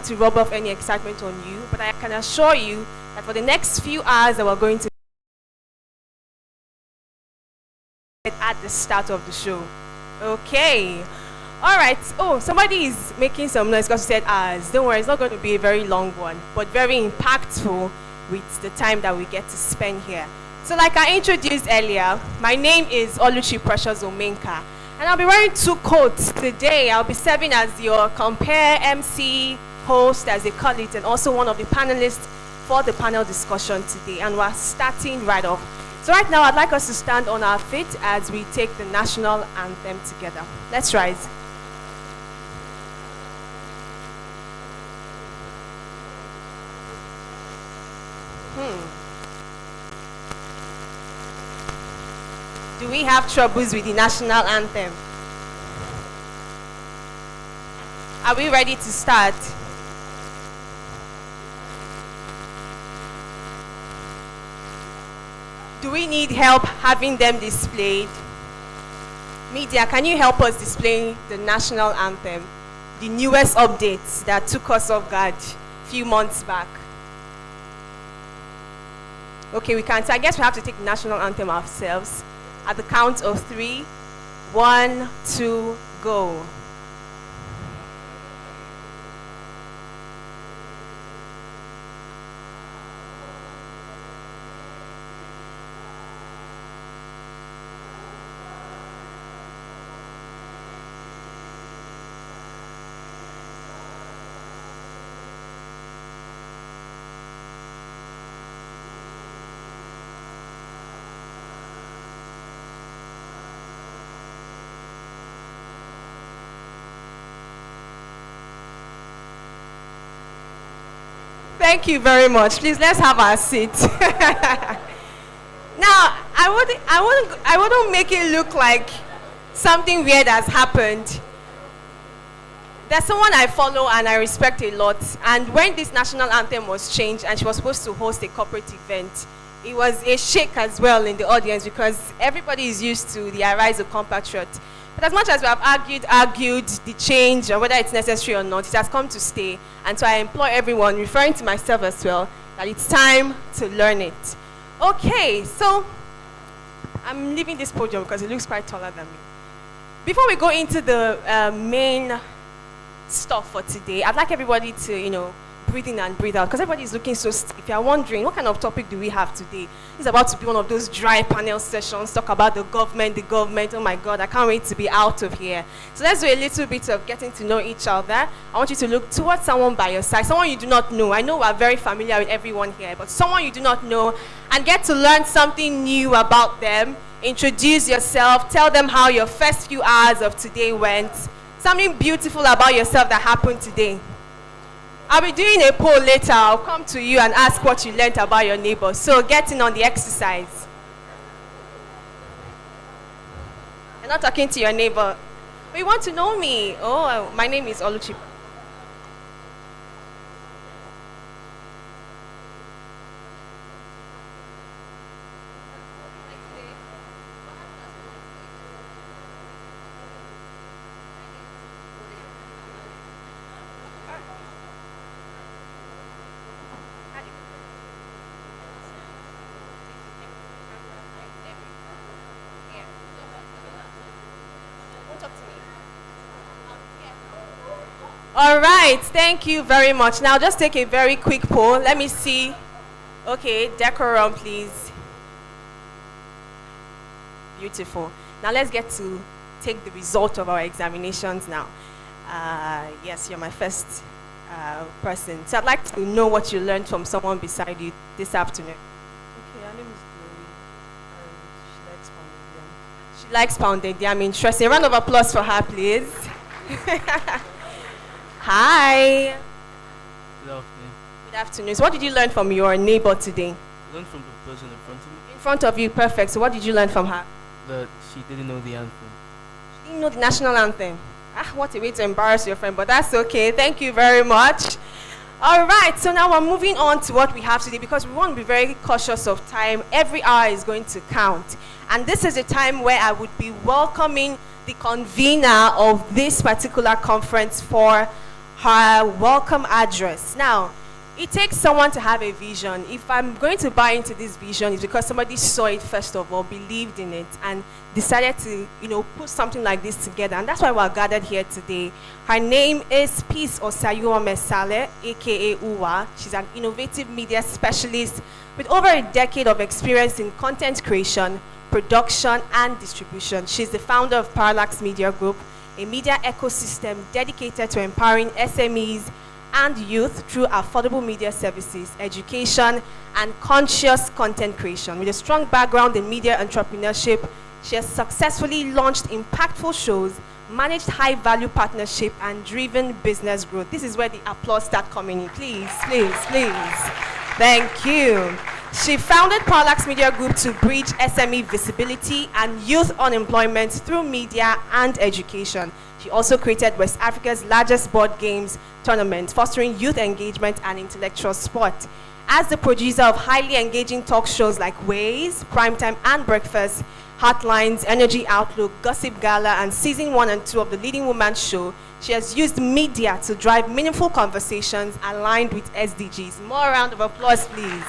to rub off any excitement on you, but I can assure you that for the next few hours that we're going to at the start of the show. Okay. All right. Oh, somebody is making some noise because he said hours. Don't worry, it's not going to be a very long one, but very impactful with the time that we get to spend here. So like I introduced earlier, my name is Oluchi Precious Omenka, and I'll be wearing two coats today. I'll be serving as your compare MC host, as they call it, and also one of the panelists for the panel discussion today. And we're starting right off. So right now, I'd like us to stand on our feet as we take the national anthem together. Let's rise. Do we have troubles with the national anthem? Are we ready to start? Do we need help having them displayed? Media, can you help us display the national anthem? The newest updates that took us off guard a few months back. Okay, we can't. So I guess we have to take the national anthem ourselves. At the count of 3, 1, 2, go. Thank you very much. Please, let's have our seat. Now, I wouldn't make it look like something weird has happened. There's someone I follow and I respect a lot. And when this national anthem was changed and she was supposed to host a corporate event, it was a shake as well in the audience because everybody is used to the Arise of Compatriot. But as much as we have argued the change or whether it's necessary or not, it has come to stay. And so I implore everyone, referring to myself as well, that it's time to learn it. Okay, so I'm leaving this podium because it looks quite taller than me. Before we go into the main stuff for today, I'd like everybody to, breathe in and breathe out because everybody is looking so stiff. If you're wondering, what kind of topic do we have today? It's about to be one of those dry panel sessions, talk about the government. Oh my God, I can't wait to be out of here. So let's do a little bit of getting to know each other. I want you to look towards someone by your side, someone you do not know. I know we're very familiar with everyone here, but someone you do not know and get to learn something new about them. Introduce yourself, tell them how your first few hours of today went, something beautiful about yourself that happened today. I'll be doing a poll later. I'll come to you and ask what you learned about your neighbor. So get in on the exercise. You're not talking to your neighbor. But you want to know me. Oh, my name is Oluchi. All right, thank you very much. Now just take a very quick poll. Let me see. Okay, decorum, please. Beautiful. Now let's get to take the result of our examinations now. Yes, you're my first person. So I'd like to know what you learned from someone beside you this afternoon. Okay, her name is Glory, and She likes pounded yam. Interesting. A round of applause for her, please. Hi. Good afternoon. Good afternoon. So what did you learn from your neighbor today? I learned from the person in front of me In front of you, perfect. So what did you learn from her? that she didn't know the anthem. She didn't know the national anthem. What a way to embarrass your friend, but that's okay. Thank you very much. All right, so now we're moving on to what we have today because we want to be very cautious of time. Every hour is going to count. And this is a time where I would be welcoming the convener of this particular conference for her welcome address. Now, it takes someone to have a vision. If I'm going to buy into this vision, it's because somebody saw it first of all, believed in it, and decided to, put something like this together. And that's why we're gathered here today. Her name is Peace Osayuome Sale, aka Uwa. She's an innovative media specialist with over a decade of experience in content creation, production, and distribution. She's the founder of Parallax Media Group, a media ecosystem dedicated to empowering SMEs and youth through affordable media services, education, and conscious content creation. With a strong background in media entrepreneurship, she has successfully launched impactful shows, managed high-value partnership, and driven business growth. This is where the applause starts coming in. Please, please, please. Thank you. She founded Parallax Media Group to bridge SME visibility and youth unemployment through media and education. She also created West Africa's largest board games tournament, fostering youth engagement and intellectual sport. As the producer of highly engaging talk shows like Ways, Primetime and Breakfast, Hotlines, Energy Outlook, Gossip Gala, and Season 1 and 2 of the Leading Woman Show, she has used media to drive meaningful conversations aligned with SDGs. More round of applause, please.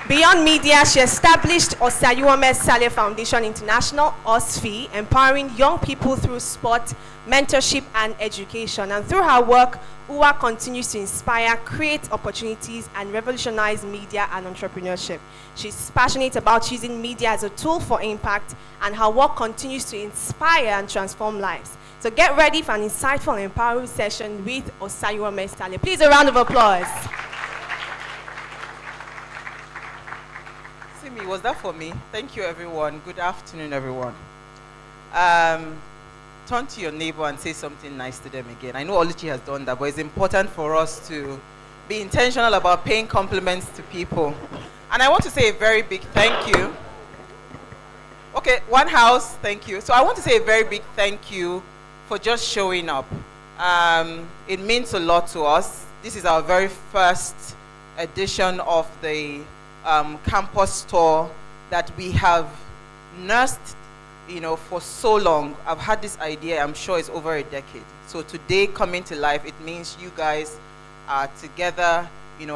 Beyond media, she established Osayuome Sale Foundation International, OSFI, empowering young people through sport, mentorship, and education. And through her work, Uwa continues to inspire, create opportunities, and revolutionize media and entrepreneurship. She's passionate about using media as a tool for impact, and her work continues to inspire and transform lives. So get ready for an insightful and empowering session with Osayuome Sale. Please, a round of applause. Was that for me? Thank you, everyone. Good afternoon, everyone. Turn to your neighbor and say something nice to them again. I know Oluchi has done that, but it's important for us to be intentional about paying compliments to people. And I want to say a very big thank you. Okay, one house, thank you. So I want to say a very big thank you for just showing up. It means a lot to us. This is our very first edition of the campus tour that we have nursed, for so long. I've had this idea, I'm sure it's over a decade. So today coming to life, it means you guys are together,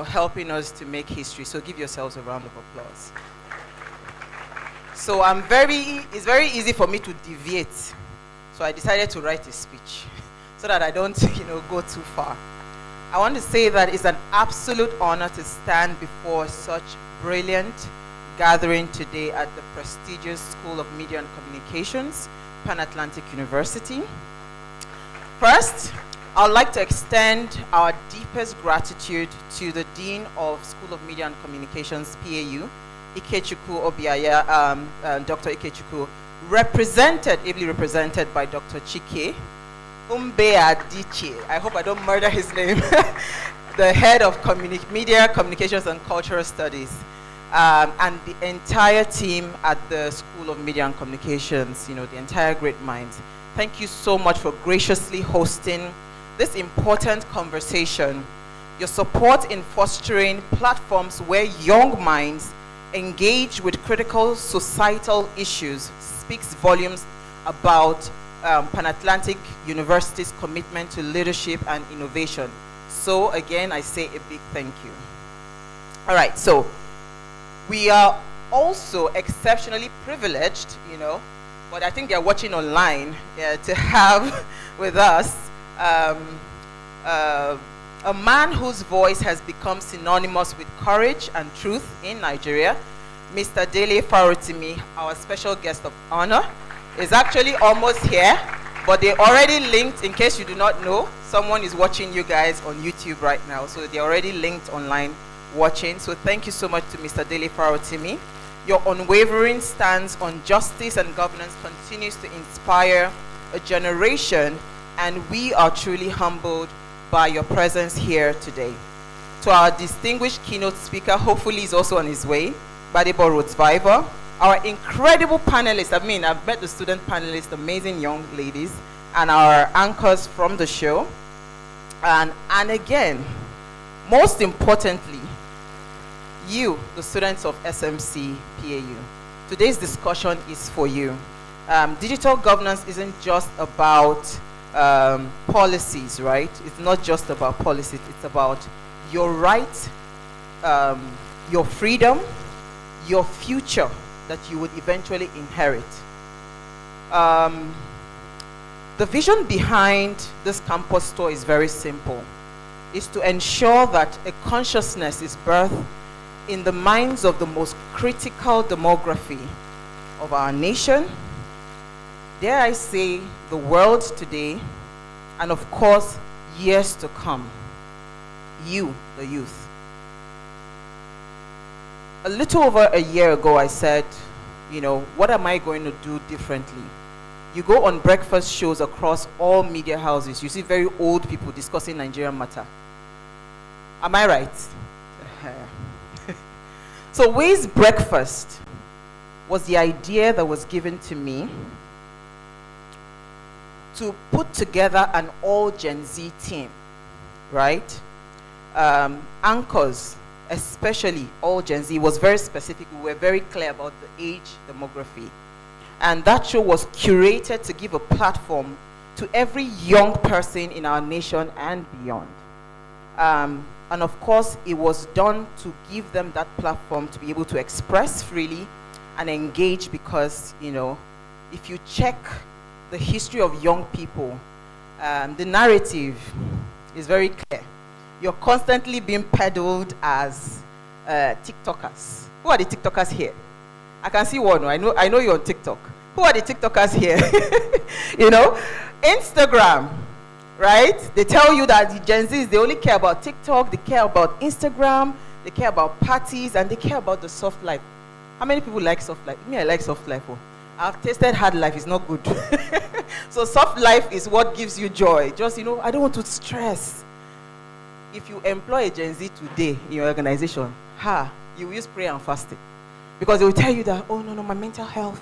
helping us to make history. So give yourselves a round of applause. So it's very easy for me to deviate. So I decided to write a speech so that I don't, go too far. I want to say that it's an absolute honor to stand before such brilliant gathering today at the prestigious School of Media and Communications, Pan-Atlantic University. First, I would like to extend our deepest gratitude to the Dean of School of Media and Communications, PAU, Ikechukwu Obiaya, Dr. Ikechukwu, ably represented by Dr. Chike Umbeadiche. I hope I don't murder his name. The head of Media, Communications, and Cultural Studies, and the entire team at the School of Media and Communications, the entire great minds. Thank you so much for graciously hosting this important conversation. Your support in fostering platforms where young minds engage with critical societal issues speaks volumes about Pan-Atlantic University's commitment to leadership and innovation. So again, I say a big thank you. All right, so we are also exceptionally privileged, but I think they're watching online, to have with us a man whose voice has become synonymous with courage and truth in Nigeria. Mr. Dele Farotimi, our special guest of honor, is actually almost here, but they already linked. In case you do not know, someone is watching you guys on YouTube right now, so they're already linked online watching. So thank you so much to Mr. Dele Farotimi. Your unwavering stance on justice and governance continues to inspire a generation, and we are truly humbled by your presence here today. To our distinguished keynote speaker, hopefully he's also on his way, Badebo Rodsviver, our incredible panelists. I've met the student panelists, amazing young ladies, and our anchors from the show. And again, most importantly, you, the students of SMC PAU. Today's discussion is for you. Digital governance isn't just about policies, right? It's not just about policies, it's about your right, your freedom, your future that you would eventually inherit. The vision behind this campus store is very simple. It's to ensure that a consciousness is birthed in the minds of the most critical demography of our nation, dare I say, the world today, and of course, years to come. You, the youth. A little over a year ago, I said, what am I going to do differently? You go on breakfast shows across all media houses, you see very old people discussing Nigerian matter. Am I right? So Way's breakfast was the idea that was given to me to put together an all Gen Z team, right? Anchors, especially all Gen Z, was very specific. We were very clear about the age demography. And that show was curated to give a platform to every young person in our nation and beyond. And of course, it was done to give them that platform to be able to express freely and engage because, if you check the history of young people, the narrative is very clear. You're constantly being peddled as TikTokers. Who are the TikTokers here? I can see one. I know you're on TikTok. Who are the TikTokers here? Instagram, right? They tell you that the Gen Zs, they only care about TikTok, they care about Instagram, they care about parties, and they care about the soft life. How many people like soft life? Me, I like soft life. Oh. I've tasted hard life, it's not good. So soft life is what gives you joy. Just, I don't want to stress. If you employ a Gen Z today in your organization, you will use prayer and fasting. Because they will tell you that, no, my mental health.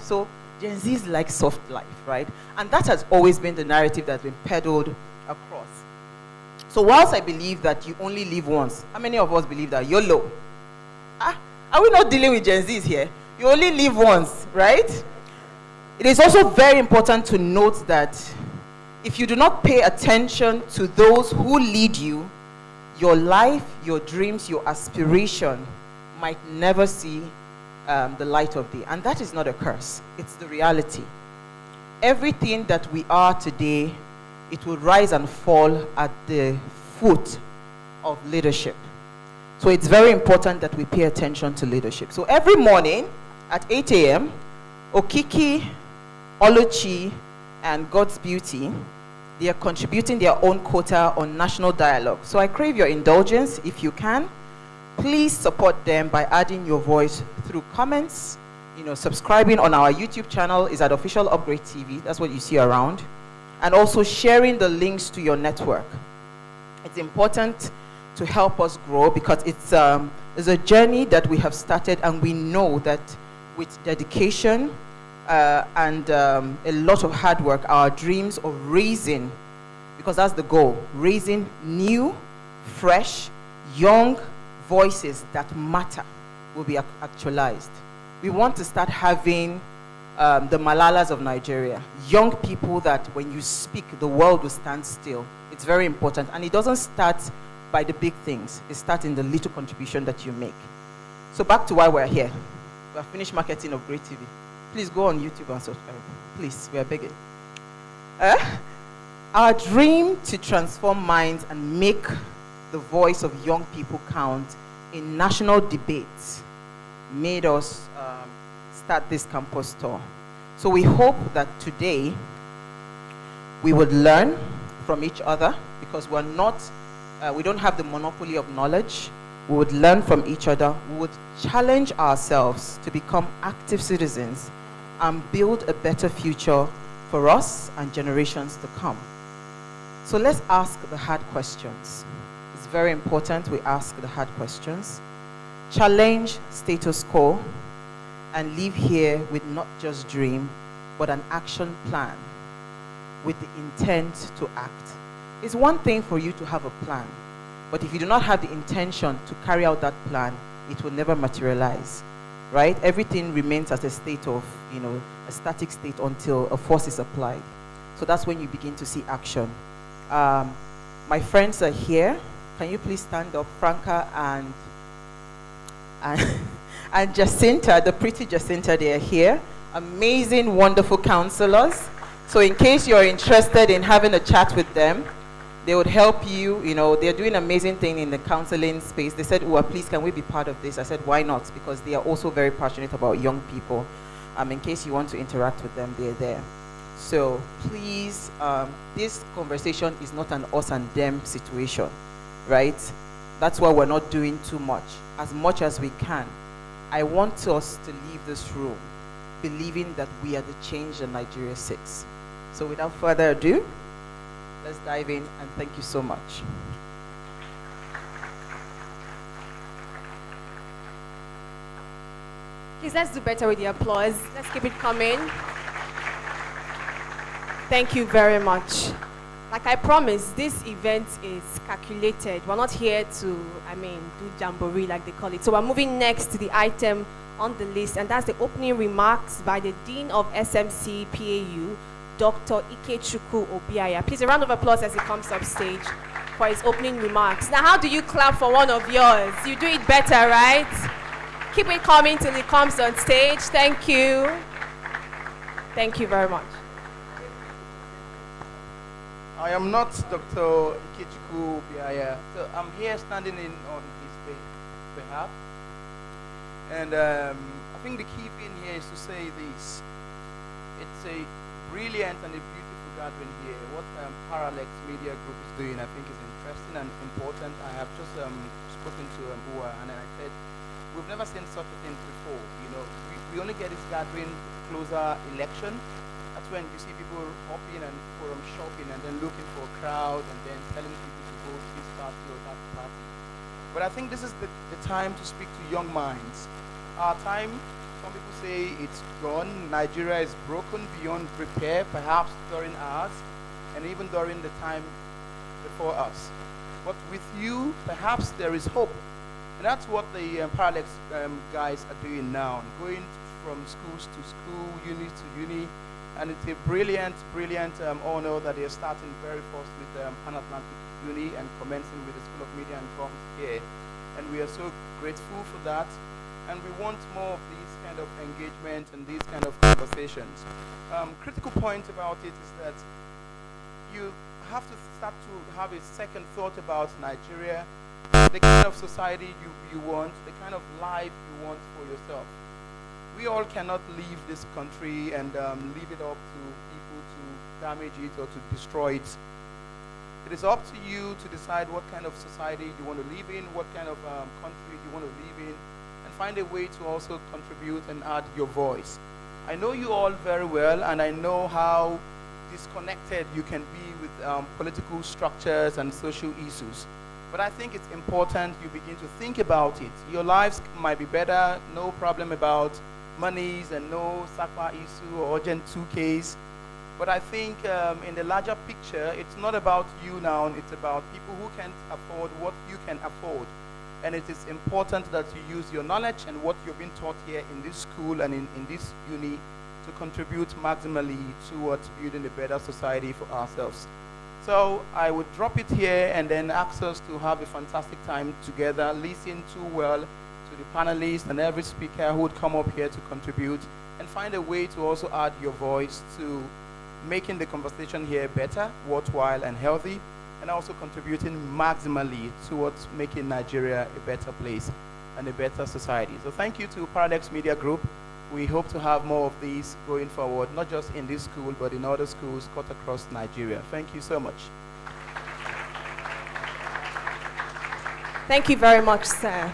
So Gen Z's like soft life, right? And that has always been the narrative that's been peddled across. So whilst I believe that you only live once, how many of us believe that? YOLO. Are we not dealing with Gen Z's here? You only live once, right? It is also very important to note that if you do not pay attention to those who lead you, your life, your dreams, your aspiration might never see the light of day. And that is not a curse. It's the reality. Everything that we are today, it will rise and fall at the foot of leadership. So it's very important that we pay attention to leadership. So every morning at 8 a.m., Okiki, Oluchi, and God's Beauty, they are contributing their own quota on national dialogue. So I crave your indulgence if you can. Please support them by adding your voice through comments. Subscribing on our YouTube channel is at Official Upgrade TV. That's what you see around. And also sharing the links to your network. It's important to help us grow because it's a journey that we have started, and we know that with dedication and a lot of hard work, our dreams of raising, because that's the goal, raising new, fresh, young voices that matter will be actualized. We want to start having the Malalas of Nigeria, young people that when you speak, the world will stand still. It's very important. And it doesn't start by the big things. It starts in the little contribution that you make. So back to why we're here. We have finished marketing of Great TV. Please go on YouTube and subscribe. Please, we are begging. Our dream to transform minds and make the voice of young people count in national debates made us start this campus tour. So we hope that today we would learn from each other, because we don't have the monopoly of knowledge. We would learn from each other. We would challenge ourselves to become active citizens and build a better future for us and generations to come. So let's ask the hard questions. It's very important we ask the hard questions. Challenge status quo and leave here with not just dream, but an action plan with the intent to act. It's one thing for you to have a plan, but if you do not have the intention to carry out that plan, it will never materialize, right? Everything remains at a state of, a static state until a force is applied. So that's when you begin to see action. My friends are here. Can you please stand up, Franca and and Jacinta, the pretty Jacinta, they are here. Amazing, wonderful counselors. So in case you're interested in having a chat with them, they would help you. You know, they're doing an amazing thing in the counseling space. They said, "Oh, please, can we be part of this?" I said, "Why not?" Because they are also very passionate about young people. In case you want to interact with them, they're there. So please, this conversation is not an us and them situation, right? That's why we're not doing too much. As much as we can, I want us to leave this room believing that we are the change that Nigeria seeks. So without further ado, let's dive in, and thank you so much. Please, let's do better with the applause. Let's keep it coming. Thank you very much. Like I promised, this event is calculated. We're not here to, do jamboree like they call it. So we're moving next to the item on the list, and that's the opening remarks by the Dean of SMC PAU, Dr. Ikechukwu Obiaya. Please, a round of applause as he comes up stage for his opening remarks. Now, how do you clap for one of yours? You do it better, right? Keep it coming till he comes on stage. Thank you. Thank you very much. I am not Dr. Ikechukwu Obiaya, so I'm here standing in on his behalf. And I think the key thing here is to say this. It's a brilliant and a beautiful gathering here. What Parallax Media Group is doing, I think, is interesting and important. I have just spoken to Mbua, and I said, we've never seen such a thing before. You know, we only get this gathering closer election. That's when you see people hopping and forum shopping and then looking for a crowd and then telling people to vote this party or that party. But I think this is the time to speak to young minds. Our time, some people say it's gone. Nigeria is broken beyond repair, perhaps during ours and even during the time before us. But with you, perhaps there is hope. And that's what the Parallax guys are doing now, going from schools to school, uni to uni. And it's a brilliant honor that they are starting very first with Pan-Atlantic Uni and commencing with the School of Media and Comms here. And we are so grateful for that. And we want more of these kind of engagement and these kind of conversations. Critical point about it is that you have to start to have a second thought about Nigeria, the kind of society you want, the kind of life you want for yourself. We all cannot leave this country and leave it up to people to damage it or to destroy it. It is up to you to decide what kind of society you want to live in, what kind of country you want to live in, and find a way to also contribute and add your voice. I know you all very well, and I know how disconnected you can be with political structures and social issues. But I think it's important you begin to think about it. Your lives might be better, no problem about monies and no SACPA issue or urgent 2Ks. But I think in the larger picture, it's not about you now, it's about people who can't afford what you can afford. And it is important that you use your knowledge and what you've been taught here in this school and in this uni to contribute maximally towards building a better society for ourselves. So I would drop it here and then ask us to have a fantastic time together, listen too well to the panelists and every speaker who would come up here to contribute, and find a way to also add your voice to making the conversation here better, worthwhile, and healthy, and also contributing maximally towards making Nigeria a better place and a better society. So thank you to Parallax Media Group. We hope to have more of these going forward, not just in this school, but in other schools cut across Nigeria. Thank you so much. Thank you very much, sir.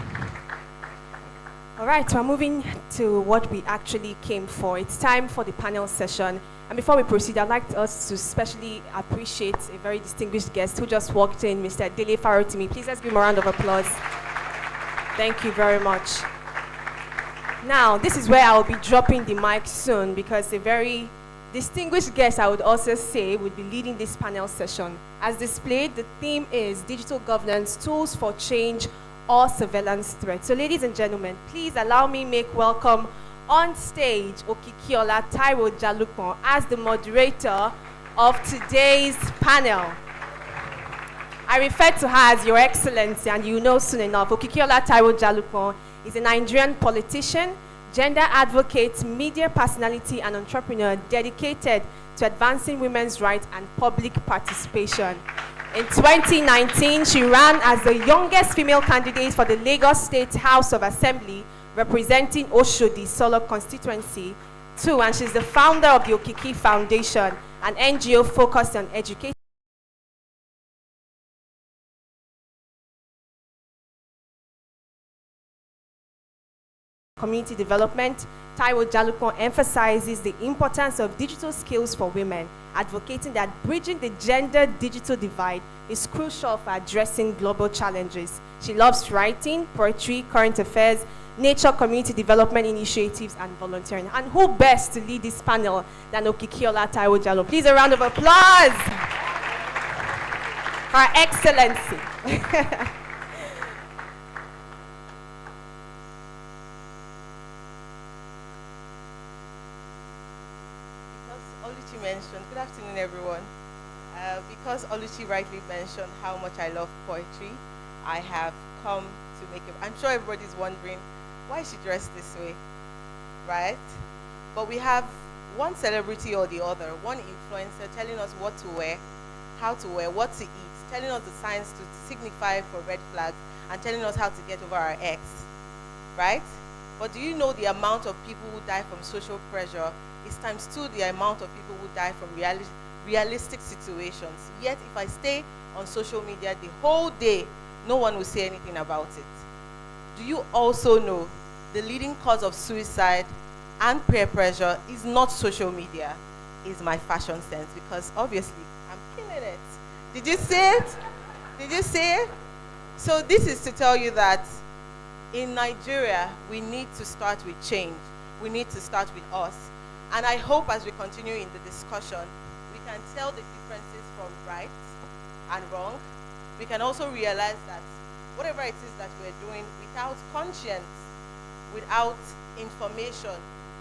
All right, we're moving to what we actually came for. It's time for the panel session. And before we proceed, I'd like us to especially appreciate a very distinguished guest who just walked in, Mr. Dele Farotimi. Please let's give him a round of applause. Thank you very much. Now, this is where I'll be dropping the mic soon, because a very distinguished guest, I would also say, would be leading this panel session. As displayed, the theme is Digital Governance, Tools for Change or Surveillance Threats. So ladies and gentlemen, please allow me make welcome on stage Okikiola Taiwo Jalukon as the moderator of today's panel. I refer to her as Your Excellency, and you know soon enough. Okikiola Taiwo Jalupon is a Nigerian politician, gender advocate, media personality, and entrepreneur dedicated to advancing women's rights and public participation. In 2019, she ran as the youngest female candidate for the Lagos State House of Assembly, representing Oshodi Solo constituency 2, and she's the founder of the Okiki Foundation, an NGO focused on education, community development. Taiwo Jalupon emphasizes the importance of digital skills for women, advocating that bridging the gender-digital divide is crucial for addressing global challenges. She loves writing, poetry, current affairs, nature, community development initiatives, and volunteering. And who best to lead this panel than Okikiola Taiwo Jalupon? Please, a round of applause for Her Excellency. Good afternoon, everyone. Because Oluchi rightly mentioned how much I love poetry, I have come to make it. I'm sure everybody's wondering, why is she dressed this way, right? But we have one celebrity or the other, one influencer telling us what to wear, how to wear, what to eat, telling us the signs to signify for red flags, and telling us how to get over our ex, right? But do you know the amount of people who die from social pressure is times 2 the amount of people who die from realistic situations? Yet if I stay on social media the whole day, no one will say anything about it. Do you also know the leading cause of suicide and peer pressure is not social media, is my fashion sense, because obviously I'm killing it. Did you see it? Did you see it? So this is to tell you that in Nigeria, we need to start with change. We need to start with us. And I hope as we continue in the discussion, we can tell the differences from right and wrong. We can also realize that whatever it is that we're doing without conscience, without information,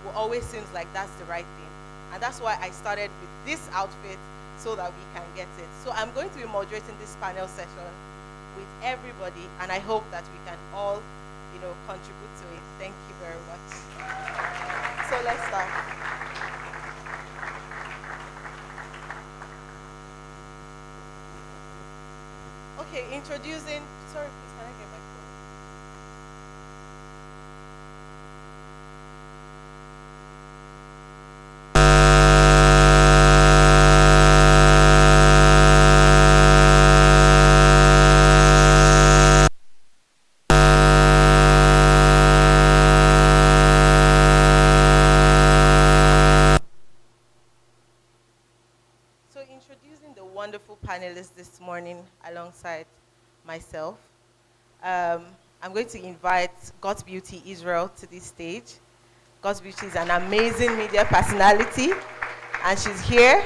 will always seems like that's the right thing. And that's why I started with this outfit so that we can get it. So I'm going to be moderating this panel session with everybody, and I hope that we can all, contribute to it. Thank you very much. So let's start. Okay, introducing, sorry, please, can I get my phone? So introducing the wonderful panelists this morning alongside myself. I'm going to invite God's Beauty Israel to this stage. God's Beauty is an amazing media personality, and she's here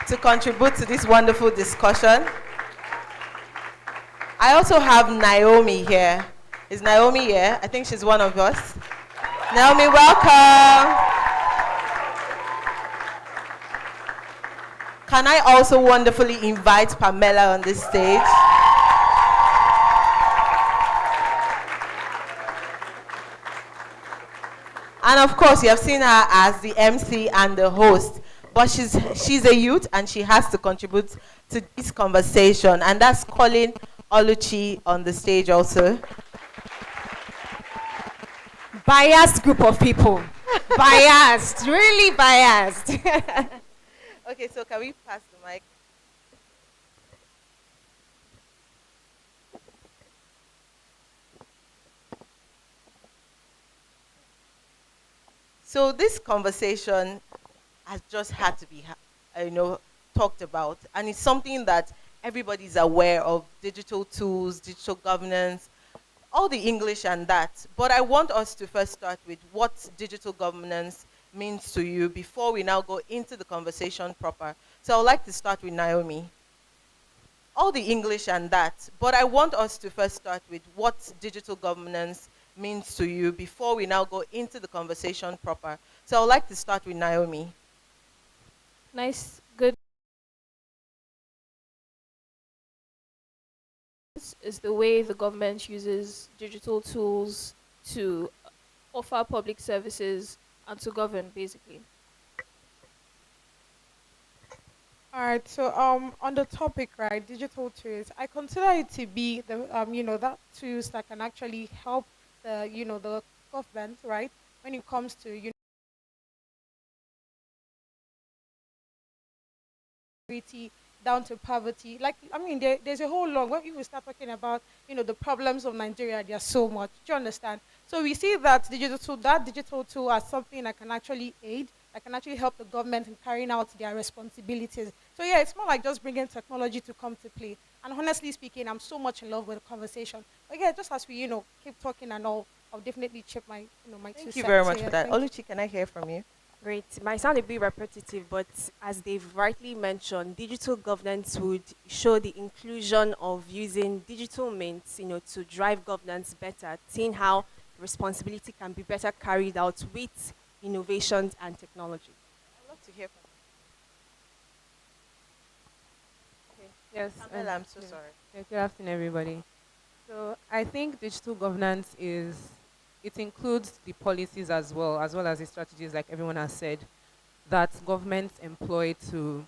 to contribute to this wonderful discussion. I also have Naomi here. Is Naomi here? I think she's one of us. Naomi, welcome. Can I also wonderfully invite Pamela on this stage? And of course, you have seen her as the MC and the host, but she's a youth and she has to contribute to this conversation, and that's calling Oluchi on the stage also. Biased group of people. Biased, really biased. Okay, so can we pass the mic? So this conversation has just had to be, talked about, and it's something that everybody's aware of: digital tools, digital governance, all the English and that. But I want us to first start with what digital governance means to you before we now go into the conversation proper. So I would like to start with Naomi. All the English and that, but I want us to first start with what digital governance means to you before we now go into the conversation proper. So I would like to start with Naomi. Nice, good is the way the government uses digital tools to offer public services and to govern, basically. All right, so on the topic, right, digital tools, I consider it to be the that tools that can actually help the government, right, when it comes to poverty, down to poverty. Like, I mean, there's a whole long, when you start talking about, the problems of Nigeria, there's so much. Do you understand? So we see that digital tool as something that can actually aid, that can actually help the government in carrying out their responsibilities. So yeah, it's more like just bringing technology to come to play. And honestly speaking, I'm so much in love with the conversation. But yeah, just as we, keep talking and all, I'll definitely chip my two Thank you cents. very So much yeah, for that. thank you. Oluchi, can I hear from you? Great. It might sound a bit repetitive, but as they've rightly mentioned, digital governance would show the inclusion of using digital means, to drive governance better, seeing how responsibility can be better carried out with innovations and technology. I'd love to hear from Yes. you. Pamela, I'm so yeah. sorry. Yeah, good afternoon, everybody. So I think digital governance it includes the policies as well as the strategies, like everyone has said, that governments employ to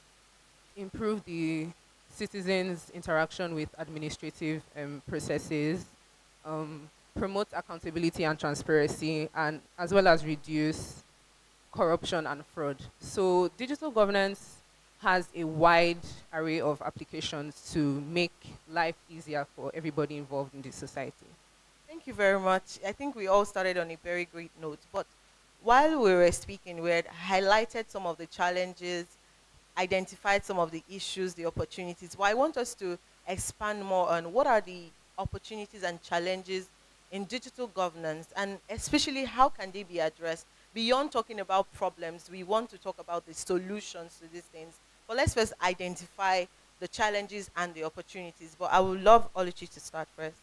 improve the citizens' interaction with administrative processes, promote accountability and transparency, and as well as reduce corruption and fraud. So digital governance has a wide array of applications to make life easier for everybody involved in the society. Thank you very much. I think we all started on a very great note. But while we were speaking, we had highlighted some of the challenges, identified some of the issues, the opportunities. But I want us to expand more on what are the opportunities and challenges in digital governance, and especially how can they be addressed. Beyond talking about problems, we want to talk about the solutions to these things. But let's first identify the challenges and the opportunities. But I would love Oluchi to start first.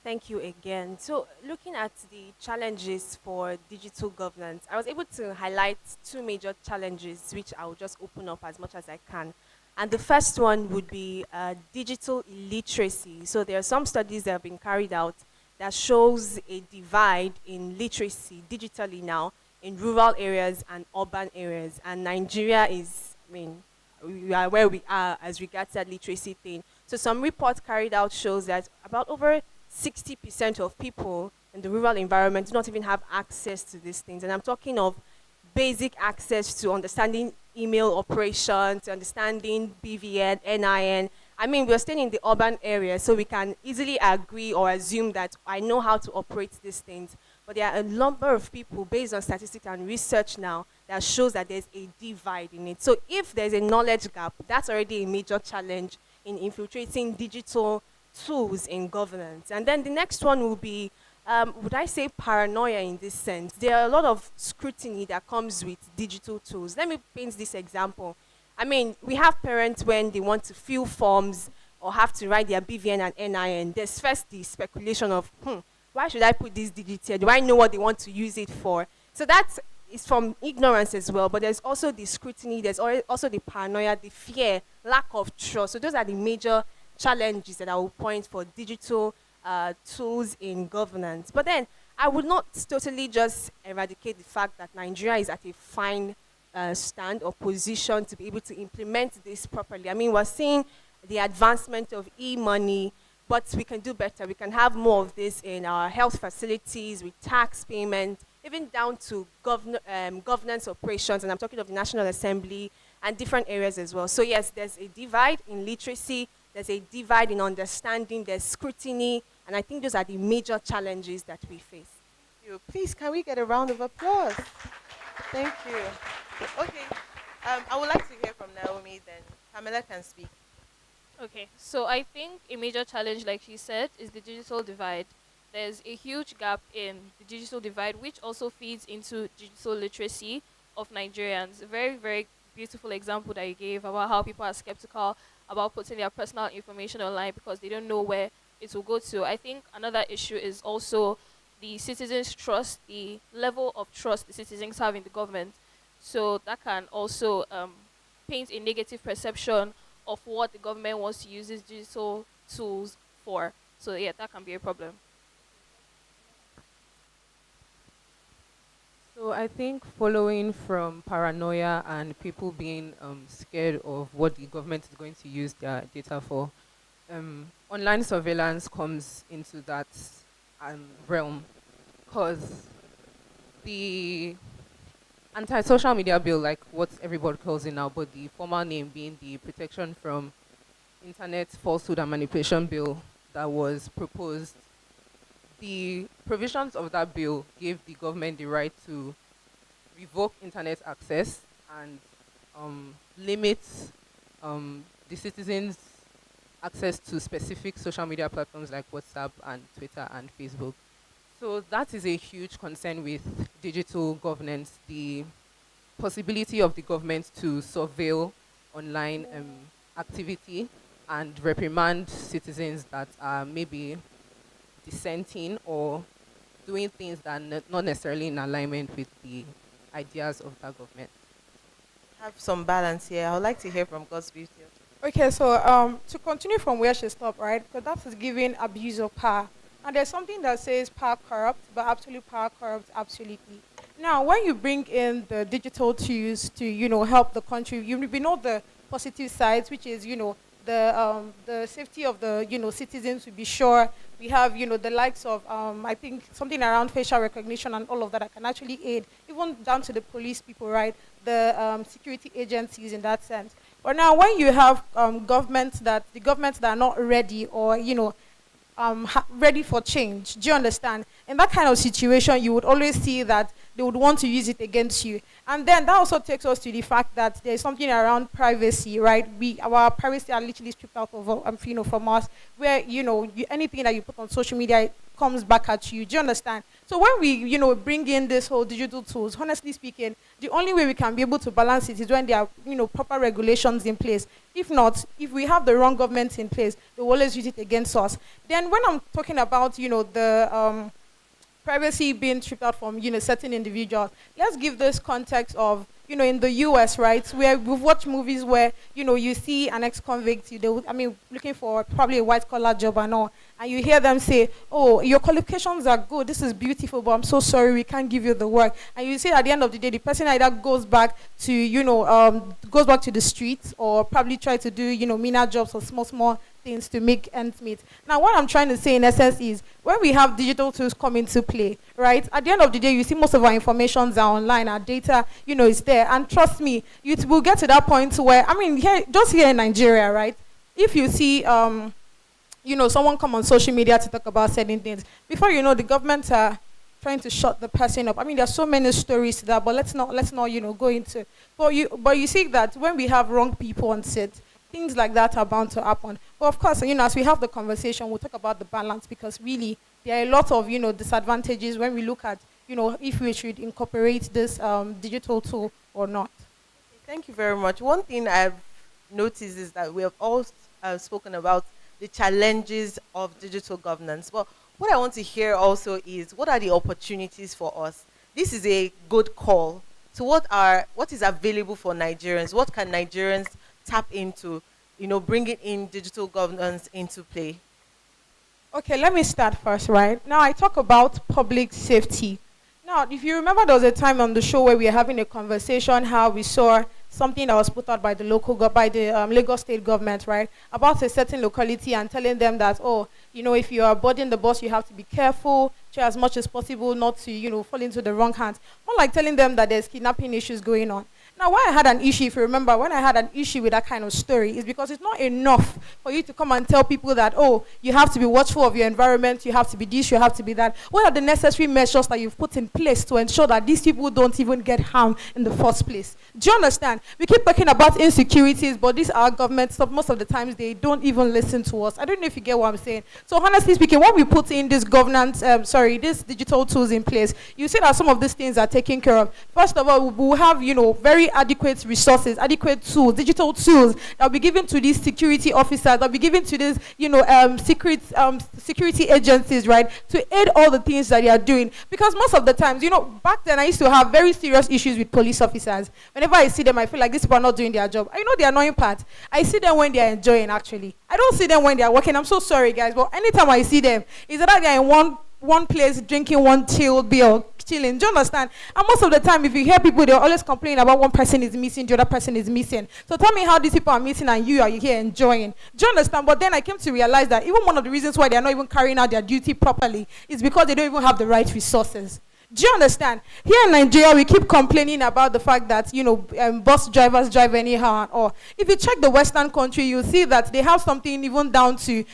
Thank you again. So, looking at the challenges for digital governance, I was able to highlight two major challenges, which I will just open up as much as I can. And the first one would be digital illiteracy. So, there are some studies that have been carried out that shows a divide in literacy digitally now in rural areas and urban areas. And Nigeria is, I mean, we are where we are as regards that literacy thing. So, some reports carried out shows that about over 60% of people in the rural environment do not even have access to these things. And I'm talking of basic access to understanding email operations, to understanding BVN, NIN. I mean, we're staying in the urban area, so we can easily agree or assume that I know how to operate these things. But there are a number of people, based on statistics and research now, that shows that there's a divide in it. So if there's a knowledge gap, that's already a major challenge in infiltrating digital tools in governance. And then the next one will be, would I say paranoia in this sense? There are a lot of scrutiny that comes with digital tools. Let me paint this example. I mean, we have parents when they want to fill forms or have to write their BVN and NIN. There's first the speculation of, why should I put this digit here? Do I know what they want to use it for? So that is from ignorance as well, but there's also the scrutiny, there's also the paranoia, the fear, lack of trust. So those are the major challenges that I will point for digital tools in governance. But then I would not totally just eradicate the fact that Nigeria is at a fine stand or position to be able to implement this properly. I mean, we're seeing the advancement of e-money, but we can do better. We can have more of this in our health facilities, with tax payment, even down to governance operations, and I'm talking of the National Assembly and different areas as well. So yes, there's a divide in literacy, there's a divide in understanding, there's scrutiny, and I think those are the major challenges that we face. Thank you. Please, can we get a round of applause? Thank you. Okay, I would like to hear from Naomi, then Pamela can speak. Okay, so I think a major challenge, like she said, is the digital divide. There's a huge gap in the digital divide, which also feeds into digital literacy of Nigerians. A very, very beautiful example that you gave about how people are skeptical about putting their personal information online because they don't know where it will go to. I think another issue is also the citizens' trust, the level of trust the citizens have in the government. So that can also paint a negative perception of what the government wants to use these digital tools for. So yeah, that can be a problem. So I think following from paranoia and people being scared of what the government is going to use their data for, online surveillance comes into that realm, because the anti-social media bill, like what everybody calls it now, but the formal name being the Protection from Internet Falsehood and Manipulation Bill that was proposed, the provisions of that bill gave the government the right to revoke internet access and limit the citizens' access to specific social media platforms like WhatsApp and Twitter and Facebook. So that is a huge concern with digital governance, the possibility of the government to surveil online activity and reprimand citizens that are maybe dissenting or doing things that are not necessarily in alignment with the ideas of that government. Have some balance here. I would like to hear from God's beauty. Okay, so to continue from where she stopped, right? Because that is giving abuse of power. And there's something that says power corrupts, but absolute power corrupts absolutely. Now, when you bring in the digital tools to, help the country, we know the positive sides, which is, the safety of the, citizens to be sure. We have, the likes of, I think, something around facial recognition and all of that can actually aid, even down to the police people, right? The security agencies in that sense. But now, when you have governments that are not ready or, ready for change. Do you understand? In that kind of situation, you would always see that they would want to use it against you. And then that also takes us to the fact that there's something around privacy, right? Our privacy are literally stripped out of, from us, where, anything that you put on social media, it comes back at you. Do you understand? So when we, bring in this whole digital tools, honestly speaking, the only way we can be able to balance it is when there are, proper regulations in place. If not, if we have the wrong government in place, they will always use it against us. Then when I'm talking about, the privacy being stripped out from, certain individuals, let's give this context of, in the US, right, where we've watched movies where, you see an ex-convict, looking for probably a white-collar job and all, and you hear them say, oh, your qualifications are good, this is beautiful, but I'm so sorry, we can't give you the work. And you see at the end of the day, the person either goes back to, goes back to the streets or probably try to do, meaner jobs or small things to make ends meet. Now, what I'm trying to say in essence is when we have digital tools come into play, right, at the end of the day, you see most of our informations are online, our data, is there. And trust me, you will get to that point where, here in Nigeria, right, if you see, someone come on social media to talk about certain things, before you know, the government are trying to shut the person up. There's so many stories to that, but let's not, go into. But you see that when we have wrong people on set, things like that are bound to happen. But of course, as we have the conversation, we'll talk about the balance, because really there are a lot of, disadvantages when we look at, if we should incorporate this digital tool or not. Thank you very much. One thing I've noticed is that we have all spoken about the challenges of digital governance. But what I want to hear also is, what are the opportunities for us? This is a good call. So what is available for Nigerians? What can Nigerians tap into, bringing in digital governance into play? Okay, let me start first, right? Now, I talk about public safety. Now, if you remember, there was a time on the show where we were having a conversation how we saw something that was put out by the Lagos state government, right, about a certain locality and telling them that, if you are boarding the bus, you have to be careful, try as much as possible not to, fall into the wrong hands. More like telling them that there's kidnapping issues going on. Now, why I had an issue, if you remember, when I had an issue with that kind of story, is because it's not enough for you to come and tell people that, you have to be watchful of your environment, you have to be this, you have to be that. What are the necessary measures that you've put in place to ensure that these people don't even get harmed in the first place? Do you understand? We keep talking about insecurities, but these are governments, most of the times they don't even listen to us. I don't know if you get what I'm saying. So honestly speaking, when we put in this governance, these digital tools in place, you see that some of these things are taken care of. First of all, we'll have, very very adequate resources, adequate tools, digital tools that will be given to these security officers, that will be given to these, security agencies, right, to aid all the things that they are doing. Because most of the times, back then I used to have very serious issues with police officers. Whenever I see them, I feel like these people are not doing their job. I know the annoying part. I see them when they are enjoying, actually. I don't see them when they are working. I'm so sorry, guys, but anytime I see them, it's that they're in one place drinking one chilled beer, chilling. Do you understand? And most of the time, if you hear people, they're always complaining about one person is missing, the other person is missing. So tell me how these people are missing and you are here enjoying. Do you understand? But then I came to realize that even one of the reasons why they're not even carrying out their duty properly is because they don't even have the right resources. Do you understand? Here in Nigeria, we keep complaining about the fact that, bus drivers drive anyhow. Or if you check the Western country, you'll see that they have something even down to,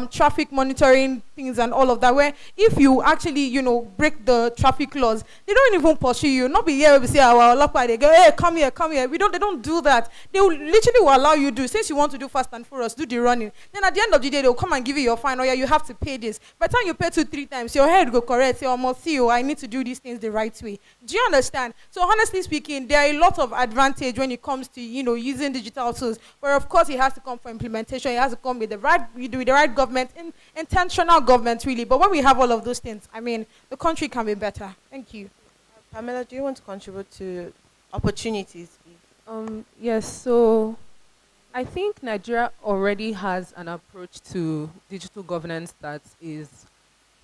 traffic monitoring things and all of that, where if you actually, break the traffic laws, they don't even pursue you. Not be here, we say, our local, they go, hey, come here, come here. They don't do that. They will literally will allow you to, since you want to do fast and furious, do the running. Then at the end of the day, they'll come and give you your fine, or yeah, you have to pay this. By the time you pay 2-3 times, your head go correct, say, almost see you, I need to do these things the right way. Do you understand? So honestly speaking, there are a lot of advantage when it comes to, using digital tools, where of course it has to come from implementation, it has to come with the right government, intentional government really. But when we have all of those things, I mean, the country can be better. Thank you. Pamela, do you want to contribute to opportunities, please? Yes, so I think Nigeria already has an approach to digital governance that is,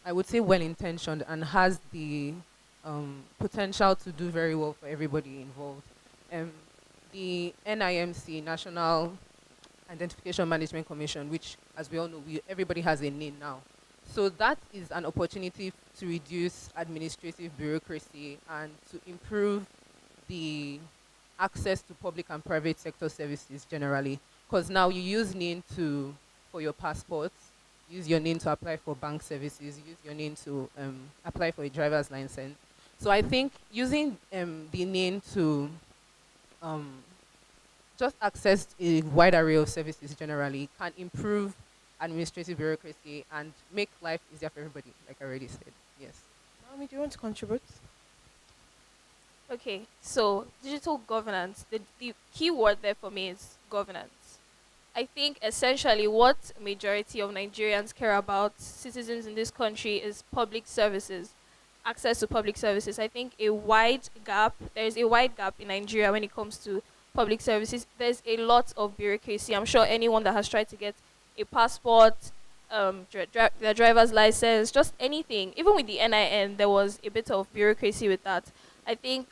I would say, well-intentioned and has the potential to do very well for everybody involved. The NIMC, National Identification Management Commission, which, as we all know, everybody has a name now. So that is an opportunity to reduce administrative bureaucracy and to improve the access to public and private sector services generally. Because now you use NIN for your passports, use your NIN to apply for bank services, use your NIN to apply for a driver's license. So I think using the NIN to just access a wide array of services generally can improve administrative bureaucracy and make life easier for everybody, like I already said. Yes. Naomi, do you want to contribute? Okay, so digital governance, the key word there for me is governance. I think essentially what majority of Nigerians care about, citizens in this country, is public services, access to public services. I think there is a wide gap in Nigeria when it comes to public services. There's a lot of bureaucracy. I'm sure anyone that has tried to get a passport, their driver's license, just anything, even with the NIN, there was a bit of bureaucracy with that. I think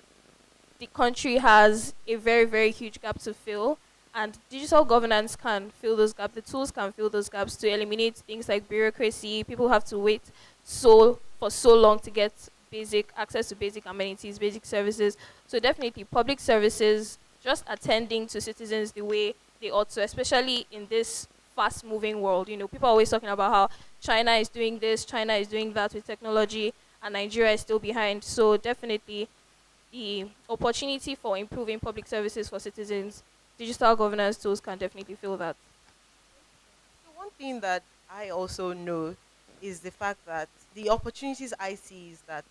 the country has a very, very huge gap to fill, and digital governance can fill those gaps. The tools can fill those gaps to eliminate things like bureaucracy. People have to wait for so long to get basic access to basic amenities, basic services. So definitely public services, just attending to citizens the way they ought to, especially in this fast-moving world. People are always talking about how China is doing this, China is doing that with technology, and Nigeria is still behind. So definitely the opportunity for improving public services for citizens, digital governance tools can definitely fill that. So one thing that I also know is the fact that the opportunities I see is that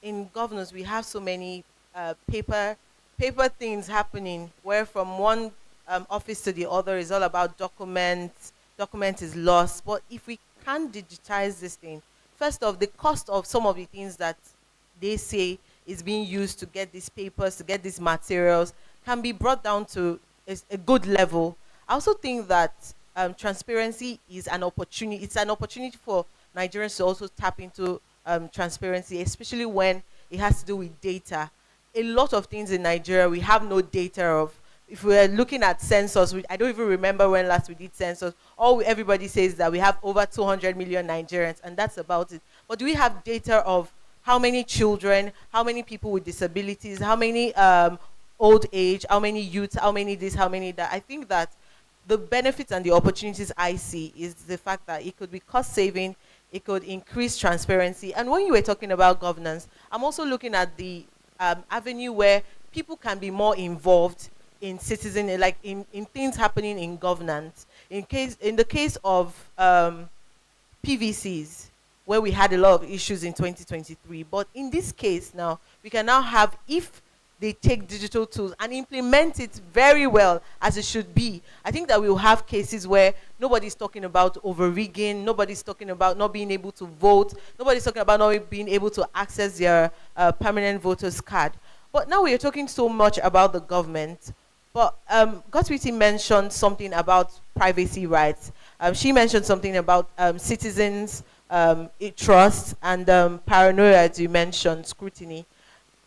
in governance we have so many paper things happening, where from one office to the other is all about documents. Document is lost. But if we can't digitize this thing, first off, the cost of some of the things that they say is being used to get these papers, to get these materials, can be brought down to a good level. I also think that transparency is an opportunity. It's an opportunity for Nigerians to also tap into transparency, especially when it has to do with data. A lot of things in Nigeria we have no data of. If we're looking at census, I don't even remember when last we did census. Everybody says that we have over 200 million Nigerians, and that's about it. But do we have data of how many children, how many people with disabilities, how many old age, how many youth, how many this, how many that? I think that the benefits and the opportunities I see is the fact that it could be cost saving, it could increase transparency. And when you were talking about governance, I'm also looking at the avenue where people can be more involved in citizen, like in things happening in governance. In the case of PVCs, where we had a lot of issues in 2023, but in this case now, we can now have, if they take digital tools and implement it very well as it should be, I think that we will have cases where nobody's talking about over-rigging, nobody's talking about not being able to vote, nobody's talking about not being able to access their permanent voter's card. But now we are talking so much about the government. But Godswitty mentioned something about privacy rights. She mentioned something about citizens' trust and paranoia, as you mentioned, scrutiny.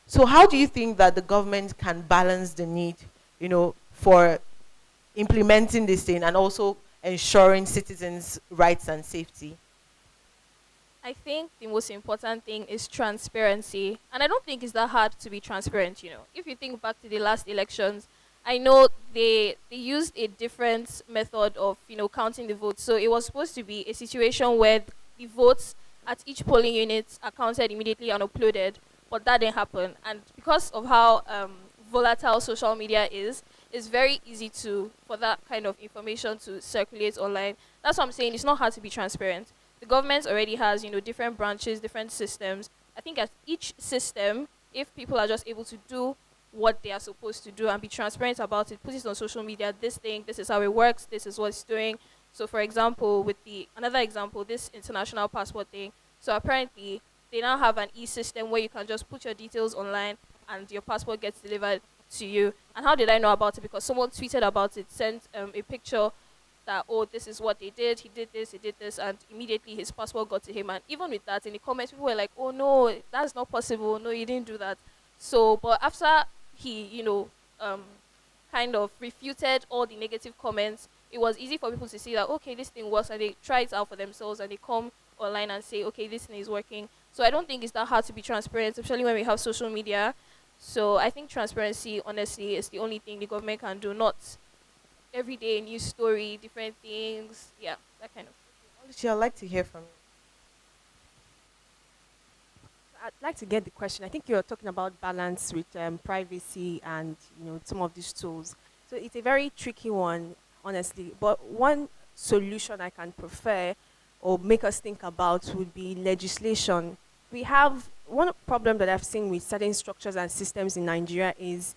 So how do you think that the government can balance the need, for implementing this thing and also ensuring citizens' rights and safety? I think the most important thing is transparency. And I don't think it's that hard to be transparent. If you think back to the last elections, I know they used a different method of, counting the votes. So it was supposed to be a situation where the votes at each polling unit are counted immediately and uploaded, but that didn't happen. And because of how volatile social media is, it's very easy for that kind of information to circulate online. That's what I'm saying. It's not hard to be transparent. The government already has, different branches, different systems. I think at each system, if people are just able to do what they are supposed to do and be transparent about it, put it on social media, this is how it works, this is what it's doing. So for example, with another example, this international passport thing, so apparently they now have an e-system where you can just put your details online and your passport gets delivered to you. And how did I know about it? Because someone tweeted about it, sent a picture that, oh, this is what they did, he did this, and immediately his passport got to him. And even with that, in the comments, people were like, oh no, that's not possible, no, you didn't do that. So, but after he, kind of refuted all the negative comments, it was easy for people to see that, okay, this thing works, and they try it out for themselves, and they come online and say, okay, this thing is working. So I don't think it's that hard to be transparent, especially when we have social media. So I think transparency, honestly, is the only thing the government can do, not everyday news story, different things, yeah, that kind of. Oluchi, I'd like to hear from you. I'd like to get the question. I think you're talking about balance with privacy and some of these tools. So it's a very tricky one, honestly. But one solution I can prefer or make us think about would be legislation. We have one problem that I've seen with certain structures and systems in Nigeria is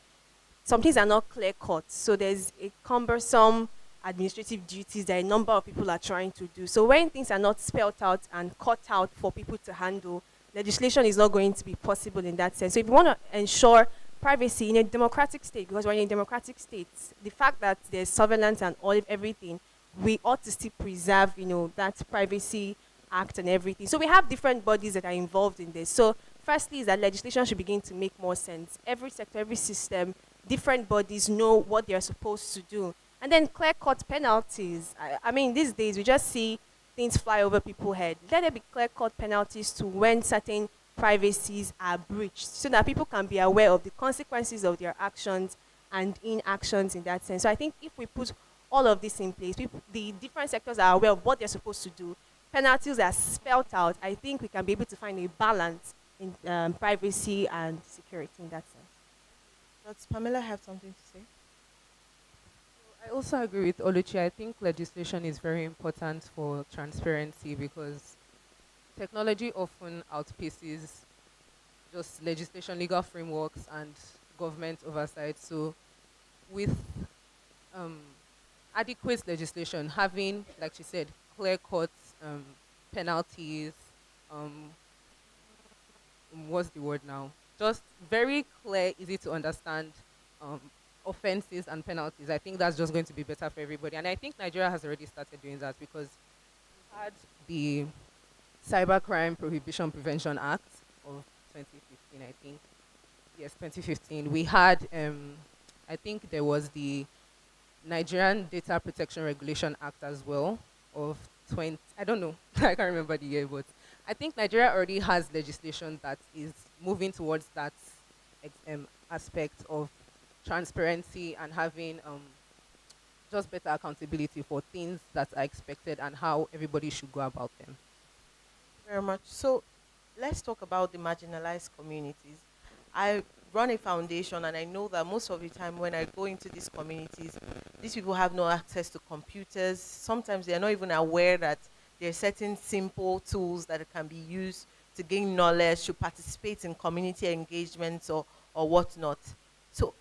some things are not clear cut. So there's a cumbersome administrative duties that a number of people are trying to do. So when things are not spelled out and cut out for people to handle, legislation is not going to be possible in that sense. So if you want to ensure privacy in a democratic state, because we're in a democratic state, the fact that there's surveillance and all of everything, we ought to still preserve, that privacy act and everything. So we have different bodies that are involved in this. So firstly is that legislation should begin to make more sense. Every sector, every system, different bodies know what they're supposed to do. And then clear-cut penalties. I mean, these days we just see things fly over people's head. Let there be clear-cut penalties to when certain privacies are breached, so that people can be aware of the consequences of their actions and inactions in that sense. So I think if we put all of this in place, the different sectors are aware of what they're supposed to do, penalties are spelled out, I think we can be able to find a balance in privacy and security in that sense. Does Pamela have something to say? I also agree with Oluchi. I think legislation is very important for transparency because technology often outpaces just legislation, legal frameworks, and government oversight. So with adequate legislation, having, like she said, clear-cut penalties, what's the word now? Just very clear, easy to understand offenses and penalties. I think that's just going to be better for everybody. And I think Nigeria has already started doing that because we had the Cybercrime Prohibition Prevention Act of 2015, I think. Yes, 2015. We had, I think there was the Nigerian Data Protection Regulation Act as well of 20, I don't know, I can't remember the year, but I think Nigeria already has legislation that is moving towards that aspect of transparency and having just better accountability for things that are expected and how everybody should go about them. Very much. So let's talk about the marginalized communities. I run a foundation and I know that most of the time when I go into these communities, these people have no access to computers. Sometimes they're not even aware that there are certain simple tools that can be used to gain knowledge, to participate in community engagements or whatnot. So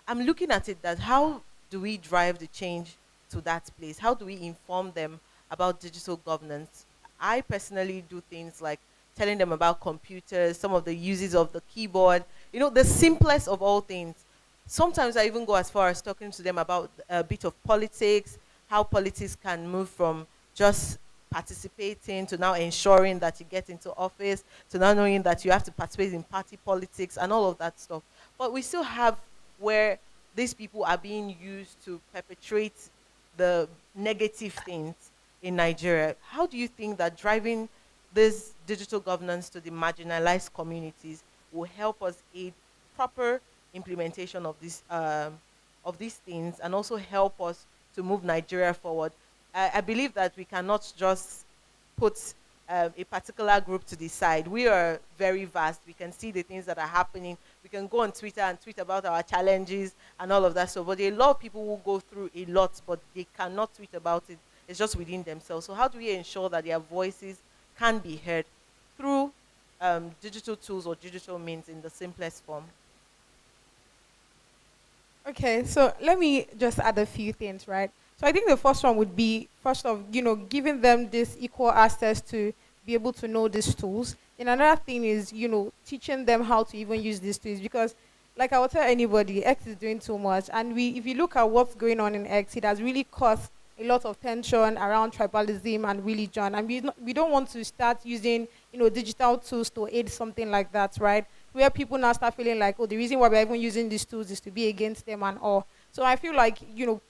I'm looking at it that how do we drive the change to that place? How do we inform them about digital governance? I personally do things like telling them about computers, some of the uses of the keyboard, the simplest of all things. Sometimes I even go as far as talking to them about a bit of politics, how politics can move from just participating to now ensuring that you get into office, to now knowing that you have to participate in party politics and all of that stuff. But we still have where these people are being used to perpetrate the negative things in Nigeria. How do you think that driving this digital governance to the marginalized communities will help us aid proper implementation of these things, and also help us to move Nigeria forward? I believe that we cannot just put a particular group to the side. We are very vast. We can see the things that are happening. We can go on Twitter and tweet about our challenges and all of that. So, but a lot of people will go through a lot, but they cannot tweet about it. It's just within themselves. So how do we ensure that their voices can be heard through digital tools or digital means in the simplest form? Okay, so let me just add a few things, right? So I think the first one would be, first of, giving them this equal access to be able to know these tools. And another thing is, teaching them how to even use these tools, because like I would tell anybody, X is doing too much. And if you look at what's going on in X, it has really caused a lot of tension around tribalism and religion. And we don't want to start using, digital tools to aid something like that, right? Where people now start feeling like, oh, the reason why we're even using these tools is to be against them and all. So I feel like,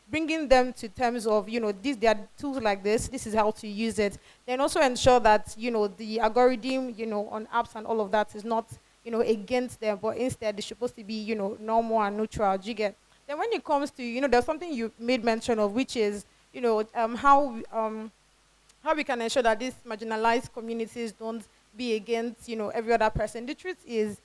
bringing them to terms of, there are tools like this is how to use it. Then also ensure that, the algorithm, on apps and all of that is not, against them, but instead it's supposed to be, normal and neutral. Do you get? Then when it comes to, there's something you made mention of, which is, how we can ensure that these marginalized communities don't be against, every other person. The truth is,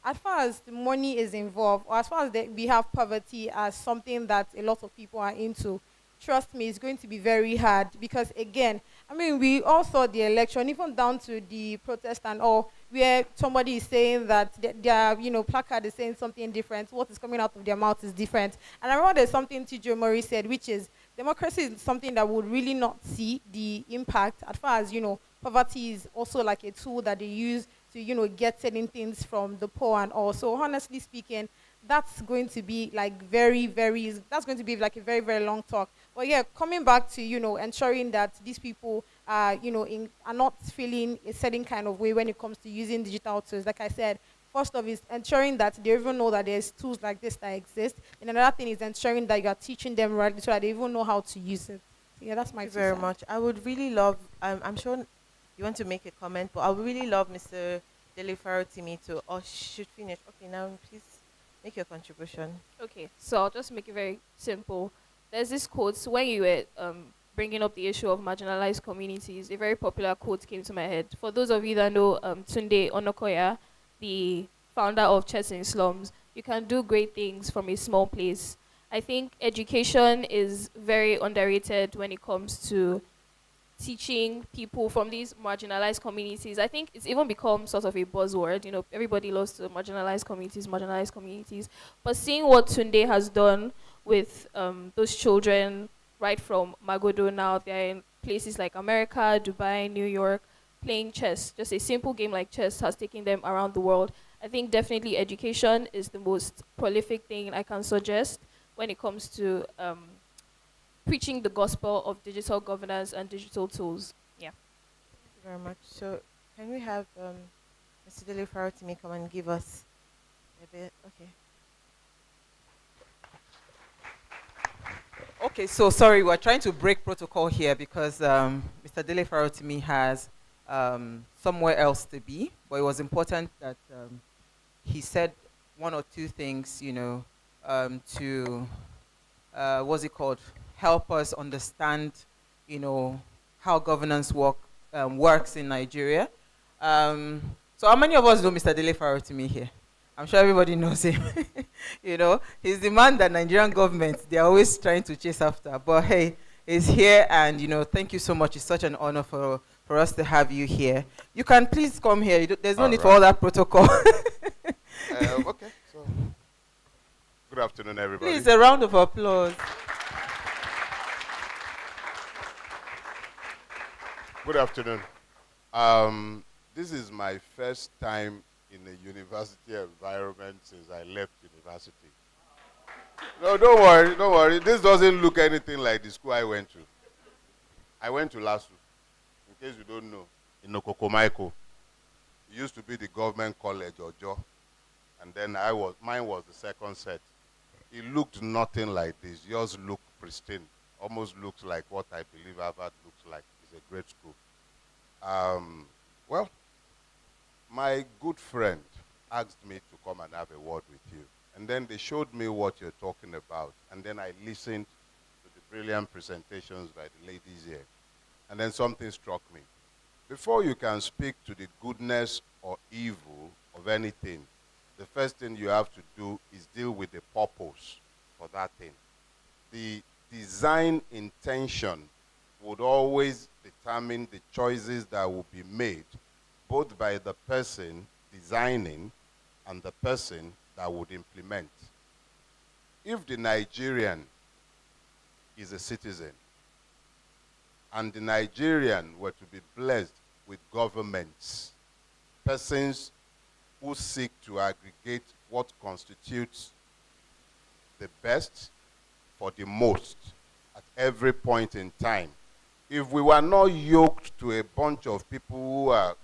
as far as the money is involved, or as far as we have poverty as something that a lot of people are into, trust me, it's going to be very hard. Because again, we all saw the election, even down to the protest and all, where somebody is saying that their placard is saying something different. What is coming out of their mouth is different. And I remember there's something T.J. Murray said, which is, democracy is something that would really not see the impact, as far as, poverty is also like a tool that they use to, get certain things from the poor and all. So honestly speaking, that's going to be like that's going to be like a very, very long talk. But yeah, coming back to, ensuring that these people are, are not feeling a certain kind of way when it comes to using digital tools. Like I said, first off is ensuring that they even know that there's tools like this that exist. And another thing is ensuring that you are teaching them right so that they even know how to use it. So yeah, that's my Thank you very much. I would really love, I'm sure you want to make a comment, but I would really love Mr. Dele Farotimi to, or should finish. Okay, now please make your contribution. Okay, so I'll just make it very simple. There's this quote, so when you were bringing up the issue of marginalized communities, a very popular quote came to my head. For those of you that know Tunde Onokoya, the founder of Chess in Slums, you can do great things from a small place. I think education is very underrated when it comes to teaching people from these marginalized communities. I think it's even become sort of a buzzword. Everybody loves to marginalized communities. But seeing what Tunde has done with those children, right from Magodo now, they're in places like America, Dubai, New York, playing chess. Just a simple game like chess has taken them around the world. I think definitely education is the most prolific thing I can suggest when it comes to preaching the gospel of digital governance and digital tools. Yeah. Thank you very much. So can we have Mr. Dele Farotimi come and give us a bit? Okay. Okay, so sorry, we're trying to break protocol here because Mr. Dele Farotimi has somewhere else to be, but it was important that he said one or two things, to, what's it called, help us understand, how governance works in Nigeria. So how many of us know Mr. Dele Farotimi here? I'm sure everybody knows him. He's the man that Nigerian government, they're always trying to chase after. But hey, he's here, and thank you so much. It's such an honor for us to have you here. You can please come here. There's no need for all that protocol. Okay, so Good afternoon, everybody. Please, a round of applause. Good afternoon. This is my first time in a university environment since I left university. No, don't worry, don't worry. This doesn't look anything like the school I went to. I went to LASU, in case you don't know, in Okokomaiko. It used to be the government college, Ojo. And then mine was the second set. It looked nothing like this. Yours looked pristine. Almost looks like what I believe Harvard looks like. It's a great school. Well, my good friend asked me to come and have a word with you. And then they showed me what you're talking about. And then I listened to the brilliant presentations by the ladies here. And then something struck me. Before you can speak to the goodness or evil of anything, the first thing you have to do is deal with the purpose for that thing. The design intention would always determine the choices that will be made, both by the person designing and the person that would implement. If the Nigerian is a citizen, and the Nigerian were to be blessed with governments, persons who seek to aggregate what constitutes the best for the most at every point in time. If we were not yoked to a bunch of people who are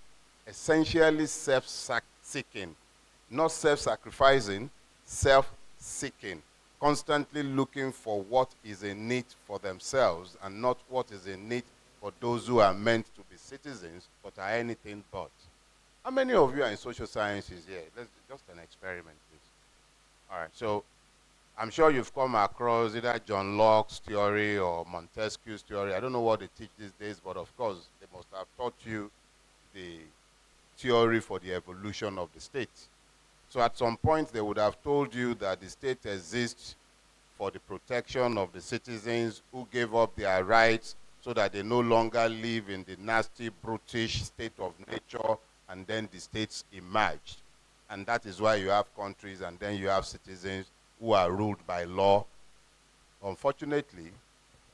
essentially self-seeking, not self-sacrificing, self-seeking, constantly looking for what is in need for themselves and not what is in need for those who are meant to be citizens but are anything but. How many of you are in social sciences here? Let's do just an experiment, please. All right, so I'm sure you've come across either John Locke's theory or Montesquieu's theory. I don't know what they teach these days, but of course, they must have taught you the theory for the evolution of the state. So at some point, they would have told you that the state exists for the protection of the citizens who gave up their rights so that they no longer live in the nasty, brutish state of nature, and then the states emerged. And that is why you have countries and then you have citizens who are ruled by law. Unfortunately,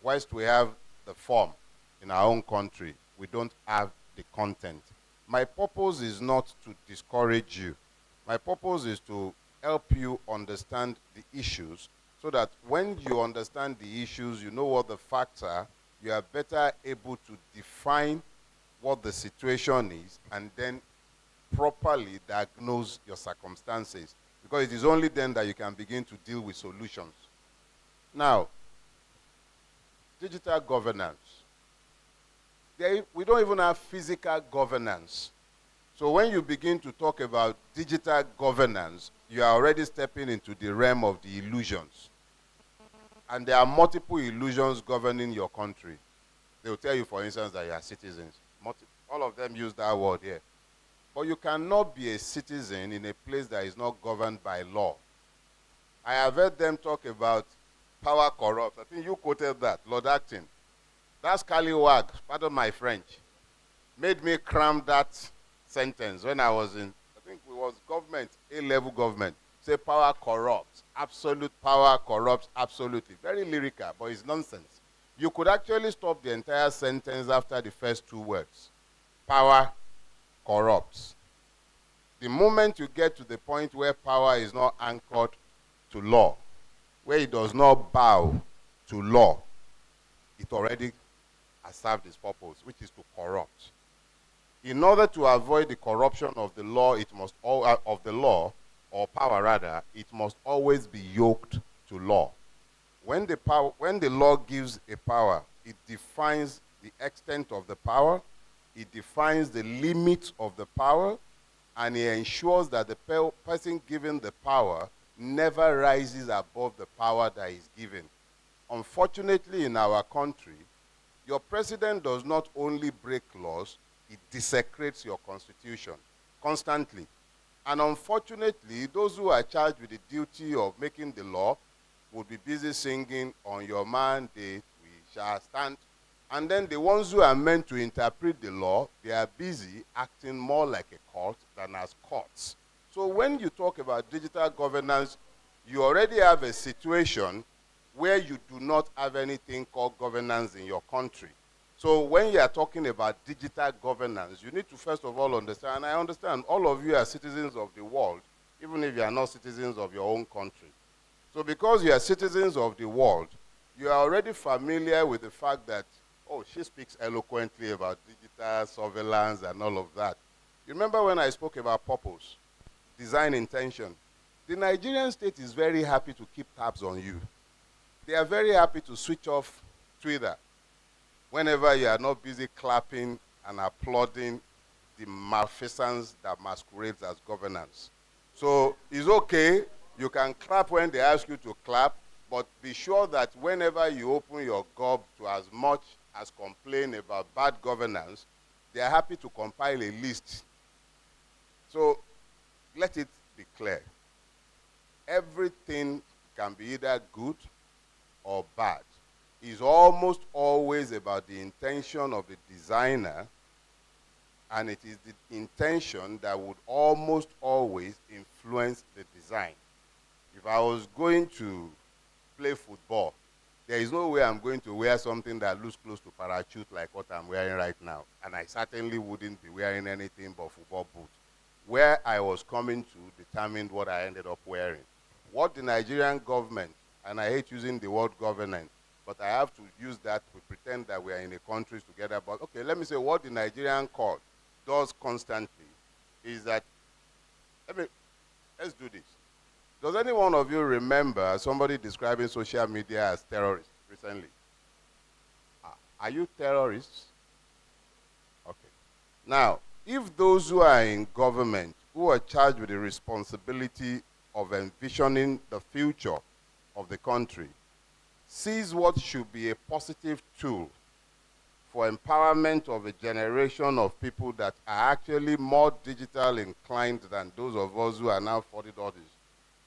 whilst we have the form in our own country, we don't have the content. My purpose is not to discourage you. My purpose is to help you understand the issues so that when you understand the issues, you know what the facts are, you are better able to define what the situation is and then properly diagnose your circumstances. Because it is only then that you can begin to deal with solutions. Now, digital governance. We don't even have physical governance. So when you begin to talk about digital governance, you are already stepping into the realm of the illusions. And there are multiple illusions governing your country. They will tell you, for instance, that you are citizens. All of them use that word here. But you cannot be a citizen in a place that is not governed by law. I have heard them talk about power corrupts. I think you quoted that, Lord Acton. That scallywag, pardon my French, made me cram that sentence when I was in, I think it was government, A-level government. Say power corrupts, absolute power corrupts, absolutely. Very lyrical, but it's nonsense. You could actually stop the entire sentence after the first two words. Power corrupts. The moment you get to the point where power is not anchored to law, where it does not bow to law, it already has served its purpose, which is to corrupt. In order to avoid the corruption of the law, it must of the law, or power rather, it must always be yoked to law. When the law gives a power, it defines the extent of the power, it defines the limits of the power, and it ensures that the person given the power never rises above the power that is given. Unfortunately, in our country, your president does not only break laws, it desecrates your constitution constantly. And unfortunately, those who are charged with the duty of making the law would be busy singing, "On your mandate we shall stand." And then the ones who are meant to interpret the law, they are busy acting more like a cult than as courts. So when you talk about digital governance, You already have a situation where you do not have anything called governance in your country. So when you are talking about digital governance, you need to first of all understand, and I understand all of you are citizens of the world, even if you are not citizens of your own country. So because you are citizens of the world, you are already familiar with the fact that, oh, she speaks eloquently about digital surveillance and all of that. You remember when I spoke about purpose, design intention? The Nigerian state is very happy to keep tabs on you. They are very happy to switch off Twitter whenever you are not busy clapping and applauding the malfeasance that masquerades as governance. So it's okay, you can clap when they ask you to clap, but be sure that whenever you open your gob to as much as complain about bad governance, they are happy to compile a list. So let it be clear. Everything can be either good or bad. It's almost always about the intention of the designer, and it is the intention that would almost always influence the design. If I was going to play football, there is no way I'm going to wear something that looks close to parachute like what I'm wearing right now. And I certainly wouldn't be wearing anything but football boots. Where I was coming to determined what I ended up wearing. What the Nigerian government, and I hate using the word government, but I have to use that to pretend that we are in a country together. But okay, let me say what the Nigerian court does constantly is that, let's do this. Does any one of you remember somebody describing social media as terrorists recently? Are you terrorists? Okay. Now, if those who are in government, who are charged with the responsibility of envisioning the future of the country, sees what should be a positive tool for empowerment of a generation of people that are actually more digital inclined than those of us who are now 40 oddies.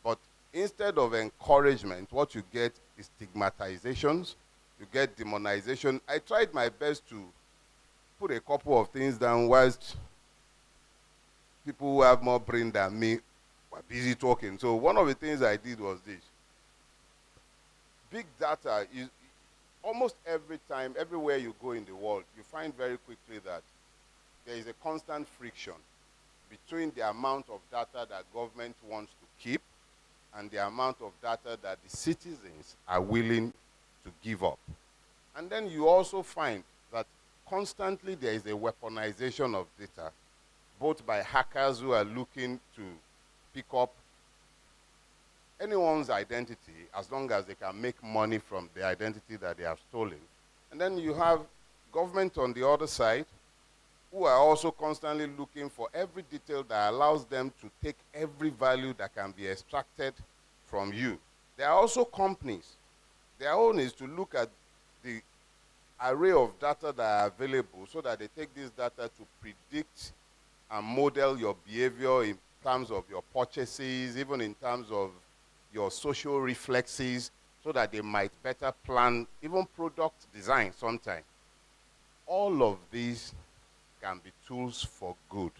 But instead of encouragement, what you get is stigmatizations, you get demonization. I tried my best to put a couple of things down whilst people who have more brain than me were busy talking. So one of the things I did was this. Big data is almost every time, everywhere you go in the world, you find very quickly that there is a constant friction between the amount of data that government wants to keep and the amount of data that the citizens are willing to give up. And then you also find that constantly there is a weaponization of data, both by hackers who are looking to pick up anyone's identity as long as they can make money from the identity that they have stolen. And then you have government on the other side who are also constantly looking for every detail that allows them to take every value that can be extracted from you. There are also companies. Their own is to look at the array of data that are available so that they take this data to predict and model your behavior in terms of your purchases, even in terms of your social reflexes, so that they might better plan even product design sometimes. All of these can be tools for good,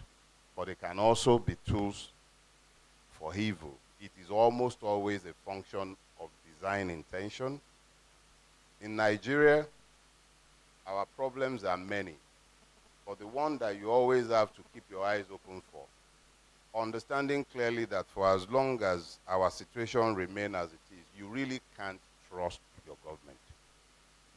but they can also be tools for evil. It is almost always a function of design intention. In Nigeria, our problems are many, but the one that you always have to keep your eyes open for, understanding clearly that for as long as our situation remains as it is, you really can't trust your government.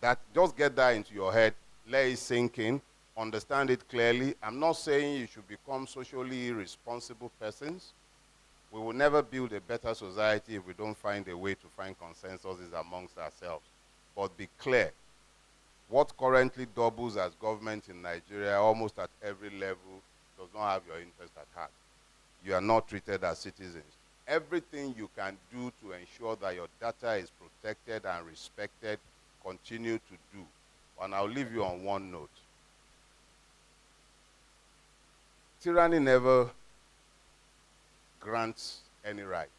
That, just get that into your head, let it sink in, understand it clearly. I'm not saying you should become socially irresponsible persons. We will never build a better society if we don't find a way to find consensuses amongst ourselves. But be clear, what currently doubles as government in Nigeria almost at every level does not have your interest at heart. You are not treated as citizens. Everything you can do to ensure that your data is protected and respected, continue to do. And I'll leave you on one note. Tyranny never grants any rights.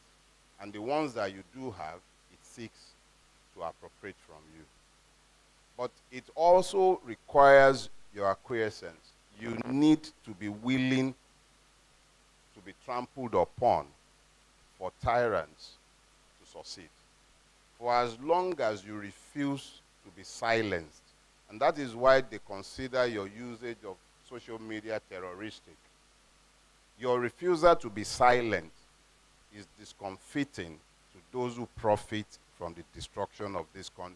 And the ones that you do have, it seeks to appropriate from you. But it also requires your acquiescence. You need to be willing to be trampled upon for tyrants to succeed. For as long as you refuse to be silenced, and that is why they consider your usage of social media terroristic. Your refusal to be silent is discomfiting to those who profit from the destruction of this country.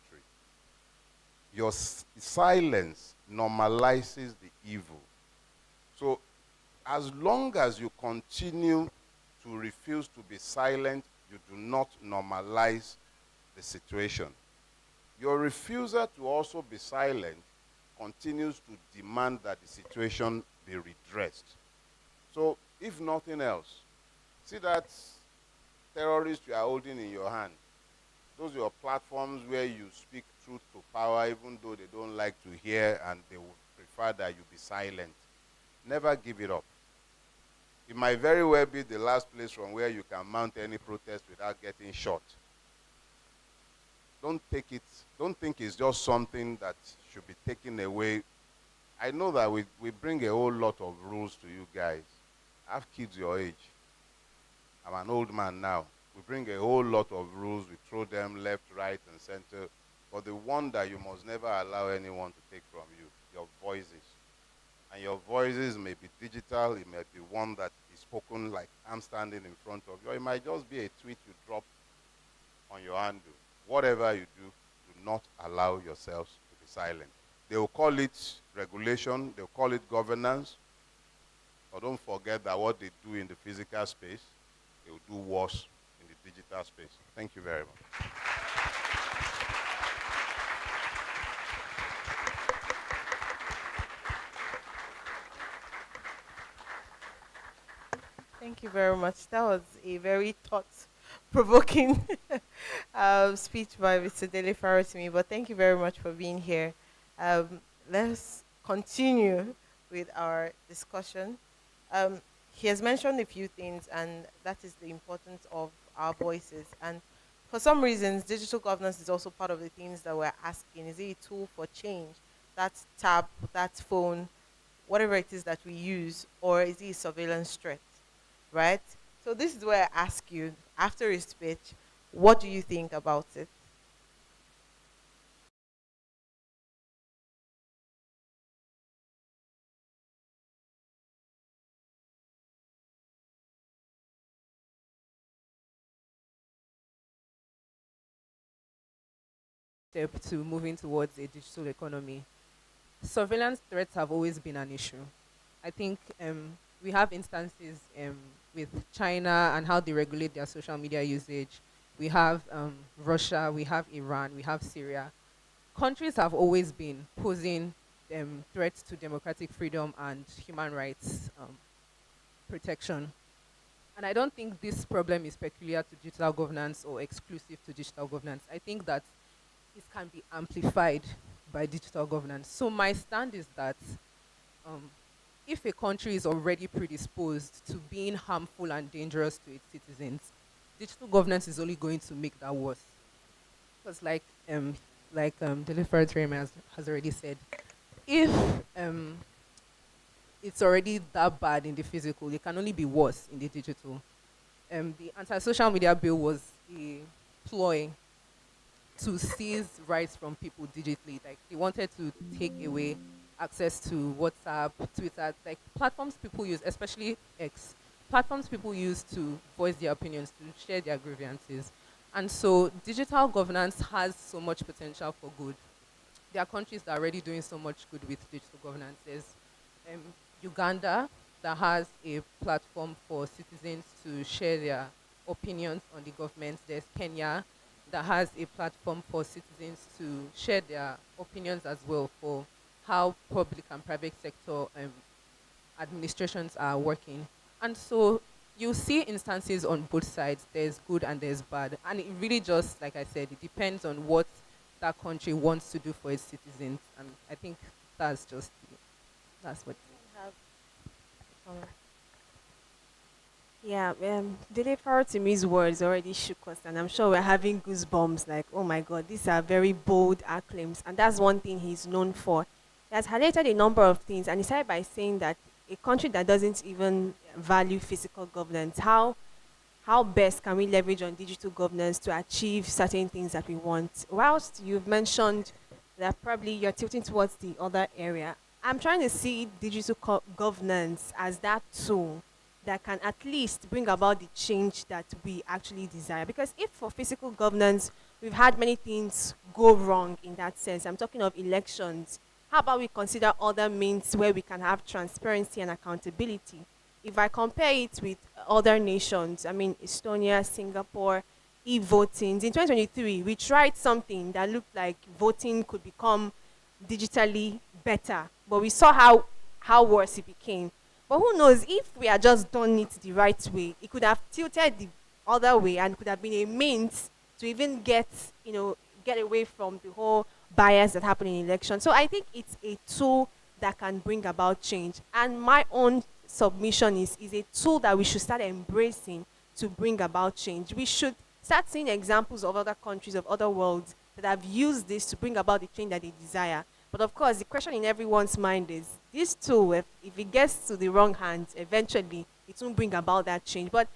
Your silence normalizes the evil. So as long as you continue to refuse to be silent, you do not normalize the situation. Your refusal to also be silent continues to demand that the situation be redressed. So, if nothing else, see that terrorist you are holding in your hand. Those are your platforms where you speak truth to power, even though they don't like to hear and they would prefer that you be silent. Never give it up. It might very well be the last place from where you can mount any protest without getting shot. Don't think it's just something that should be taken away. I know that we bring a whole lot of rules to you guys. I have kids your age. I'm an old man now. We bring a whole lot of rules. We throw them left, right, and center. But the one that you must never allow anyone to take from you, your voices. And your voices may be digital. It may be one that is spoken like I'm standing in front of you. Or it might just be a tweet you drop on your handle. Whatever you do, do not allow yourselves to be silent. They will call it regulation. They'll call it governance. But don't forget that what they do in the physical space, they will do worse in the digital space. Thank you very much. Thank you very much. That was a very thought-provoking speech by Mr. Delefaro to me, but thank you very much for being here. Let's continue with our discussion. He has mentioned a few things, and that is the importance of our voices. And for some reasons, digital governance is also part of the things that we're asking. Is it a tool for change? That tab, that phone, whatever it is that we use, or is it a surveillance threat? Right? So this is where I ask you, after his speech, what do you think about it? Step to moving towards a digital economy. Surveillance threats have always been an issue. I think we have instances with China and how they regulate their social media usage. We have Russia, we have Iran, we have Syria. Countries have always been posing threats to democratic freedom and human rights protection. And I don't think this problem is peculiar to digital governance or exclusive to digital governance. I think that it can be amplified by digital governance. So my stand is that if a country is already predisposed to being harmful and dangerous to its citizens, digital governance is only going to make that worse. Because like Deliferent has already said, if it's already that bad in the physical, it can only be worse in the digital. The anti-social media bill was a ploy to seize rights from people digitally. Like they wanted to take away access to WhatsApp, Twitter, like platforms people use, especially X, platforms people use to voice their opinions, to share their grievances. And so digital governance has so much potential for good. There are countries that are already doing so much good with digital governance. There's Uganda that has a platform for citizens to share their opinions on the government. There's Kenya that has a platform for citizens to share their opinions as well for how public and private sector administrations are working. And so you see instances on both sides. There's good and there's bad. And it really just, like I said, it depends on what that country wants to do for its citizens. And I think that's just, that's what. Yeah, Dele Faratimi's words already shook us, and I'm sure we're having goosebumps. Like, oh my God, these are very bold acclaims, and that's one thing he's known for. He has highlighted a number of things, and he started by saying that a country that doesn't even value physical governance, how how best can we leverage on digital governance to achieve certain things that we want. Whilst you've mentioned that probably you're tilting towards the other area, I'm trying to see digital governance as that tool that can at least bring about the change that we actually desire. Because if for physical governance, we've had many things go wrong in that sense. I'm talking of elections. How about we consider other means where we can have transparency and accountability? If I compare it with other nations, I mean Estonia, Singapore, e-voting, in 2023, we tried something that looked like voting could become digitally better, but we saw how worse it became. But who knows, if we had just done it the right way, it could have tilted the other way and could have been a means to even get away from the whole bias that happened in elections. So I think it's a tool that can bring about change. And my own submission is a tool that we should start embracing to bring about change. We should start seeing examples of other countries, of other worlds that have used this to bring about the change that they desire. But of course, the question in everyone's mind is, this tool, if it gets to the wrong hands, eventually it won't bring about that change. But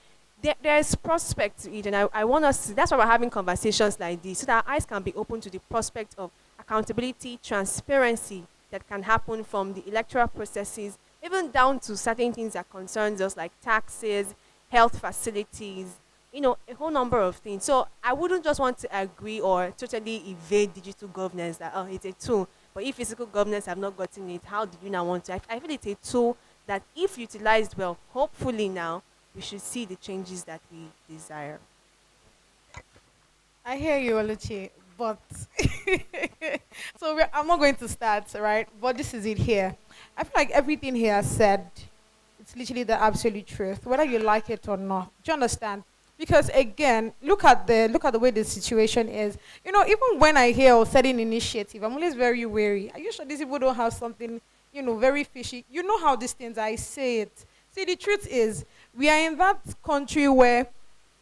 there is prospect to it, and I want us to, that's why we're having conversations like this, so that our eyes can be open to the prospect of accountability, transparency that can happen from the electoral processes, even down to certain things that concerns us, like taxes, health facilities, a whole number of things. So I wouldn't just want to agree or totally evade digital governance, that, oh, it's a tool. But if physical governance have not gotten it, how do you now want to? I feel it's a tool that, if utilized well, hopefully now, we should see the changes that we desire. I hear you, Oluchi, but I'm not going to start, right? But this is it here. I feel like everything he has said, it's literally the absolute truth, whether you like it or not. Do you understand? Because again, look at the way the situation is. Even when I hear of certain initiative, I'm always very wary. Are you sure these people don't have something, very fishy? You know how these things, I say it. See, the truth is, we are in that country where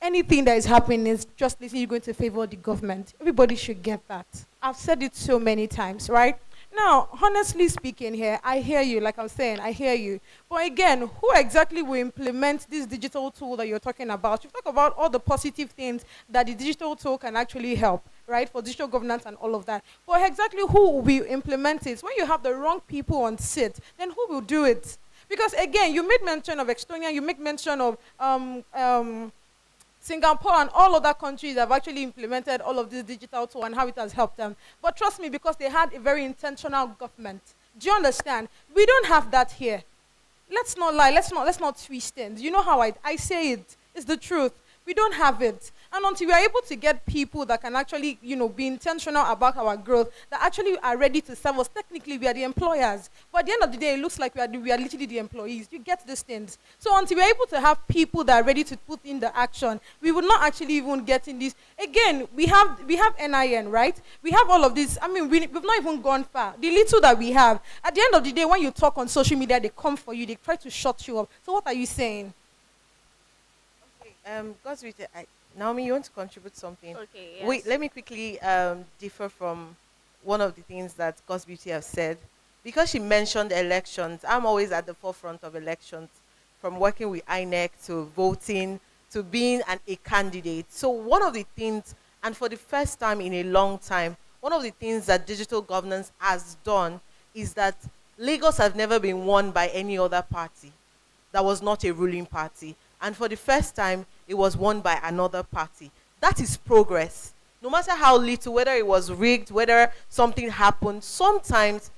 anything that is happening is just literally going to favor the government. Everybody should get that. I've said it so many times, right? Now, honestly speaking here, I hear you, like I'm saying, I hear you. But again, who exactly will implement this digital tool that you're talking about? You talk about all the positive things that the digital tool can actually help, right, for digital governance and all of that. But exactly who will implement it? When you have the wrong people on sit, then who will do it? Because again, you made mention of Estonia, you make mention of Singapore and all other countries have actually implemented all of this digital tool and how it has helped them. But trust me, because they had a very intentional government. Do you understand? We don't have that here. Let's not lie. Let's not twist things. You know how I say it. It's the truth. We don't have it. And until we are able to get people that can actually, be intentional about our growth, that actually are ready to serve us, technically we are the employers. But at the end of the day, it looks like we are literally the employees. You get these things. So until we are able to have people that are ready to put in the action, we would not actually even get in this. Again, we have NIN, right? We have all of this. I mean, we've not even gone far. The little that we have, at the end of the day, when you talk on social media, they come for you. They try to shut you up. So what are you saying? God's with Naomi, you want to contribute something? Okay, yes. Wait, let me quickly differ from one of the things that God's Beauty has said. Because she mentioned elections, I'm always at the forefront of elections, from working with INEC to voting to being a candidate. So one of the things, and for the first time in a long time, one of the things that digital governance has done is that Lagos has never been won by any other party that was not a ruling party. And for the first time, it was won by another party. That is progress. No matter how little, whether it was rigged, whether something happened, sometimes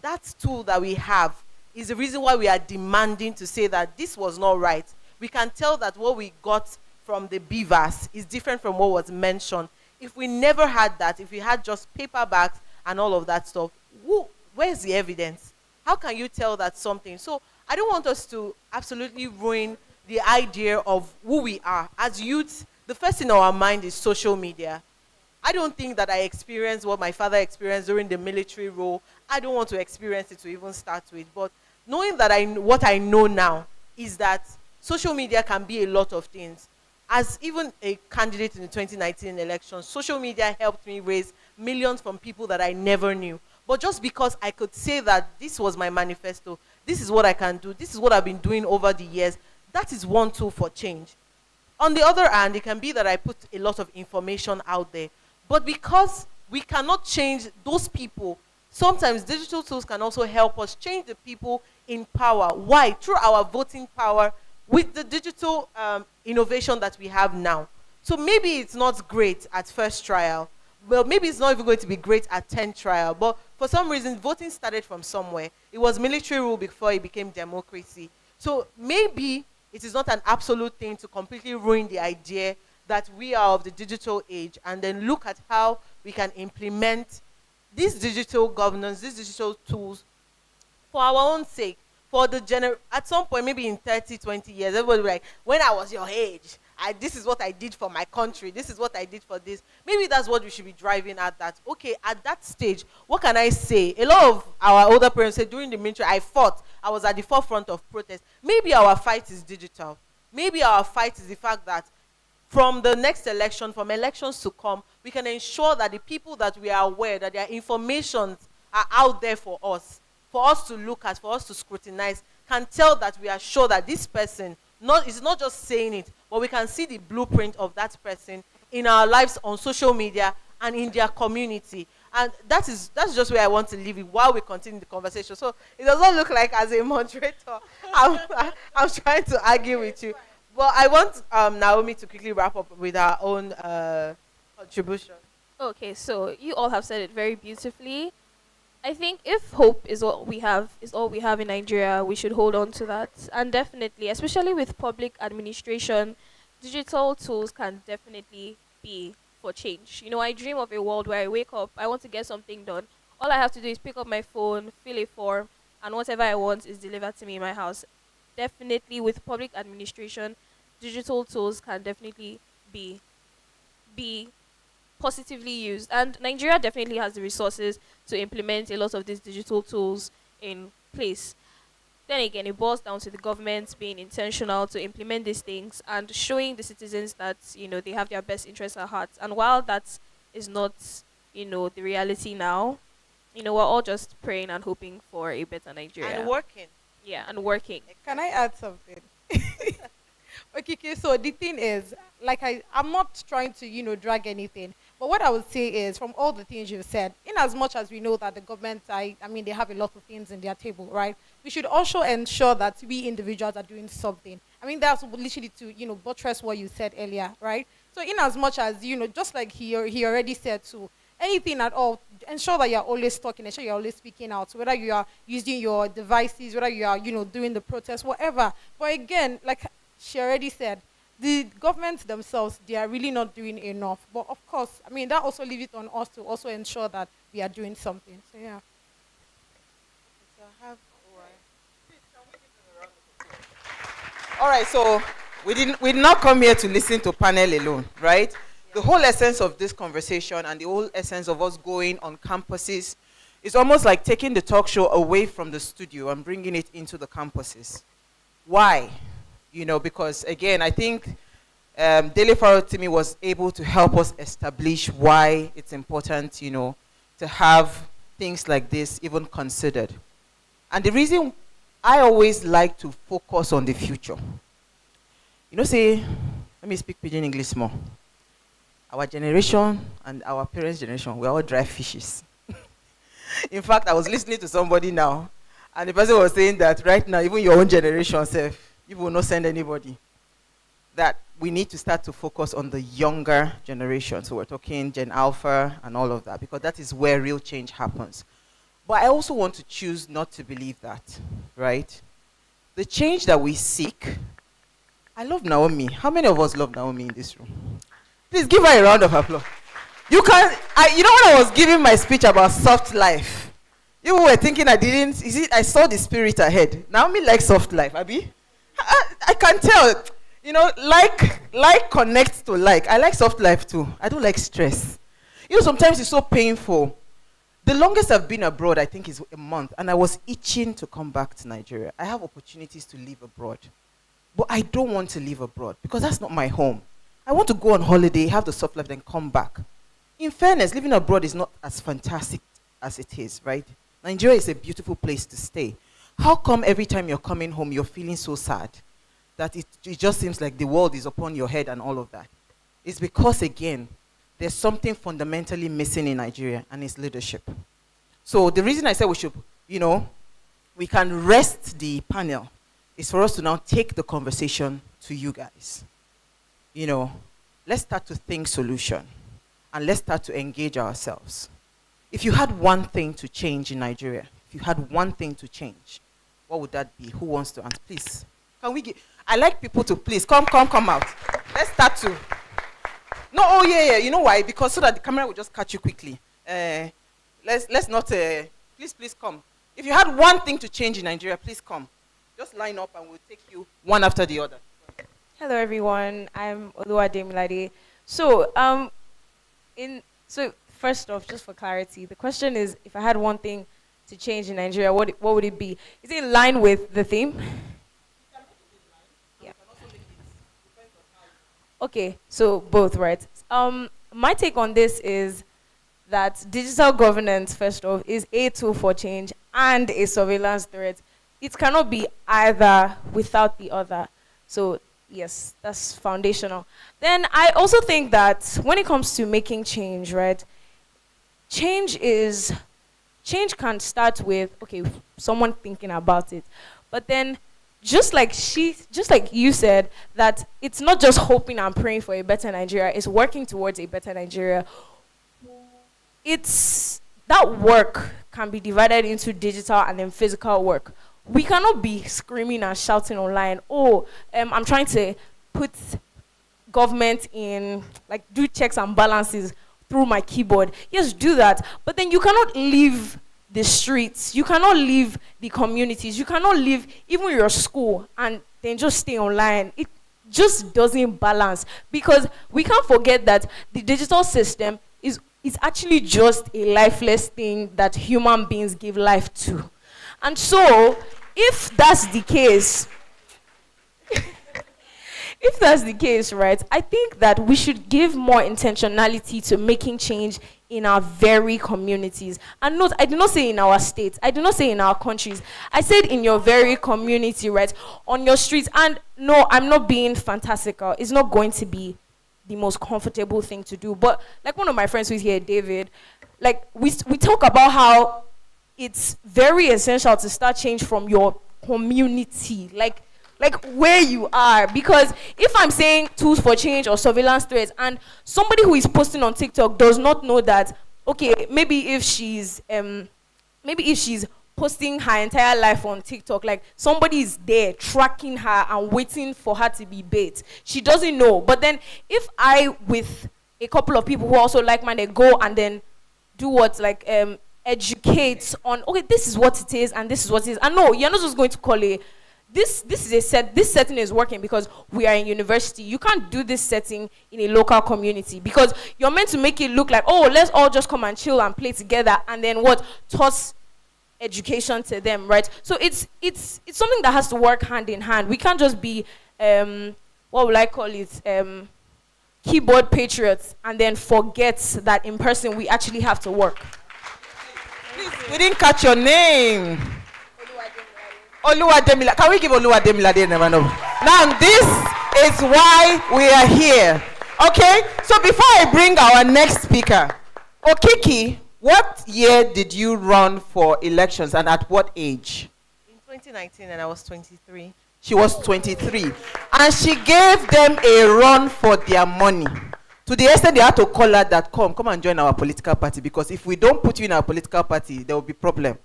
that tool that we have is the reason why we are demanding to say that this was not right. We can tell that what we got from the beavers is different from what was mentioned. If we never had that, if we had just paperbacks and all of that stuff, where's the evidence? How can you tell that something? So I don't want us to absolutely ruin the idea of who we are. As youths, the first thing on our mind is social media. I don't think that I experienced what my father experienced during the military role. I don't want to experience it to even start with. But knowing that what I know now is that social media can be a lot of things. As even a candidate in the 2019 election, social media helped me raise millions from people that I never knew. But just because I could say that this was my manifesto, this is what I can do, this is what I've been doing over the years, that is one tool for change. On the other hand, it can be that I put a lot of information out there. But because we cannot change those people, sometimes digital tools can also help us change the people in power. Why? Through our voting power with the digital innovation that we have now. So maybe it's not great at first trial. Well, maybe it's not even going to be great at 10th trial. But for some reason, voting started from somewhere. It was military rule before it became democracy. So maybe it is not an absolute thing to completely ruin the idea that we are of the digital age, and then look at how we can implement this digital governance, these digital tools for our own sake. For the at some point, maybe in 30, 20 years, everybody will be like, when I was your age, this is what I did for my country. This is what I did for this. Maybe that's what we should be driving at. That, okay, at that stage, what can I say? A lot of our older parents say during the military, I fought. I was at the forefront of protest. Maybe our fight is digital. Maybe our fight is the fact that from the next election, from elections to come, we can ensure that the people that we are aware that their information are out there for us to look at, for us to scrutinize, can tell that we are sure that this person is not just saying it, but we can see the blueprint of that person in our lives on social media and in their community. And that's just where I want to leave it while we continue the conversation. So it does not look like as a moderator, I'm trying to argue with you. But I want Naomi to quickly wrap up with our own contribution. Okay, so you all have said it very beautifully. I think if hope is all we have in Nigeria, we should hold on to that. And definitely, especially with public administration, digital tools can definitely be for change. You know, I dream of a world where I wake up, I want to get something done. All I have to do is pick up my phone, fill a form, and whatever I want is delivered to me in my house. Definitely, with public administration, digital tools can definitely be positively used. And Nigeria definitely has the resources to implement a lot of these digital tools in place. Then again, it boils down to the government being intentional to implement these things and showing the citizens that, you know, they have their best interests at heart. And while that is not, you know, the reality now, you know, we're all just praying and hoping for a better Nigeria. And working. Yeah, and working. Can I add something? Okay, so the thing is, like, I'm not trying to, you know, drag anything. But what I would say is, from all the things you've said, in as much as we know that the government, I mean, they have a lot of things in their table, right? We should also ensure that we individuals are doing something. I mean, that's literally to, you know, buttress what you said earlier, right? So in as much as, you know, just like he already said too, anything at all, ensure that you're always talking, ensure you're always speaking out, whether you are using your devices, whether you are, you know, doing the protest, whatever. But again, like she already said, the governments themselves, they are really not doing enough. But of course, I mean, that also leaves it on us to also ensure that we are doing something. So yeah. All right, so we did not come here to listen to panel alone, right? The whole essence of this conversation and the whole essence of us going on campuses is almost like taking the talk show away from the studio and bringing it into the campuses. Why? You know, because again, I think Dele Farotimi was able to help us establish why it's important, you know, to have things like this even considered. And the reason I always like to focus on the future. You know, say, let me speak pidgin English more. Our generation and our parents' generation, we're all dry fishes. In fact, I was listening to somebody now, and the person was saying that right now, even your own generation self, you will not send anybody. That we need to start to focus on the younger generation. So we're talking Gen Alpha and all of that, because that is where real change happens. But I also want to choose not to believe that, right? The change that we seek, I love Naomi. How many of us love Naomi in this room? Please give her a round of applause. You know when I was giving my speech about soft life, you were thinking I saw the spirit ahead. Naomi likes soft life, Abi? I can tell, you know, like connects to like. I like soft life too. I don't like stress. You know, sometimes it's so painful. The longest I've been abroad, I think, is a month, and I was itching to come back to Nigeria. I have opportunities to live abroad, but I don't want to live abroad because that's not my home. I want to go on holiday, have the soft life, then come back. In fairness, living abroad is not as fantastic as it is, right? Nigeria is a beautiful place to stay. How come every time you're coming home, you're feeling so sad that it just seems like the world is upon your head and all of that. It's because, again, there's something fundamentally missing in Nigeria, and it's leadership. So the reason I said we should, we can rest the panel is for us to now take the conversation to you guys. Let's start to think solution, and let's start to engage ourselves. If you had one thing to change in Nigeria, if you had one thing to change, what would that be? Who wants to answer? Please. Can we I like people to please come out. Let's start to. No, oh yeah. You know why? Because so that the camera will just catch you quickly. Let's not. Please come. If you had one thing to change in Nigeria, please come. Just line up and we'll take you one after the other. Hello everyone, I'm Oluwademilade. So, first off, just for clarity, the question is, if I had one thing to change in Nigeria, what would it be? Is it in line with the theme? Yeah. Okay, so both, right? My take on this is that digital governance, first off, is a tool for change and a surveillance threat. It cannot be either without the other. So, yes, that's foundational. Then I also think that when it comes to making change, right? Change can start with, okay, someone thinking about it. But then just like you said, that it's not just hoping and praying for a better Nigeria, it's working towards a better Nigeria. That work can be divided into digital and then physical work. We cannot be screaming and shouting online, I'm trying to put government in, do checks and balances through my keyboard. Yes, do that. But then you cannot leave the streets. You cannot leave the communities. You cannot leave even your school and then just stay online. It just doesn't balance. Because we can't forget that the digital system is actually just a lifeless thing that human beings give life to. And so, if that's the case, right, I think that we should give more intentionality to making change in our very communities. And note, I did not say in our states, I did not say in our countries. I said in your very community, right, on your streets. And no, I'm not being fantastical. It's not going to be the most comfortable thing to do. But like one of my friends who's here, David, we talk about how it's very essential to start change from your community, like where you are. Because if I'm saying tools for change or surveillance threats, and somebody who is posting on TikTok does not know that, okay, maybe if she's posting her entire life on TikTok, somebody is there tracking her and waiting for her to be bait. She doesn't know. But then if I, with a couple of people who also like-minded, go and then do what, educate on, okay, this is what it is and this is what it is. And no, you're not just going to call it, this setting is working because we are in university. You can't do this setting in a local community because you're meant to make it look like, let's all just come and chill and play together and then toss education to them, right? So it's something that has to work hand in hand. We can't just be, what will I call it, keyboard patriots and then forget that in person we actually have to work. Please, we didn't catch your name. Oluwademilade. Can we give Oluwademilade a round of applause? Now, this is why we are here. Okay? So before I bring our next speaker, Okiki, what year did you run for elections and at what age? In 2019, and I was 23. She was 23. And she gave them a run for their money. To the extent they had to call her that, come and join our political party, because if we don't put you in our political party, there will be problem.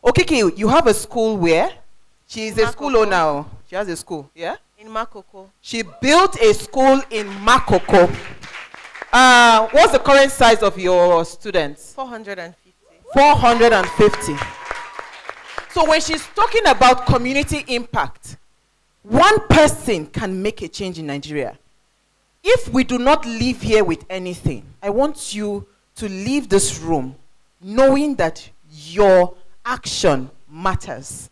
Okiki, you have a school where? She is a school owner. She has a school, yeah? In Makoko. She built a school in Makoko. What's the current size of your students? 450. 450. So when she's talking about community impact, one person can make a change in Nigeria. If we do not leave here with anything, I want you to leave this room knowing that your action matters.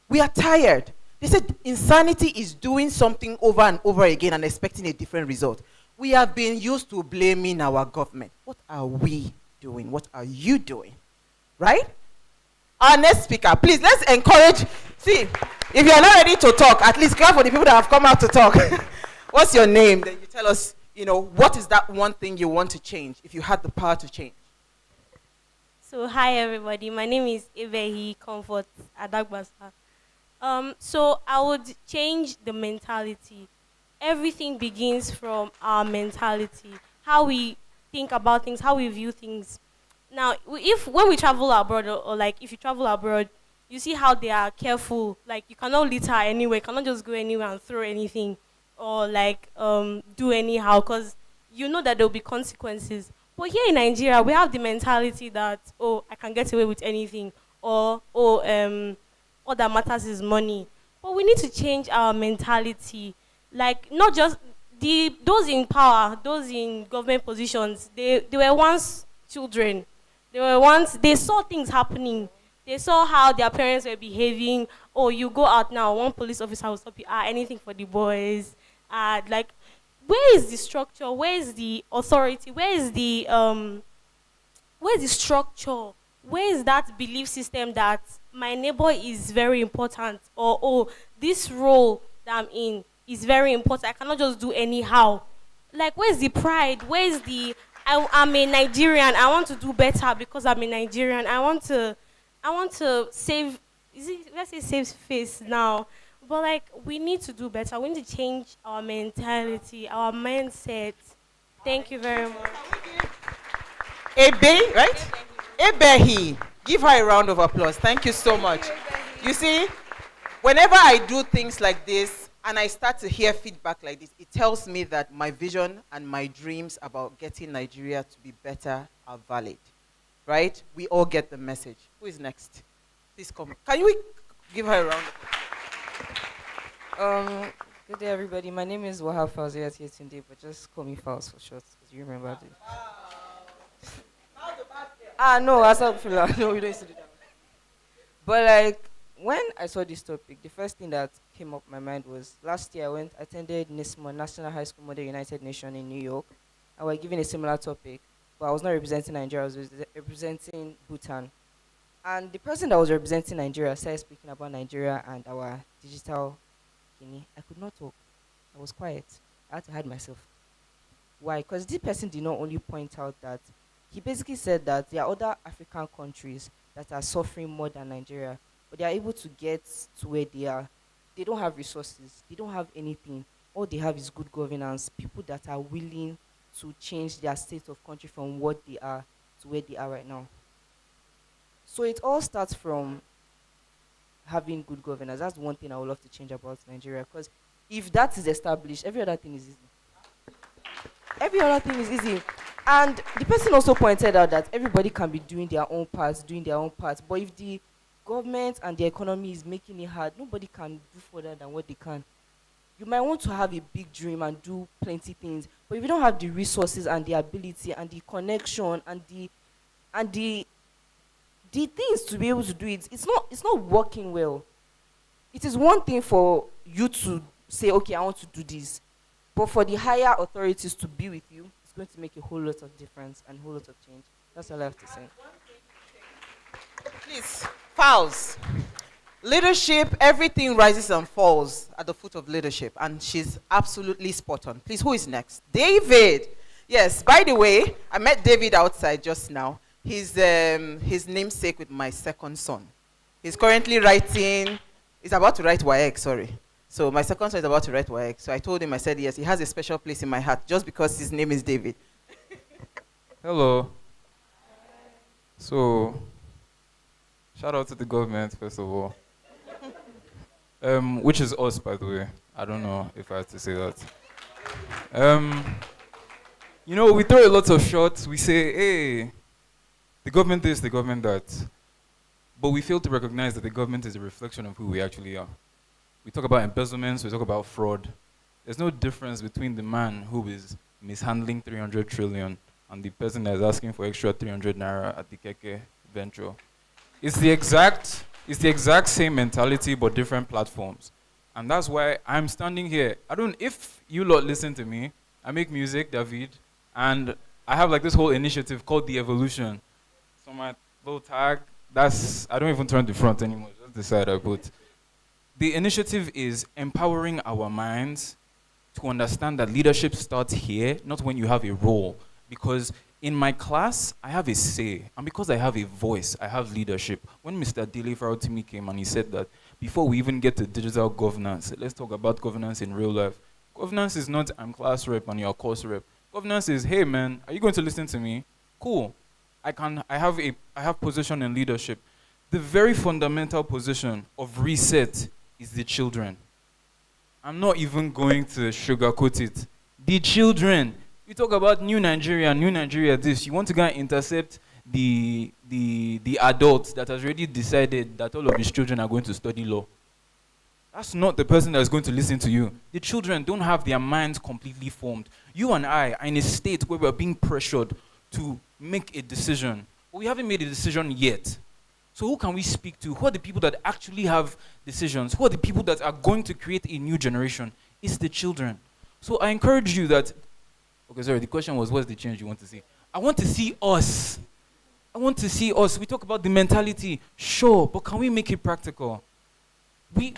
We are tired. They said insanity is doing something over and over again and expecting a different result. We have been used to blaming our government. What are we doing? What are you doing? Right? Our next speaker, please, let's encourage. See, If you're not ready to talk, at least clap for the people that have come out to talk. What's your name? Then you tell us, what is that one thing you want to change if you had the power to change? So hi everybody, my name is Evehi Comfort Adagbasa. So I would change the mentality. Everything begins from our mentality, how we think about things, how we view things. Now, when we travel abroad, or like if you travel abroad, you see how they are careful. Like you cannot litter anywhere, you cannot just go anywhere and throw anything, or like do anyhow, because you know that there will be consequences. But here in Nigeria, we have the mentality that, oh, I can get away with anything, or all that matters is money. But we need to change our mentality. Like, not just those in power, those in government positions, they were once children. They saw things happening. They saw how their parents were behaving. Oh, you go out now, one police officer will stop you. Anything for the boys. Like, where is the structure? Where is the authority? Where's the structure? Where is that belief system that my neighbor is very important, or oh, this role that I'm in is very important, I cannot just do anyhow? Like, where's the pride? Where's the I'm a Nigerian, I want to do better because I'm a Nigerian. I want to save, let's say save face now. But like, we need to do better. We need to change our mentality, our mindset. Thank you very much. Ebe, right? Ebehi. Give her a round of applause. Thank you so much. You see, whenever I do things like this and I start to hear feedback like this, it tells me that my vision and my dreams about getting Nigeria to be better are valid. Right? We all get the message. Who is next? Please come. Can we give her a round of applause? Good day, everybody. My name is Wahab Fawziyat here today, but just call me Fawz for short, because you remember it. No, I saw no, we don't used to do that. But like, when I saw this topic, the first thing that came up my mind was last year I attended NISMO, National High School Model United Nation in New York, and we're given a similar topic, but I was not representing Nigeria, I was representing Bhutan. And the person that was representing Nigeria started speaking about Nigeria and our digital kidney. I could not talk. I was quiet. I had to hide myself. Why? Because this person did not only point out that he basically said that there are other African countries that are suffering more than Nigeria, but they are able to get to where they are. They don't have resources. They don't have anything. All they have is good governance, people that are willing to change their state of country from what they are to where they are right now. So it all starts from having good governance. That's one thing I would love to change about Nigeria, because if that is established, every other thing is easy. Every other thing is easy. And the person also pointed out that everybody can be doing their own parts, but if the government and the economy is making it hard, nobody can do further than what they can. You might want to have a big dream and do plenty things, but if you don't have the resources and the ability and the connection and the things to be able to do it, it's not working well. It is one thing for you to say, okay, I want to do this, but for the higher authorities to be with you, it's going to make a whole lot of difference and a whole lot of change. That's all I have to say. Please, Fowls. Leadership, everything rises and falls at the foot of leadership, and she's absolutely spot on. Please, who is next? David. Yes, by the way, I met David outside just now. He's his namesake with my second son. He's currently he's about to write WAEC, sorry. So my second son is about to write WAEC. So I told him, I said, yes, he has a special place in my heart just because his name is David. Hello. So, shout out to the government, first of all. Which is us, by the way. I don't know if I have to say that. We throw a lot of shots. We say, hey, the government this, the government that. But we fail to recognize that the government is a reflection of who we actually are. We talk about embezzlements, we talk about fraud. There's no difference between the man who is mishandling 300 trillion and the person that is asking for extra 300 naira at the Keke venture. It's the exact same mentality, but different platforms. And that's why I'm standing here. If you lot listen to me, I make music, David, and I have like this whole initiative called The Evolution. So my little tag, I don't even turn the front anymore, just the side I put. The initiative is empowering our minds to understand that leadership starts here, not when you have a role. Because in my class, I have a say. And because I have a voice, I have leadership. When Mr. Dele Farotimi came and he said that before we even get to digital governance, let's talk about governance in real life. Governance is not I'm class rep and you're course rep. Governance is, hey man, are you going to listen to me? Cool. I have position in leadership. The very fundamental position of reset is the children. I'm not even going to sugarcoat it. The children. You talk about new Nigeria this. You want to go and intercept the adults that has already decided that all of his children are going to study law. That's not the person that's going to listen to you. The children don't have their minds completely formed. You and I are in a state where we're being pressured to make a decision. But we haven't made a decision yet. So who can we speak to? Who are the people that actually have decisions? Who are the people that are going to create a new generation? It's the children. So I encourage you that, okay, sorry, the question was, what's the change you want to see? I want to see us. I want to see us. We talk about the mentality, sure, but can we make it practical? We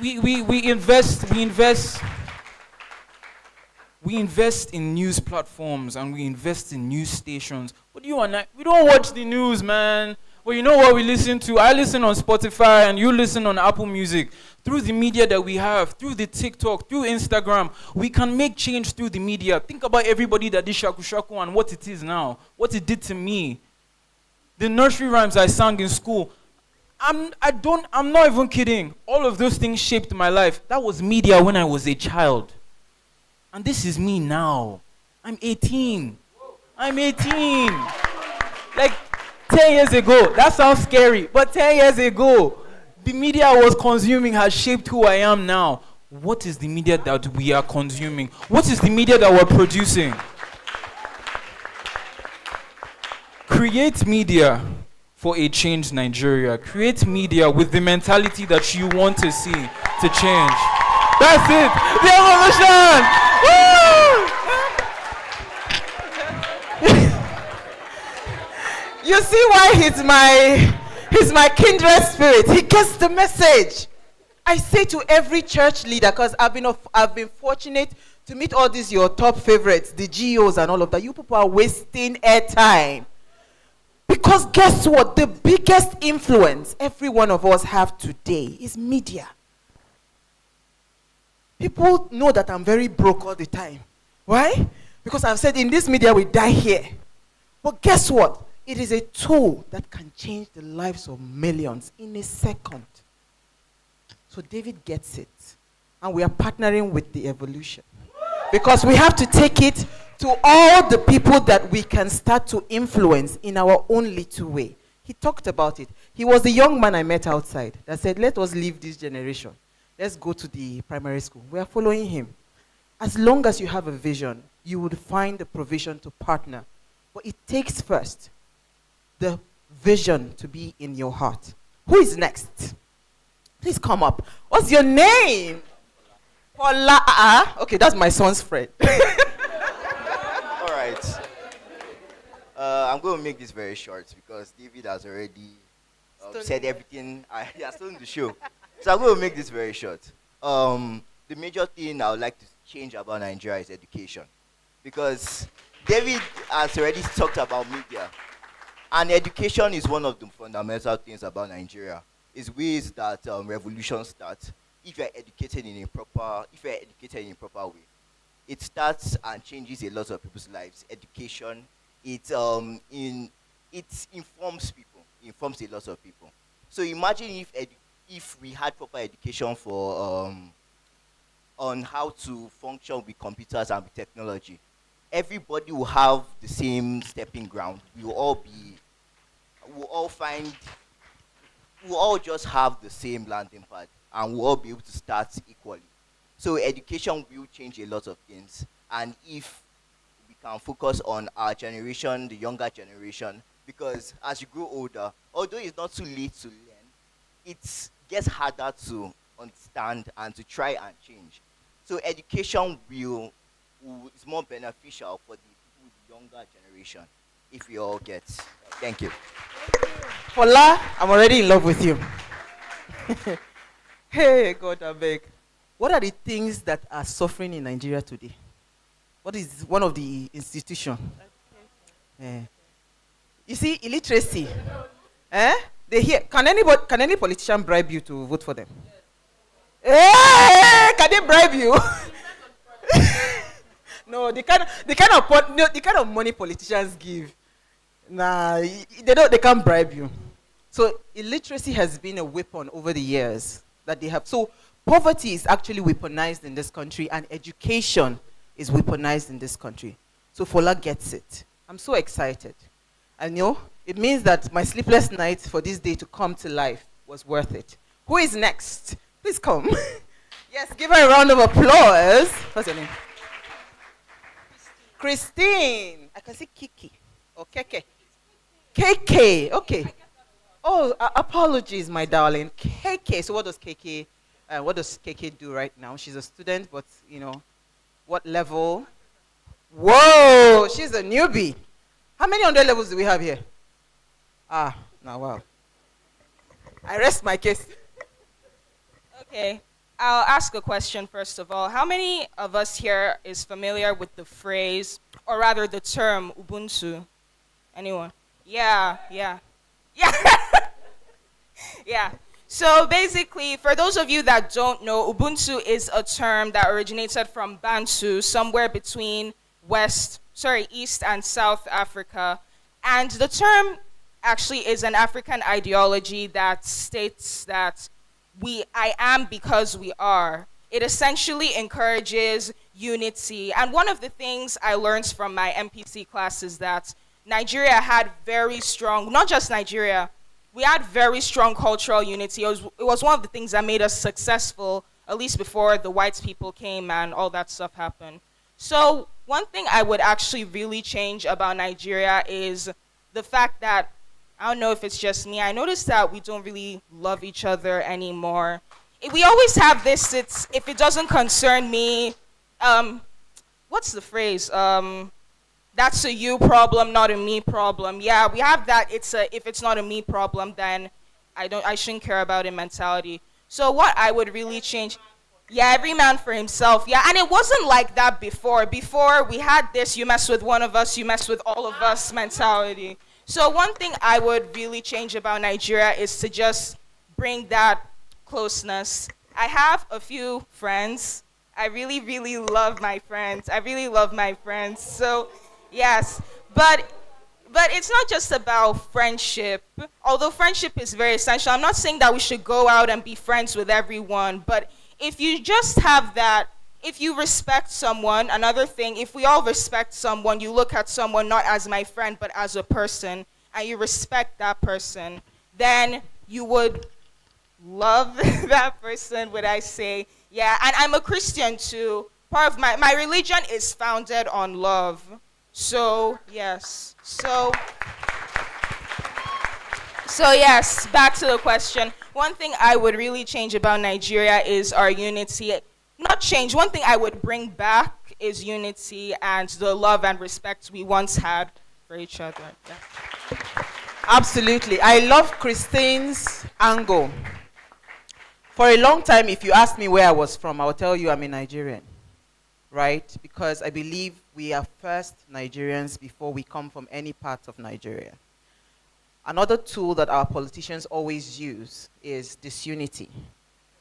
invest in news platforms and we invest in news stations. But you and I, we don't watch the news, man. Well, you know what we listen to? I listen on Spotify and you listen on Apple Music. Through the media that we have, through the TikTok, through Instagram, we can make change through the media. Think about everybody that did Shaku Shaku and what it is now, what it did to me. The nursery rhymes I sang in school, I'm not even kidding. All of those things shaped my life. That was media when I was a child. And this is me now. I'm 18. Like 10 years ago, that sounds scary, but 10 years ago, the media I was consuming has shaped who I am now. What is the media that we are consuming? What is the media that we're producing? Create media for a changed Nigeria. Create media with the mentality that you want to see to change. That's it. The evolution. You see why he's my kindred spirit. He gets the message. I say to every church leader, because I've been fortunate to meet all these your top favorites, the GOs and all of that. You people are wasting airtime. Because guess what? The biggest influence every one of us have today is media. People know that I'm very broke all the time. Why? Because I've said in this media we die here. But guess what? It is a tool that can change the lives of millions in a second. So David gets it. And we are partnering with the evolution. Because we have to take it to all the people that we can start to influence in our own little way. He talked about it. He was the young man I met outside that said, let us leave this generation. Let's go to the primary school. We are following him. As long as you have a vision, you would find the provision to partner. But it takes first the vision to be in your heart. Who is next? Please come up. What's your name? Paula. Okay, that's my son's friend. All right. I'm going to make this very short because David has already said everything. He has stolen the show. So I'm going to make this very short. The major thing I would like to change about Nigeria is education. Because David has already talked about media. And education is one of the fundamental things about Nigeria. It's ways that revolution starts if you're educated in a proper way. It starts and changes a lot of people's lives. Education, it informs people. It informs a lot of people. So imagine if we had proper education for on how to function with computers and with technology. Everybody will have the same stepping ground. We'll all just have the same landing pad, and we'll all be able to start equally. So education will change a lot of things. And if we can focus on our generation, the younger generation, because as you grow older, although it's not too late to learn, it gets harder to understand and to try and change. So education is more beneficial for the people with the younger generation if we all get. Thank you. Paula, I'm already in love with you. Hey, God, I beg. What are the things that are suffering in Nigeria today? What is one of the institutions? You see, illiteracy. They hear. Can any politician bribe you to vote for them? Hey, can they bribe you? No, the kind of money politicians give. Nah, they can't bribe you. So illiteracy has been a weapon over the years that they have. So poverty is actually weaponized in this country, and education is weaponized in this country. So Fola gets it. I'm so excited. And it means that my sleepless night for this day to come to life was worth it. Who is next? Please come. Yes, give her a round of applause. What's your name? Christine. I can see Kiki. Or Keke. KK. Okay. Oh, apologies, my darling. KK. So what does KK do right now? She's a student, but what level? Whoa, she's a newbie. How many 100 levels do we have here? Now wow. I rest my case. Okay, I'll ask a question first of all. How many of us here is familiar with the phrase, or rather the term, Ubuntu? Anyone? Yeah. Yeah. So basically, for those of you that don't know, Ubuntu is a term that originated from Bantu, somewhere between East and South Africa. And the term actually is an African ideology that states that I am because we are. It essentially encourages unity. And one of the things I learned from my MPC class is that Nigeria had very strong, not just Nigeria, we had very strong cultural unity. It was one of the things that made us successful, at least before the white people came and all that stuff happened. So one thing I would actually really change about Nigeria is the fact that, I don't know if it's just me, I noticed that we don't really love each other anymore. We always have this, if it doesn't concern me, what's the phrase? That's a you problem, not a me problem. Yeah, we have that. If it's not a me problem, then I shouldn't care about it mentality. So what I would really change, every man for himself. Yeah, and it wasn't like that before. Before we had this, you mess with one of us, you mess with all of us mentality. So one thing I would really change about Nigeria is to just bring that closeness. I have a few friends. I really, really love my friends. So yes, but it's not just about friendship. Although friendship is very essential, I'm not saying that we should go out and be friends with everyone, but if you just have that, if you respect someone, another thing, if we all respect someone, you look at someone not as my friend, but as a person, and you respect that person, then you would love that person, would I say. Yeah, and I'm a Christian too. Part of my religion is founded on love. So, yes. So yes, back to the question. One thing I would really change about Nigeria is our unity. Not change, one thing I would bring back is unity and the love and respect we once had for each other. Yeah. Absolutely. I love Christine's angle. For a long time, if you ask me where I was from, I will tell you I'm a Nigerian. Right? Because I believe we are first Nigerians before we come from any part of Nigeria. Another tool that our politicians always use is disunity,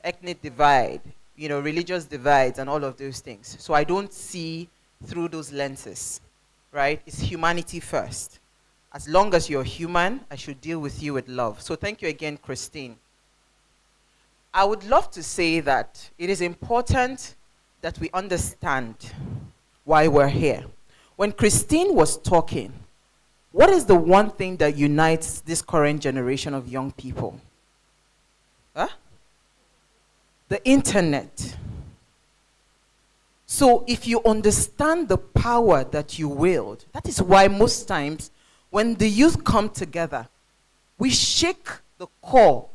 ethnic divide, religious divides and all of those things. So I don't see through those lenses, right? It's humanity first. As long as you're human, I should deal with you with love. So thank you again, Christine. I would love to say that it is important that we understand why we're here. When Christine was talking, what is the one thing that unites this current generation of young people? The internet. So if you understand the power that you wield, that is why most times when the youth come together, we shake the core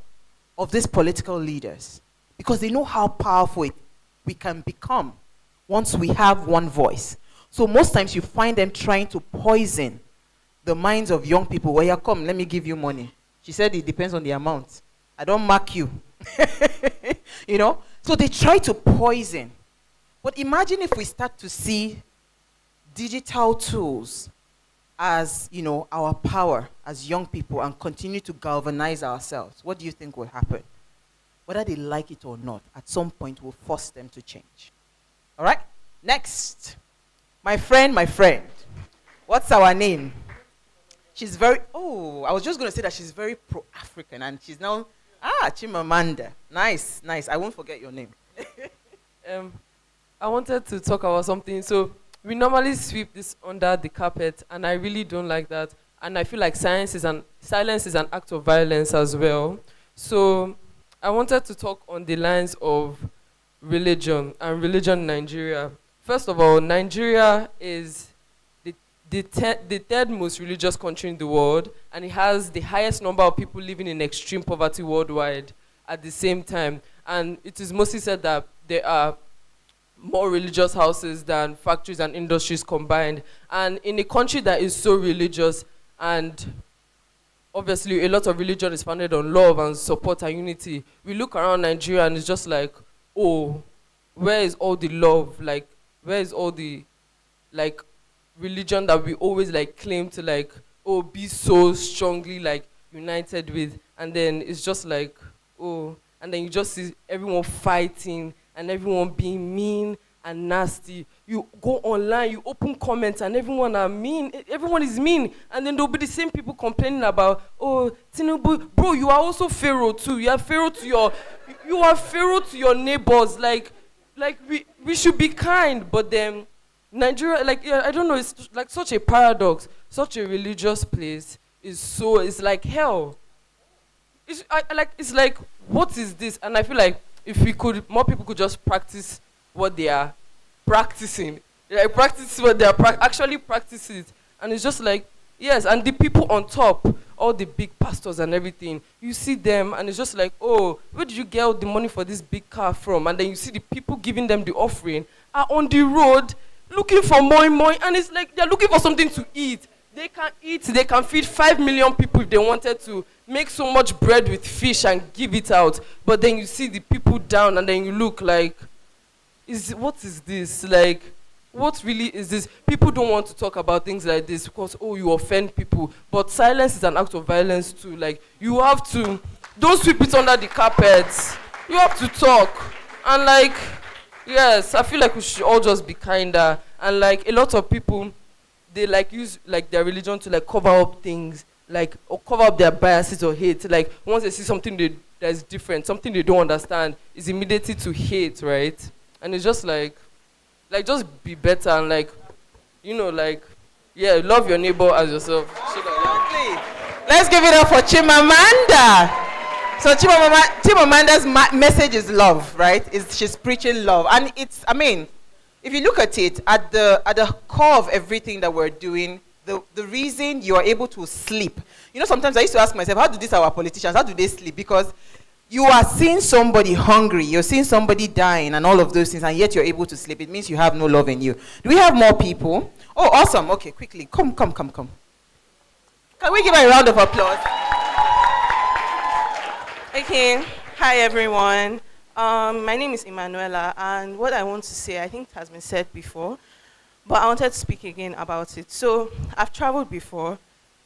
of these political leaders because they know how powerful we can become once we have one voice. So most times you find them trying to poison the minds of young people. Well, come, let me give you money. She said it depends on the amount. I don't mark you. you know? So they try to poison. But imagine if we start to see digital tools as, you know, our power as young people and continue to galvanize ourselves. What do you think will happen? Whether they like it or not, at some point we'll force them to change. All right? Next. My friend. What's our name? She's very, I was just going to say that she's very pro-African, and she's now, Chimamanda. Nice. I won't forget your name. I wanted to talk about something. So we normally sweep this under the carpet, and I really don't like that. And I feel like silence is an act of violence as well. So I wanted to talk on the lines of religion and religion in Nigeria. First of all, Nigeria is the third most religious country in the world, and it has the highest number of people living in extreme poverty worldwide at the same time. And it is mostly said that there are more religious houses than factories and industries combined. And in a country that is so religious, and obviously a lot of religion is founded on love and support and unity, we look around Nigeria and it's just like, oh, where is all the love? Like, where is all the, like, religion that we always, like, claim to, like, oh, be so strongly, like, united with? And then it's just like, oh, and then you just see everyone fighting and everyone being mean and nasty. You go online, you open comments, and everyone are mean. Everyone is mean. And then there'll be the same people complaining about, oh, Tinubu, bro, you are also Pharaoh too. You are Pharaoh to your neighbors. Like we should be kind. But then Nigeria, like, yeah, I don't know, it's like such a paradox. Such a religious place it's like hell. It's like, what is this? And I feel like if more people could just practice what they are practicing. Like, practice what they are actually practice it. And it's just like, yes, and the people on top, all the big pastors and everything, you see them and it's just like, oh, where did you get all the money for this big car from? And then you see the people giving them the offering are on the road looking for more, and it's like they're looking for something to eat. They can eat, they can feed 5 million people if they wanted to, make so much bread with fish and give it out. But then you see the people down and then you look like, what is this? Like, what really is this? People don't want to talk about things like this because, oh, you offend people. But silence is an act of violence too. Like, you have to, don't sweep it under the carpet. You have to talk. And like, yes, I feel like we should all just be kinder. And like, a lot of people, they like use like their religion to like cover up things, like, or cover up their biases or hate. Like, once they see something that's different, something they don't understand, is immediately to hate, right? And it's just like just be better and like, you know, like, yeah, love your neighbor as yourself. Let's give it up for Chimamanda. So Chimamanda's message is love, right? She's preaching love. And it's, I mean, if you look at it, at the core of everything that we're doing, the reason you are able to sleep. You know, sometimes I used to ask myself, how do our politicians, how do they sleep? Because you are seeing somebody hungry, you're seeing somebody dying and all of those things, and yet you're able to sleep. It means you have no love in you. Do we have more people? Oh, awesome. Okay, quickly. Come. Can we give her a round of applause? Okay. Hi, everyone. My name is Emanuela, and what I want to say, I think it has been said before, but I wanted to speak again about it. So, I've traveled before,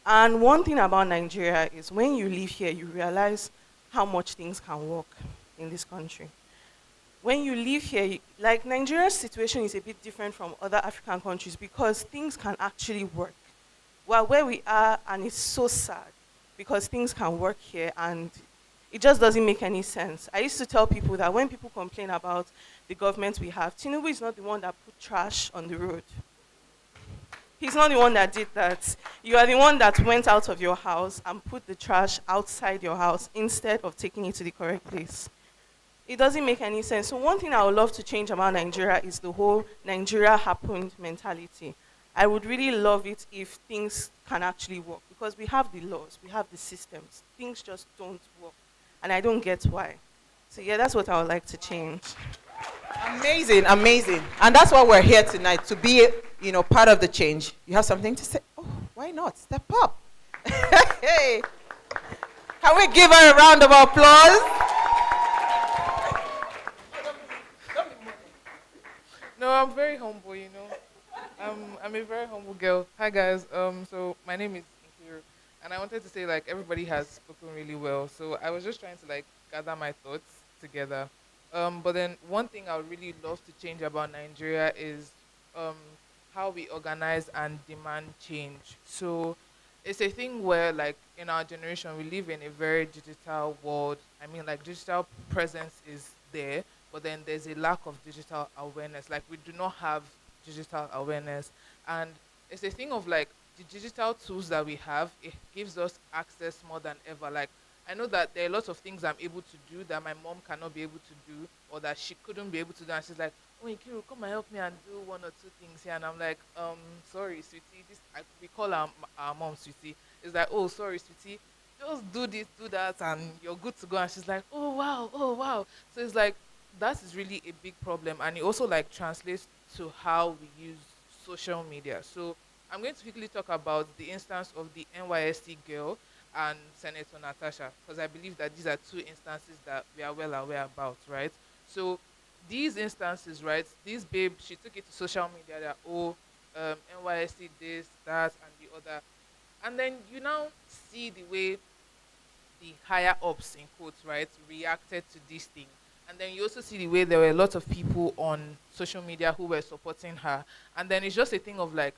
and one thing about Nigeria is when you live here, you realize how much things can work in this country. When you live here, like, Nigeria's situation is a bit different from other African countries because things can actually work. Well, where we are, and it's so sad because things can work here and it just doesn't make any sense. I used to tell people that when people complain about the government we have, Tinubu is not the one that put trash on the road. He's not the one that did that. You are the one that went out of your house and put the trash outside your house instead of taking it to the correct place. It doesn't make any sense. So one thing I would love to change about Nigeria is the whole Nigeria happened mentality. I would really love it if things can actually work because we have the laws, we have the systems. Things just don't work. And I don't get why. So yeah, that's what I would like to change. Amazing. And that's why we're here tonight, to be, you know, part of the change. You have something to say? Oh, why not? Step up. Hey. Can we give her a round of applause? I'm very humble, you know. I'm a very humble girl. Hi guys. So my name is Nkiru, and I wanted to say like everybody has spoken really well. So I was just trying to like gather my thoughts together. But then one thing I would really love to change about Nigeria is um how we organize and demand change. So it's a thing where like in our generation we live in a very digital world. I mean like digital presence is there, but then there's a lack of digital awareness. Like we do not have digital awareness, and it's a thing of like the digital tools that we have. It gives us access more than ever. Like I know that there are lots of things I'm able to do that my mom cannot be able to do, or that she couldn't be able to do, and she's like, "Oh, Ikiru, come and help me and do one or two things here," and I'm like, sorry, sweetie. We call our mom sweetie. It's like, "Oh, sorry, sweetie. Just do this, do that, and you're good to go." And she's like, "Oh wow, oh wow." So it's like that is really a big problem, and it also like translates to how we use social media. So I'm going to quickly talk about the instance of the NYSC girl and Senator Natasha, because I believe that these are two instances that we are well aware about, right? So these instances, right, this babe, she took it to social media that, oh, NYSC this, that, and the other. And then you now see the way the higher ups, in quotes, right, reacted to this thing. And then you also see the way there were a lot of people on social media who were supporting her. And then it's just a thing of like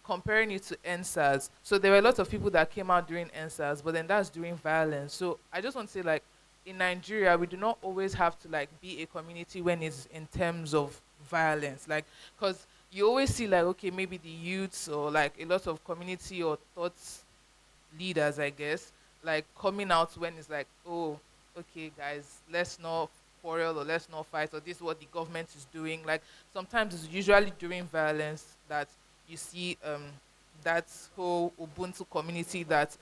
comparing it to NSAS. So there were a lot of people that came out during NSAS, but then that's during violence. So I just want to say like in Nigeria, we do not always have to like be a community when it's in terms of violence. Like, because you always see like, okay, maybe the youths or like a lot of community or thoughts leaders, I guess, like coming out when it's like, oh, okay, guys, let's not quarrel or let's not fight, or this is what the government is doing. Like sometimes it's usually during violence that you see that whole Ubuntu community that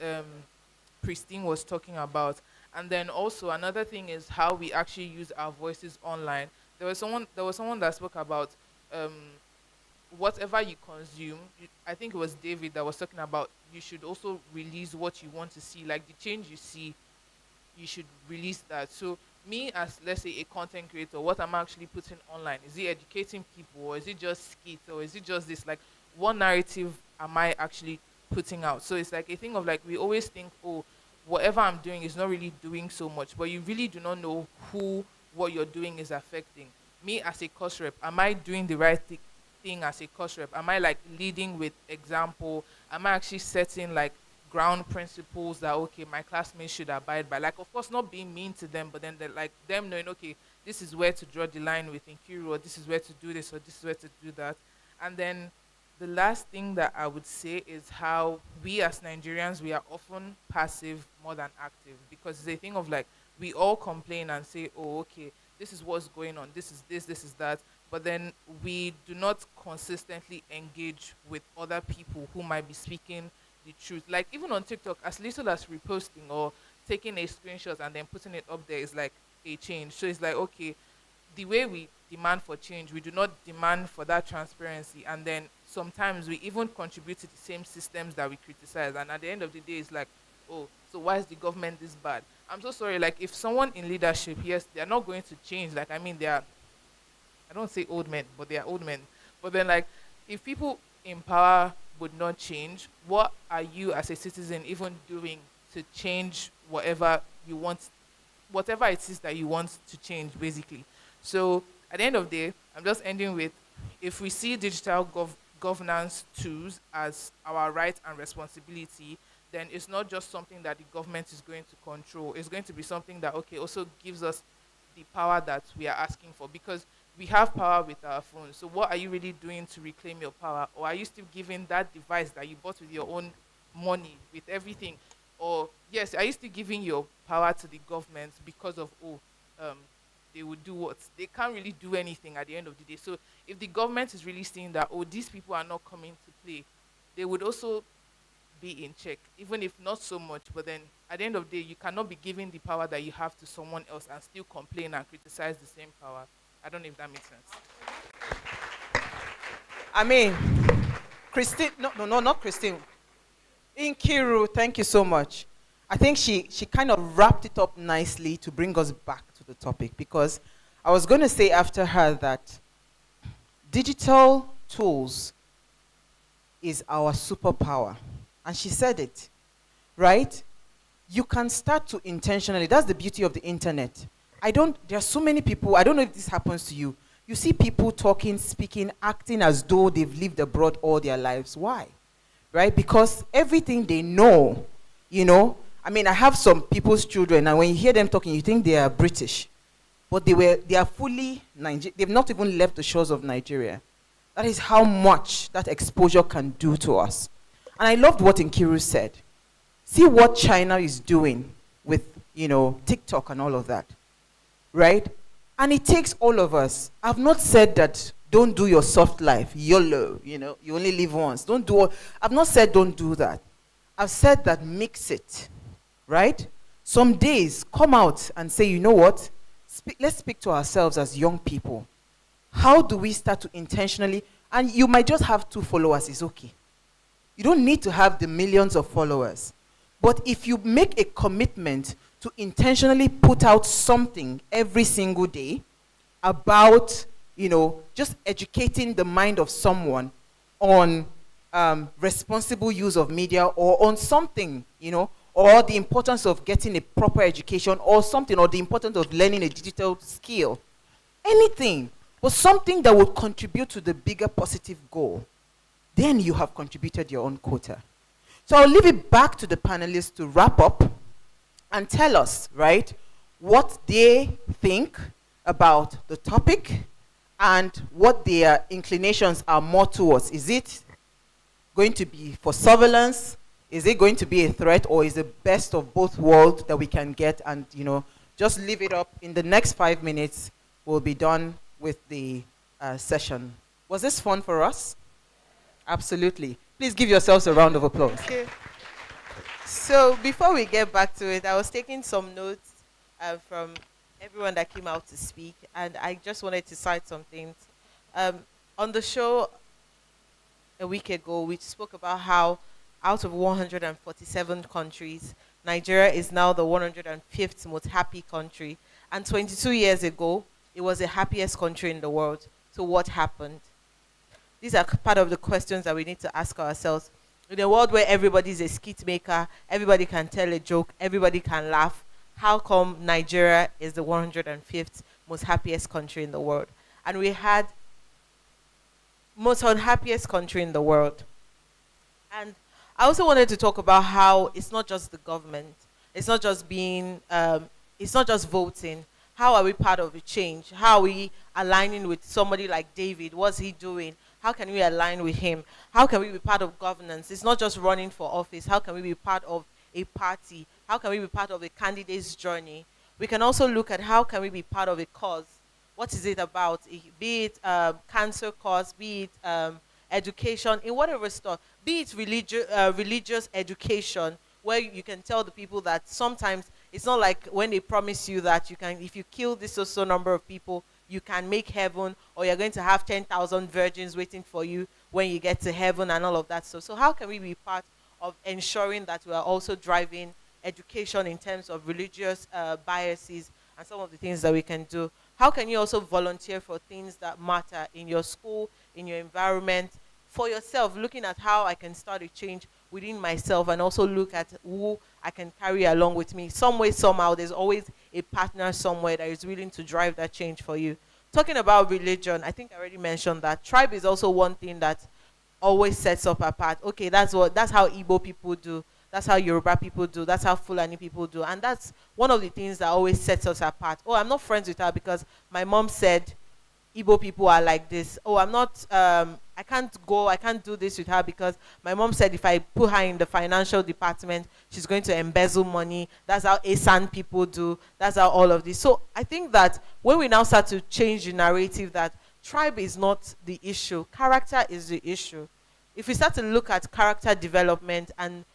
Pristine was talking about. And then also another thing is how we actually use our voices online. There was someone that spoke about whatever you consume. I think it was David that was talking about you should also release what you want to see, like the change you see, you should release that. So me as, let's say, a content creator, what I'm actually putting online, is it educating people, or is it just skit, or is it just this, like what narrative am I actually putting out? So it's like a thing of like we always think, oh, whatever I'm doing is not really doing so much, but you really do not know who what you're doing is affecting. Me as a course rep, am I doing the right thing as a course rep? Am I like leading with example? Am I actually setting like ground principles that, okay, my classmates should abide by? Like, of course, not being mean to them, but then they're like them knowing, okay, this is where to draw the line with Nkiru, or this is where to do this, or this is where to do that. And then the last thing that I would say is how we as Nigerians, we are often passive more than active, because it's a thing of like, we all complain and say, oh, okay, this is what's going on, this is this is that, but then we do not consistently engage with other people who might be speaking the truth. Like even on TikTok, as little as reposting or taking a screenshot and then putting it up there is like a change. So it's like, okay, the way we demand for change, we do not demand for that transparency, and then sometimes we even contribute to the same systems that we criticize, and at the end of the day it's like, oh, so why is the government this bad? I'm so sorry, like if someone in leadership, yes, they're not going to change, like I mean they are, I don't say old men, but they are old men, but then like if people in power would not change, what are you as a citizen even doing to change whatever you want, whatever it is that you want to change, basically? So at the end of the day, I'm just ending with, if we see digital governance tools as our right and responsibility, then it's not just something that the government is going to control. It's going to be something that, okay, also gives us the power that we are asking for, because we have power with our phones. So what are you really doing to reclaim your power? Or are you still giving that device that you bought with your own money, with everything? Or yes, are you still giving your power to the government because of, they would do what? They can't really do anything at the end of the day. So if the government is really seeing that, oh, these people are not coming to play, they would also be in check, even if not so much. But then at the end of the day, you cannot be giving the power that you have to someone else and still complain and criticize the same power. I don't know if that makes sense. I mean, Christine, no, not Christine. Nkiru, thank you so much. I think she kind of wrapped it up nicely to bring us back to the topic, because I was going to say after her that digital tools is our superpower. And she said it, right? You can start to intentionally, that's the beauty of the internet. There are so many people, I don't know if this happens to you. You see people talking, speaking, acting as though they've lived abroad all their lives. Why? Right? Because everything they know, I mean, I have some people's children, and when you hear them talking, you think they are British. But they are fully Nigerian. They've not even left the shores of Nigeria. That is how much that exposure can do to us. And I loved what Nkiru said. See what China is doing with, TikTok and all of that, right? And it takes all of us. I've not said that don't do your soft life, YOLO, you only live once. I've not said don't do that. I've said that mix it, right? Some days, come out and say, you know what? Let's speak to ourselves as young people. How do we start to intentionally, and you might just have 2 followers, it's okay. You don't need to have the millions of followers. But if you make a commitment to intentionally put out something every single day about, just educating the mind of someone on responsible use of media, or on something, or the importance of getting a proper education, or something, or the importance of learning a digital skill, anything, but something that would contribute to the bigger positive goal, then you have contributed your own quota. So I'll leave it back to the panelists to wrap up and tell us, right, what they think about the topic and what their inclinations are more towards. Is it going to be for surveillance? Is it going to be a threat, or is it best of both worlds that we can get? And, just leave it up. In the next 5 minutes, we'll be done with the session. Was this fun for us? Absolutely. Please give yourselves a round of applause. Okay. So before we get back to it, I was taking some notes from everyone that came out to speak, and I just wanted to cite some things. On the show a week ago, we spoke about how out of 147 countries, Nigeria is now the 105th most happy country. And 22 years ago, it was the happiest country in the world. So what happened? These are part of the questions that we need to ask ourselves. In a world where everybody's a skit maker, everybody can tell a joke, everybody can laugh, how come Nigeria is the 105th most happiest country in the world? And we had most unhappiest country in the world. And I also wanted to talk about how it's not just the government. It's not just it's not just voting. How are we part of a change? How are we aligning with somebody like David? What's he doing? How can we align with him? How can we be part of governance? It's not just running for office. How can we be part of a party? How can we be part of a candidate's journey? We can also look at how can we be part of a cause. What is it about? Be it cancer cause, be it education, in whatever stuff, be it religious education, where you can tell the people that sometimes it's not like when they promise you that you can, if you kill this so number of people, you can make heaven, or you're going to have 10,000 virgins waiting for you when you get to heaven and all of that stuff. So how can we be part of ensuring that we are also driving education in terms of religious biases and some of the things that we can do? How can you also volunteer for things that matter in your school, in your environment, for yourself, looking at how I can start a change within myself, and also look at who I can carry along with me. Some way, somehow, there's always a partner somewhere that is willing to drive that change for you. Talking about religion, I think I already mentioned that tribe is also one thing that always sets up apart. Okay, that's how Igbo people do. That's how Yoruba people do. That's how Fulani people do. And that's one of the things that always sets us apart. Oh, I'm not friends with her because my mom said Igbo people are like this. Oh, I can't do this with her because my mom said if I put her in the financial department, she's going to embezzle money. That's how Asan people do. That's how all of this. So I think that when we now start to change the narrative that tribe is not the issue, character is the issue. If we start to look at character development and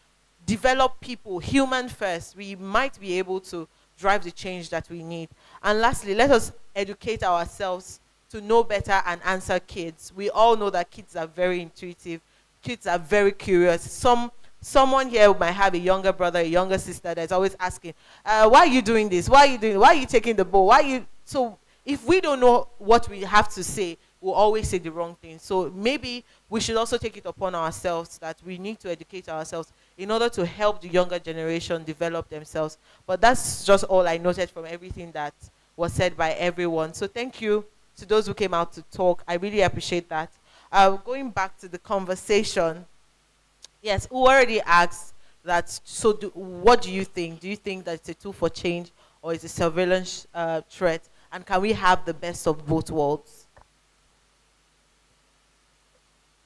develop people, human first, we might be able to drive the change that we need. And lastly, let us educate ourselves to know better and answer kids. We all know that kids are very intuitive. Kids are very curious. Someone here might have a younger brother, a younger sister that's always asking, why are you doing this? Why are you doing it? Why are you taking the bowl? So if we don't know what we have to say, will always say the wrong thing. So maybe we should also take it upon ourselves that we need to educate ourselves in order to help the younger generation develop themselves. But that's just all I noted from everything that was said by everyone. So thank you to those who came out to talk. I really appreciate that. Going back to the conversation, yes, who already asked that, so what do you think? Do you think that it's a tool for change or is it a surveillance threat? And can we have the best of both worlds?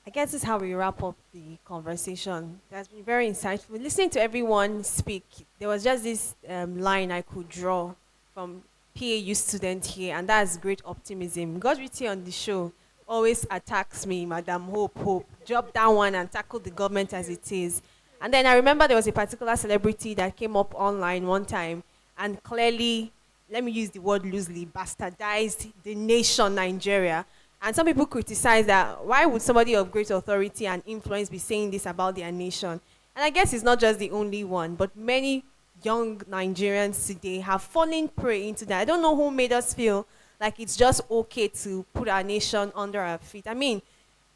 I guess this is how we wrap up the conversation. That's been very insightful. Listening to everyone speak, there was just this line I could draw from PAU student here, and that's great optimism. God Beauty on the show always attacks me, Madam Hope. Drop that one and tackle the government as it is. And then I remember there was a particular celebrity that came up online one time and clearly, let me use the word loosely, bastardized the nation Nigeria. And some people criticize that, why would somebody of great authority and influence be saying this about their nation? And I guess it's not just the only one, but many young Nigerians today have fallen prey into that. I don't know who made us feel like it's just okay to put our nation under our feet. I mean,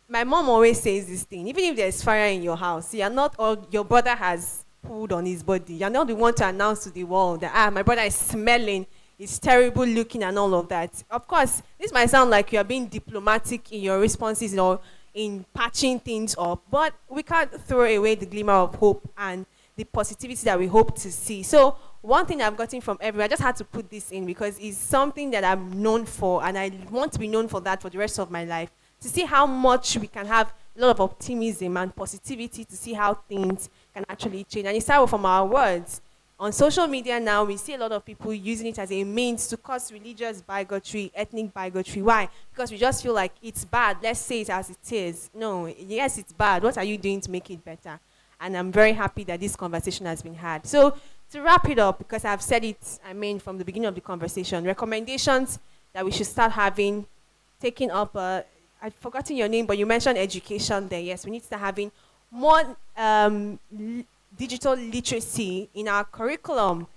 my mom always says this thing, even if there's fire in your house, you're not, or your brother has pulled on his body, you're not the one to announce to the world that, my brother is smelling, it's terrible looking and all of that. Of course, this might sound like you're being diplomatic in your responses or in patching things up, but we can't throw away the glimmer of hope and the positivity that we hope to see. So one thing I've gotten from everyone, I just had to put this in because it's something that I'm known for, and I want to be known for that for the rest of my life, to see how much we can have a lot of optimism and positivity to see how things can actually change. And it started from our words. On social media now, we see a lot of people using it as a means to cause religious bigotry, ethnic bigotry. Why? Because we just feel like it's bad. Let's say it as it is. No, yes, it's bad. What are you doing to make it better? And I'm very happy that this conversation has been had. So to wrap it up, because I've said it, from the beginning of the conversation, recommendations that we should start having, taking up, I've forgotten your name, but you mentioned education there. Yes, we need to start having more digital literacy in our curriculum.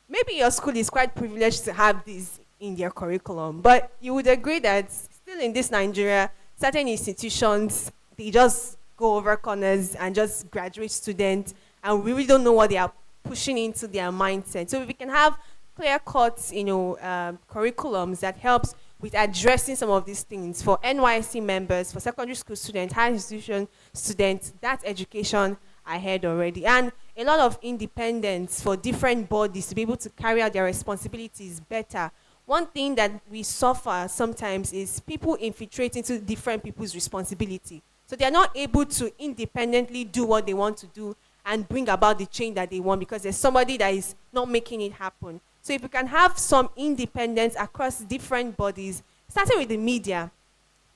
Maybe your school is quite privileged to have this in their curriculum, but you would agree that still in this Nigeria, certain institutions, they just go over corners and just graduate students, and we really don't know what they are pushing into their mindset. So if we can have clear-cut, curriculums that helps with addressing some of these things for NYSC members, for secondary school students, higher institution students, that education I heard already. And a lot of independence for different bodies to be able to carry out their responsibilities better. One thing that we suffer sometimes is people infiltrate into different people's responsibility. So they are not able to independently do what they want to do and bring about the change that they want because there's somebody that is not making it happen. So if we can have some independence across different bodies, starting with the media.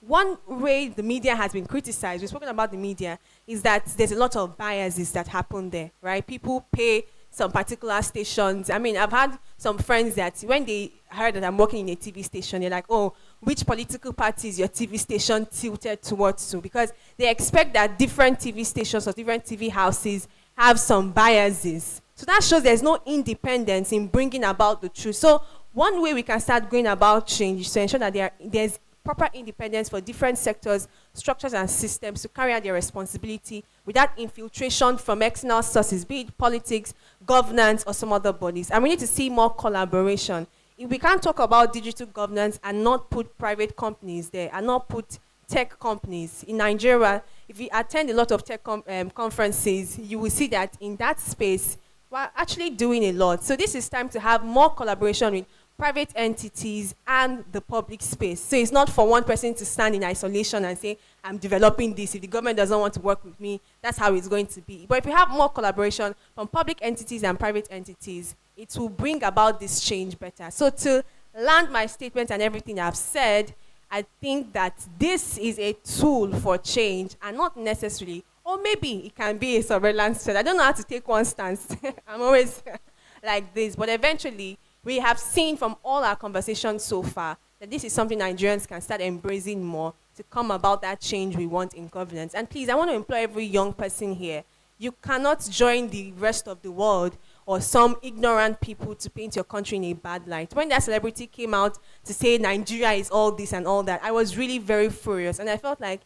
One way the media has been criticized, we've spoken about the media, is that there's a lot of biases that happen there, right? People pay some particular stations. I've had some friends that when they heard that I'm working in a TV station, they're like, oh, which political party is your TV station tilted towards to? Because they expect that different TV stations or different TV houses have some biases. So that shows there's no independence in bringing about the truth. So one way we can start going about change is to ensure that there's proper independence for different sectors, structures, and systems to carry out their responsibility without infiltration from external sources, be it politics, governance, or some other bodies. And we need to see more collaboration. If we can't talk about digital governance and not put private companies there, and not put tech companies in Nigeria, if you attend a lot of tech conferences, you will see that in that space, we're actually doing a lot. So this is time to have more collaboration with private entities and the public space. So it's not for one person to stand in isolation and say, I'm developing this. If the government doesn't want to work with me, that's how it's going to be. But if we have more collaboration from public entities and private entities, it will bring about this change better. So to land my statement and everything I've said, I think that this is a tool for change and not necessarily, or maybe it can be a surveillance threat. I don't know how to take one stance. I'm always like this, but eventually, we have seen from all our conversations so far that this is something Nigerians can start embracing more to come about that change we want in governance. And please, I want to implore every young person here, you cannot join the rest of the world or some ignorant people to paint your country in a bad light. When that celebrity came out to say Nigeria is all this and all that, I was really very furious, and I felt like,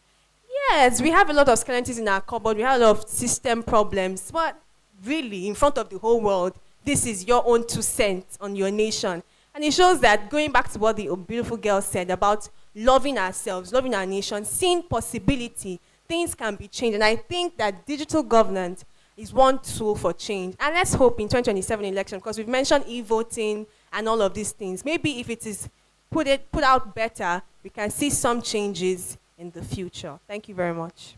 yes, we have a lot of skeletons in our cupboard, we have a lot of system problems, but really, in front of the whole world, this is your own 2 cents on your nation. And it shows that, going back to what the beautiful girl said about loving ourselves, loving our nation, seeing possibility, things can be changed. And I think that digital governance is one tool for change. And let's hope in 2027 election, because we've mentioned e-voting and all of these things, maybe if it is put out better, we can see some changes in the future. Thank you very much.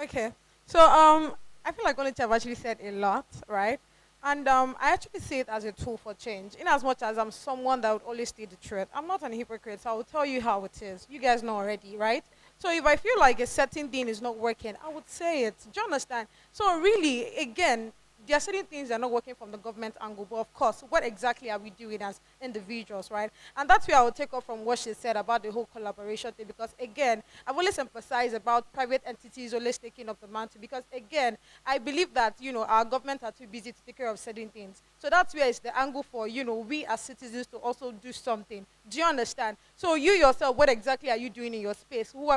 Okay, so I feel like Onichi have actually said a lot, right? And I actually see it as a tool for change. In as much as I'm someone that would always say the truth, I'm not an hypocrite, so I will tell you how it is. You guys know already, right? So if I feel like a certain thing is not working, I would say it. Do you understand? So really, again, there are certain things that are not working from the government angle, but of course, what exactly are we doing as individuals, right? And that's where I will take off from what she said about the whole collaboration thing, because again, I've always emphasized about private entities always taking up the mantle, because again, I believe that, our government are too busy to take care of certain things. So that's where it's the angle for, we as citizens to also do something. Do you understand? So you yourself, what exactly are you doing in your space? Who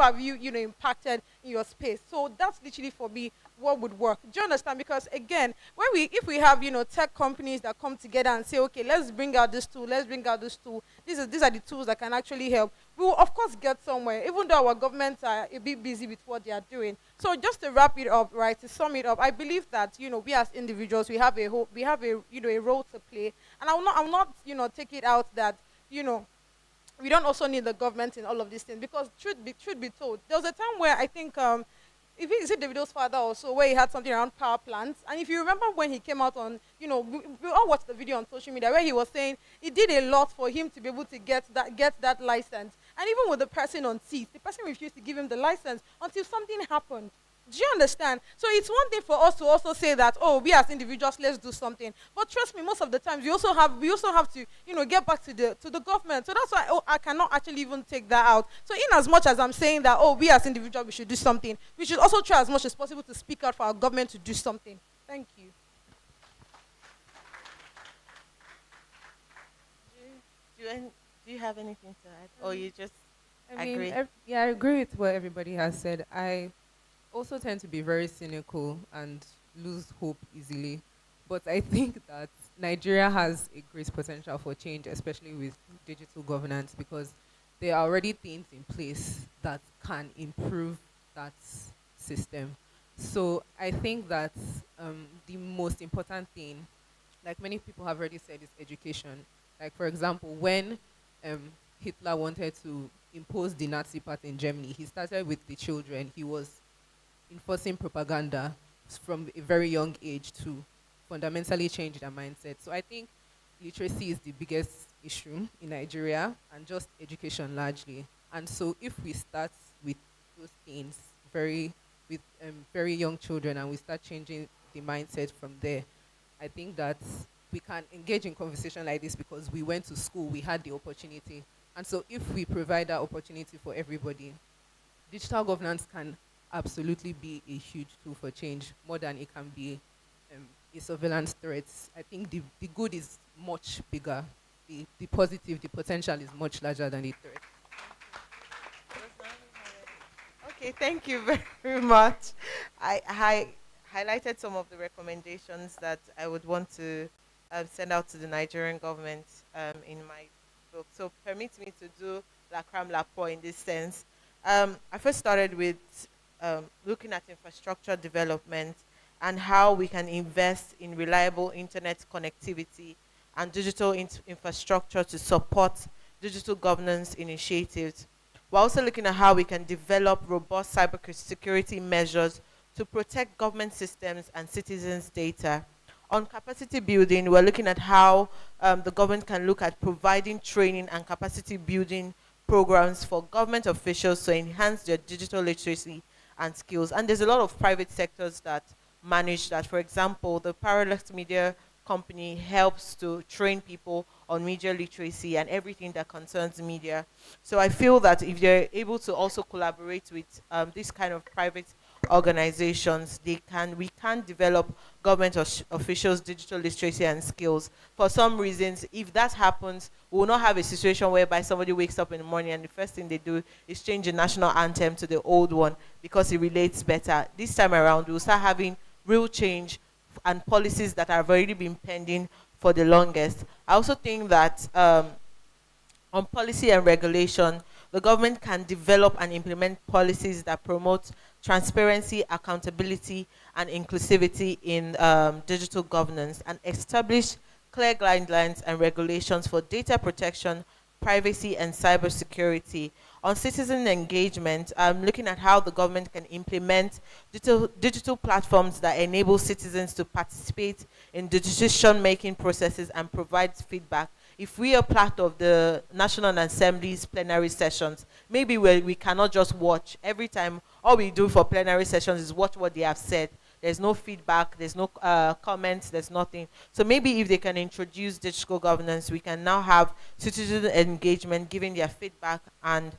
have you, impacted in your space? So that's literally for me what would work. Do you understand? Because again, if we have tech companies that come together and say, okay, let's bring out this tool, these are the tools that can actually help, we will of course get somewhere, even though our governments are a bit busy with what they are doing. So just to wrap it up, right, to sum it up, I believe that we as individuals, we have a role to play, and I'm not take it out that we don't also need the government in all of these things, because truth be told, there was a time where I think is it Davido's father also, where he had something around power plants. And if you remember when he came out on, we all watched the video on social media where he was saying it did a lot for him to be able to get that license. And even with the person on seat, the person refused to give him the license until something happened. Do you understand? So it's one thing for us to also say that, oh, we as individuals, let's do something. But trust me, most of the times we also have to, get back to the government. So that's why I cannot actually even take that out. So in as much as I'm saying that, oh, we as individuals, we should do something, we should also try as much as possible to speak out for our government to do something. Thank you. Do you have anything to add? Or you just agree? I agree with what everybody has said. I also tend to be very cynical and lose hope easily. But I think that Nigeria has a great potential for change, especially with digital governance, because there are already things in place that can improve that system. So I think that the most important thing, like many people have already said, is education. Like, for example, when Hitler wanted to impose the Nazi part in Germany, he started with the children. He was enforcing propaganda from a very young age to fundamentally change their mindset. So I think literacy is the biggest issue in Nigeria, and just education largely. And so if we start with those things with very young children, and we start changing the mindset from there, I think that we can engage in conversation like this because we went to school, we had the opportunity. And so if we provide that opportunity for everybody, digital governance can absolutely be a huge tool for change, more than it can be a surveillance threat. I think the good is much bigger. The positive, the potential is much larger than the threat. Okay, thank you very much. I highlighted some of the recommendations that I would want to send out to the Nigerian government in my book. So permit me to do la crème la poire in this sense. I first started with looking at infrastructure development and how we can invest in reliable internet connectivity and digital infrastructure to support digital governance initiatives. We're also looking at how we can develop robust cybersecurity measures to protect government systems and citizens' data. On capacity building, we're looking at how the government can look at providing training and capacity building programs for government officials to enhance their digital literacy and skills. And there's a lot of private sectors that manage that. For example, the Parallax Media company helps to train people on media literacy and everything that concerns media. So I feel that if they're able to also collaborate with this kind of private organizations, we can develop government officials' digital literacy and skills. For some reasons, if that happens, we will not have a situation whereby somebody wakes up in the morning and the first thing they do is change the national anthem to the old one because it relates better. This time around, we'll start having real change and policies that have already been pending for the longest. I also think that on policy and regulation, the government can develop and implement policies that promote transparency, accountability, and inclusivity in digital governance, and establish clear guidelines and regulations for data protection, privacy, and cybersecurity. On citizen engagement, I'm looking at how the government can implement digital platforms that enable citizens to participate in decision-making processes and provide feedback. If we are part of the National Assembly's plenary sessions, maybe we cannot just watch. Every time, all we do for plenary sessions is watch what they have said. There's no feedback, there's no comments, there's nothing. So maybe if they can introduce digital governance, we can now have citizen engagement, giving their feedback and,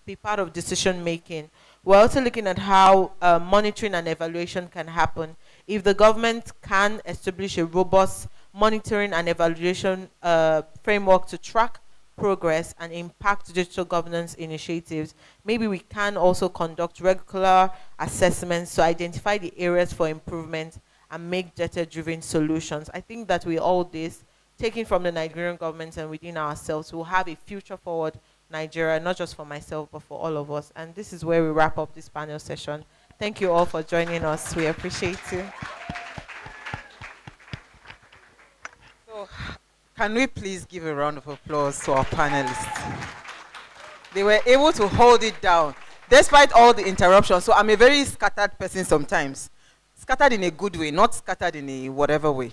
be part of decision making. We're also looking at how monitoring and evaluation can happen. If the government can establish a robust monitoring and evaluation framework to track progress and impact digital governance initiatives, maybe we can also conduct regular assessments to identify the areas for improvement and make data-driven solutions. I think that with all this, taken from the Nigerian government and within ourselves, we'll have a future-forward Nigeria, not just for myself, but for all of us. And this is where we wrap up this panel session. Thank you all for joining us. We appreciate you. So, can we please give a round of applause to our panelists? They were able to hold it down, despite all the interruptions. So I'm a very scattered person sometimes. Scattered in a good way, not scattered in a whatever way.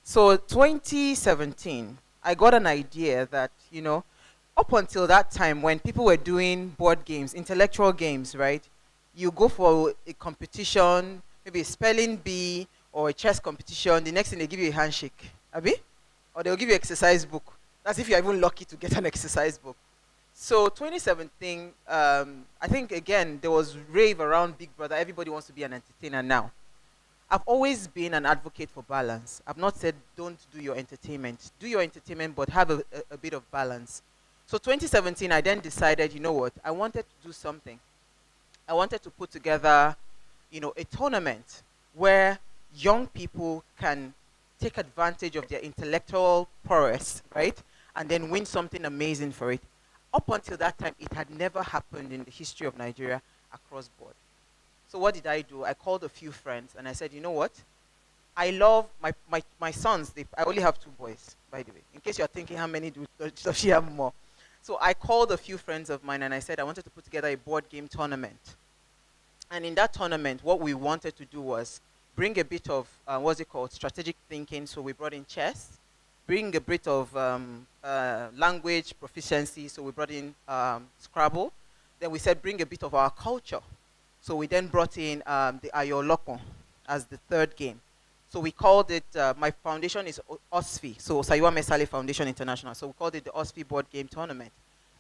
So 2017, I got an idea that, up until that time when people were doing board games, intellectual games, right? You go for a competition, maybe a spelling bee or a chess competition, the next thing they give you a handshake, Abi? Or they'll give you an exercise book. That's if you're even lucky to get an exercise book. So 2017, I think again, there was rave around Big Brother. Everybody wants to be an entertainer now. I've always been an advocate for balance. I've not said don't do your entertainment. Do your entertainment, but have a bit of balance. So 2017, I then decided, you know what, I wanted to do something. I wanted to put together, a tournament where young people can take advantage of their intellectual prowess, right? And then win something amazing for it. Up until that time, it had never happened in the history of Nigeria across board. So what did I do? I called a few friends and I said, you know what? I love my sons. I only have 2 boys, by the way. In case you're thinking how many does she have more? So I called a few friends of mine and I said I wanted to put together a board game tournament. And in that tournament, what we wanted to do was bring a bit of, strategic thinking. So we brought in chess, bring a bit of language proficiency. So we brought in Scrabble. Then we said bring a bit of our culture. So we then brought in the Ayolokon as the 3rd game. So we called it, my foundation is OSFI, so Sayuwa Mesale Foundation International. So we called it the OSFI Board Game Tournament.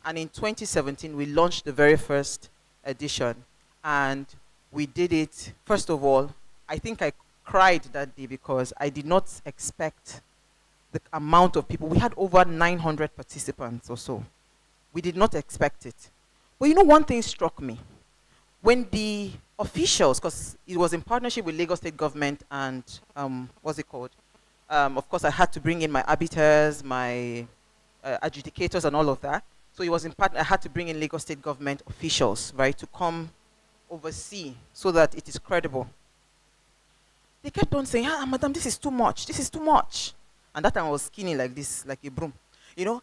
And in 2017, we launched the very first edition. And we did it, first of all, I think I cried that day because I did not expect the amount of people. We had over 900 participants or so. We did not expect it. But one thing struck me. When the officials, because it was in partnership with Lagos State government and, of course, I had to bring in my arbiters, my adjudicators and all of that. So it was in part, I had to bring in Lagos State government officials, right, to come oversee so that it is credible. They kept on saying, madam, this is too much, this is too much. And that time I was skinny like this, like a broom.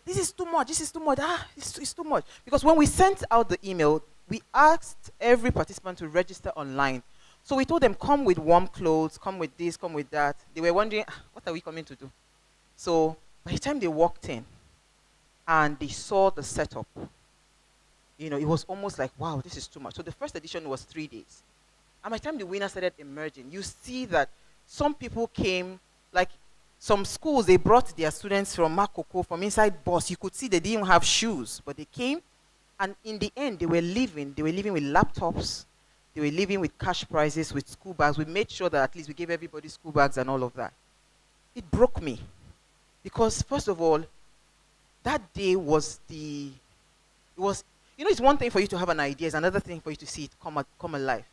This is too much, it's too much. Because when we sent out the email, we asked every participant to register online. So we told them, come with warm clothes, come with this, come with that. They were wondering, what are we coming to do? So by the time they walked in and they saw the setup, it was almost like, wow, this is too much. So the first edition was 3 days. And by the time the winners started emerging, you see that some people came, like some schools, they brought their students from Makoko, from inside bus. You could see they didn't have shoes, but they came. And in the end, they were living with laptops, They were living with cash prizes, with school bags. We made sure that at least we gave everybody school bags and all of that. It broke me. Because first of all, that day was it's one thing for you to have an idea, it's another thing for you to see it come alive.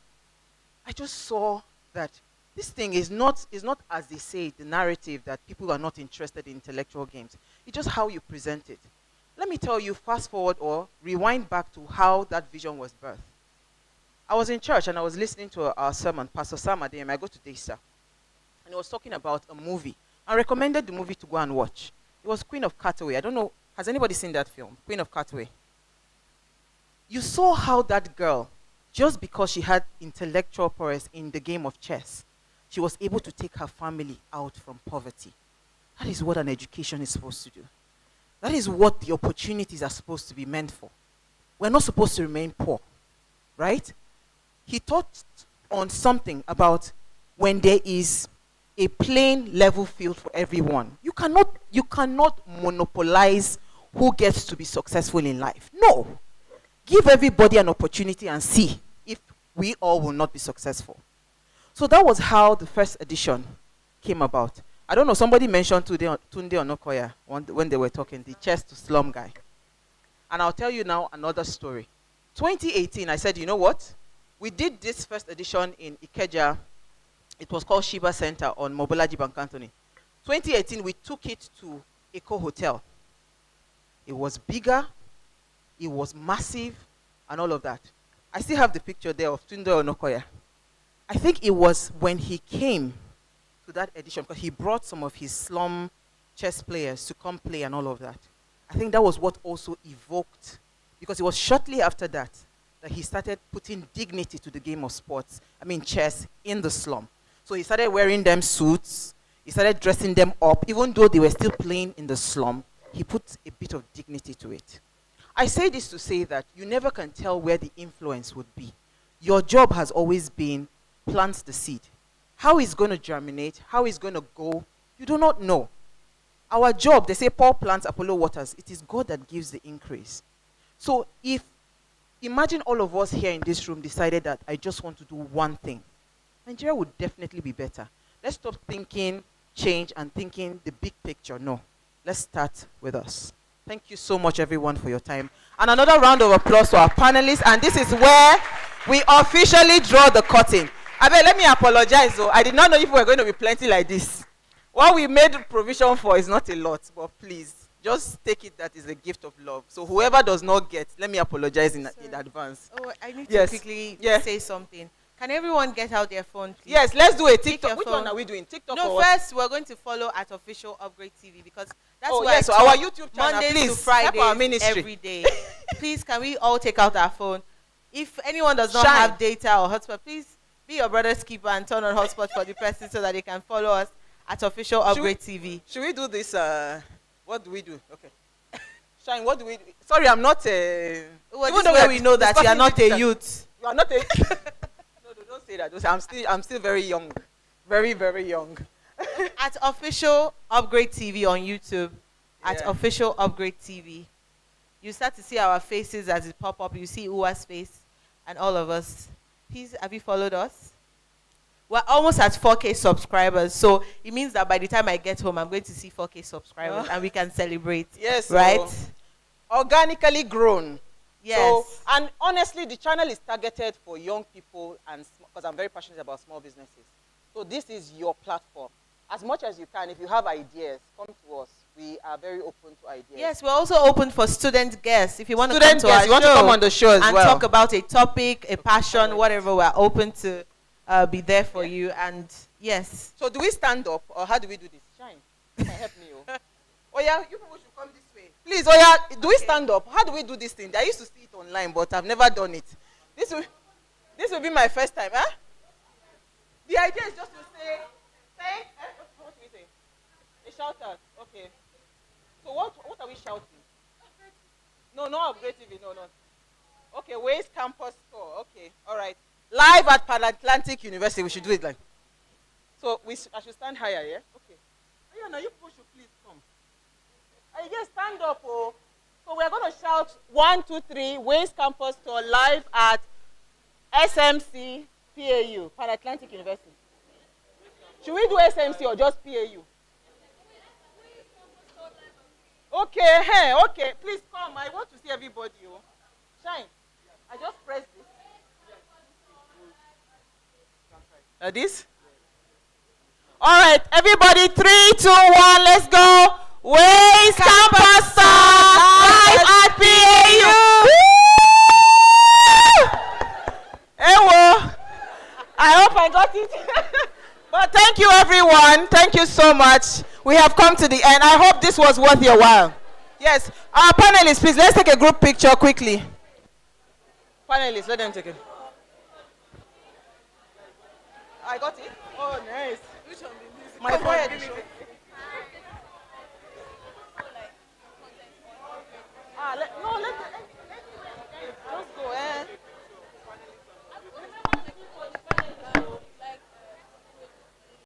I just saw that this thing is not as they say, the narrative that people are not interested in intellectual games. It's just how you present it. Let me tell you, fast forward or rewind back to how that vision was birthed. I was in church and I was listening to our sermon, Pastor Sam Adeyemi. I go to Daystar. And he was talking about a movie. I recommended the movie to go and watch. It was Queen of Cartway. I don't know, has anybody seen that film, Queen of Cartway? You saw how that girl, just because she had intellectual prowess in the game of chess, she was able to take her family out from poverty. That is what an education is supposed to do. That is what the opportunities are supposed to be meant for. We're not supposed to remain poor, right? He taught on something about when there is a plain level field for everyone. You cannot monopolize who gets to be successful in life. No. Give everybody an opportunity and see if we all will not be successful. So that was how the first edition came about. I don't know, somebody mentioned Tunde Onokoya when they were talking, the chess to slum guy. And I'll tell you now another story. 2018, I said, you know what? We did this first edition in Ikeja. It was called Shiba Center on Mobolaji Bank Anthony. 2018, we took it to Eco Hotel. It was bigger, it was massive, and all of that. I still have the picture there of Tunde Onokoya. I think it was when he came to that edition, because he brought some of his slum chess players to come play and all of that. I think that was what also evoked, because it was shortly after that that he started putting dignity to the game of sports, chess, in the slum. So he started wearing them suits, he started dressing them up, even though they were still playing in the slum, he put a bit of dignity to it. I say this to say that you never can tell where the influence would be. Your job has always been plant the seed. How it's going to germinate, how it's going to go, you do not know. Our job, they say Paul plants, Apollo waters. It is God that gives the increase. So imagine all of us here in this room decided that I just want to do one thing. Nigeria would definitely be better. Let's stop thinking change and thinking the big picture. No. Let's start with us. Thank you so much, everyone, for your time. And another round of applause to our panelists. And this is where we officially draw the curtain. Let me apologize, though. I did not know if we were going to be plenty like this. What we made provision for is not a lot, but please, just take it that is a gift of love. So whoever does not get, let me apologize in advance. Oh, I need to quickly say something. Can everyone get out their phone, please? Yes, let's do a TikTok. Which one are we doing? TikTok No, or first we're going to follow at Official Upgrade TV, because that's why where so our YouTube channel, Mondays please, to Fridays, help our ministry. every day. Please, can we all take out our phone? If anyone does not Shine. have data or hotspot, please be your brother's keeper and turn on hotspot for the person so that they can follow us at Official Upgrade TV. Should we do this? What do we do? Okay. Shine, what do we do? Sorry, I'm not a... Well, even though we know that you are not a youth. You are not a... No, don't say that. Don't say, I'm still very young. Very, very young. At Official Upgrade TV on YouTube. At Official Upgrade TV. You start to see our faces as it pop up. You see Uwa's face and all of us. Please, have you followed us? We're almost at 4K subscribers. So it means that by the time I get home, I'm going to see 4K subscribers and we can celebrate. Yes. Right? Organically grown. Yes. So, and honestly, the channel is targeted for young people, and because I'm very passionate about small businesses. So this is your platform. As much as you can, if you have ideas, come to us. We are very open to ideas. Yes, we're also open for student guests. If you want to come Student to guests, our you want to show come on the show as and well. talk about a topic, a passion, whatever, we're open to be there for you. And yes. So do we stand up, or how do we do this? Shine. Help me. Oh yeah, you people should come this way. Please, oh yeah, do we stand up? How do we do this thing? I used to see it online, but I've never done it. This will be my first time, huh? The idea is just to say, what do we say? A shout out. Okay. So what are we shouting? No, Upgrade TV, no. Okay, Waste Campus Store. Okay, all right. Live at Pan Atlantic University. We should do it like. So I should stand higher, yeah? Okay. Now you people should please come. Yes, stand up, oh. So we're going to shout 1, 2, 3, Waste Campus Store live at SMC, PAU, Pan Atlantic University. Should we do SMC or just PAU? Okay, hey, okay. Please come. I want to see everybody. Oh. Shine. I just pressed this. This? All right, everybody, 3, 2, 1, let's go. Waste Campus live at PAU. Ewo. I hope I got it. But thank you, everyone. Thank you so much. We have come to the end. I hope this was worth your while. Yes. Our panelists, please, let's take a group picture quickly. Panelists, let them take it. I got it. Oh, nice. Which one? My phone.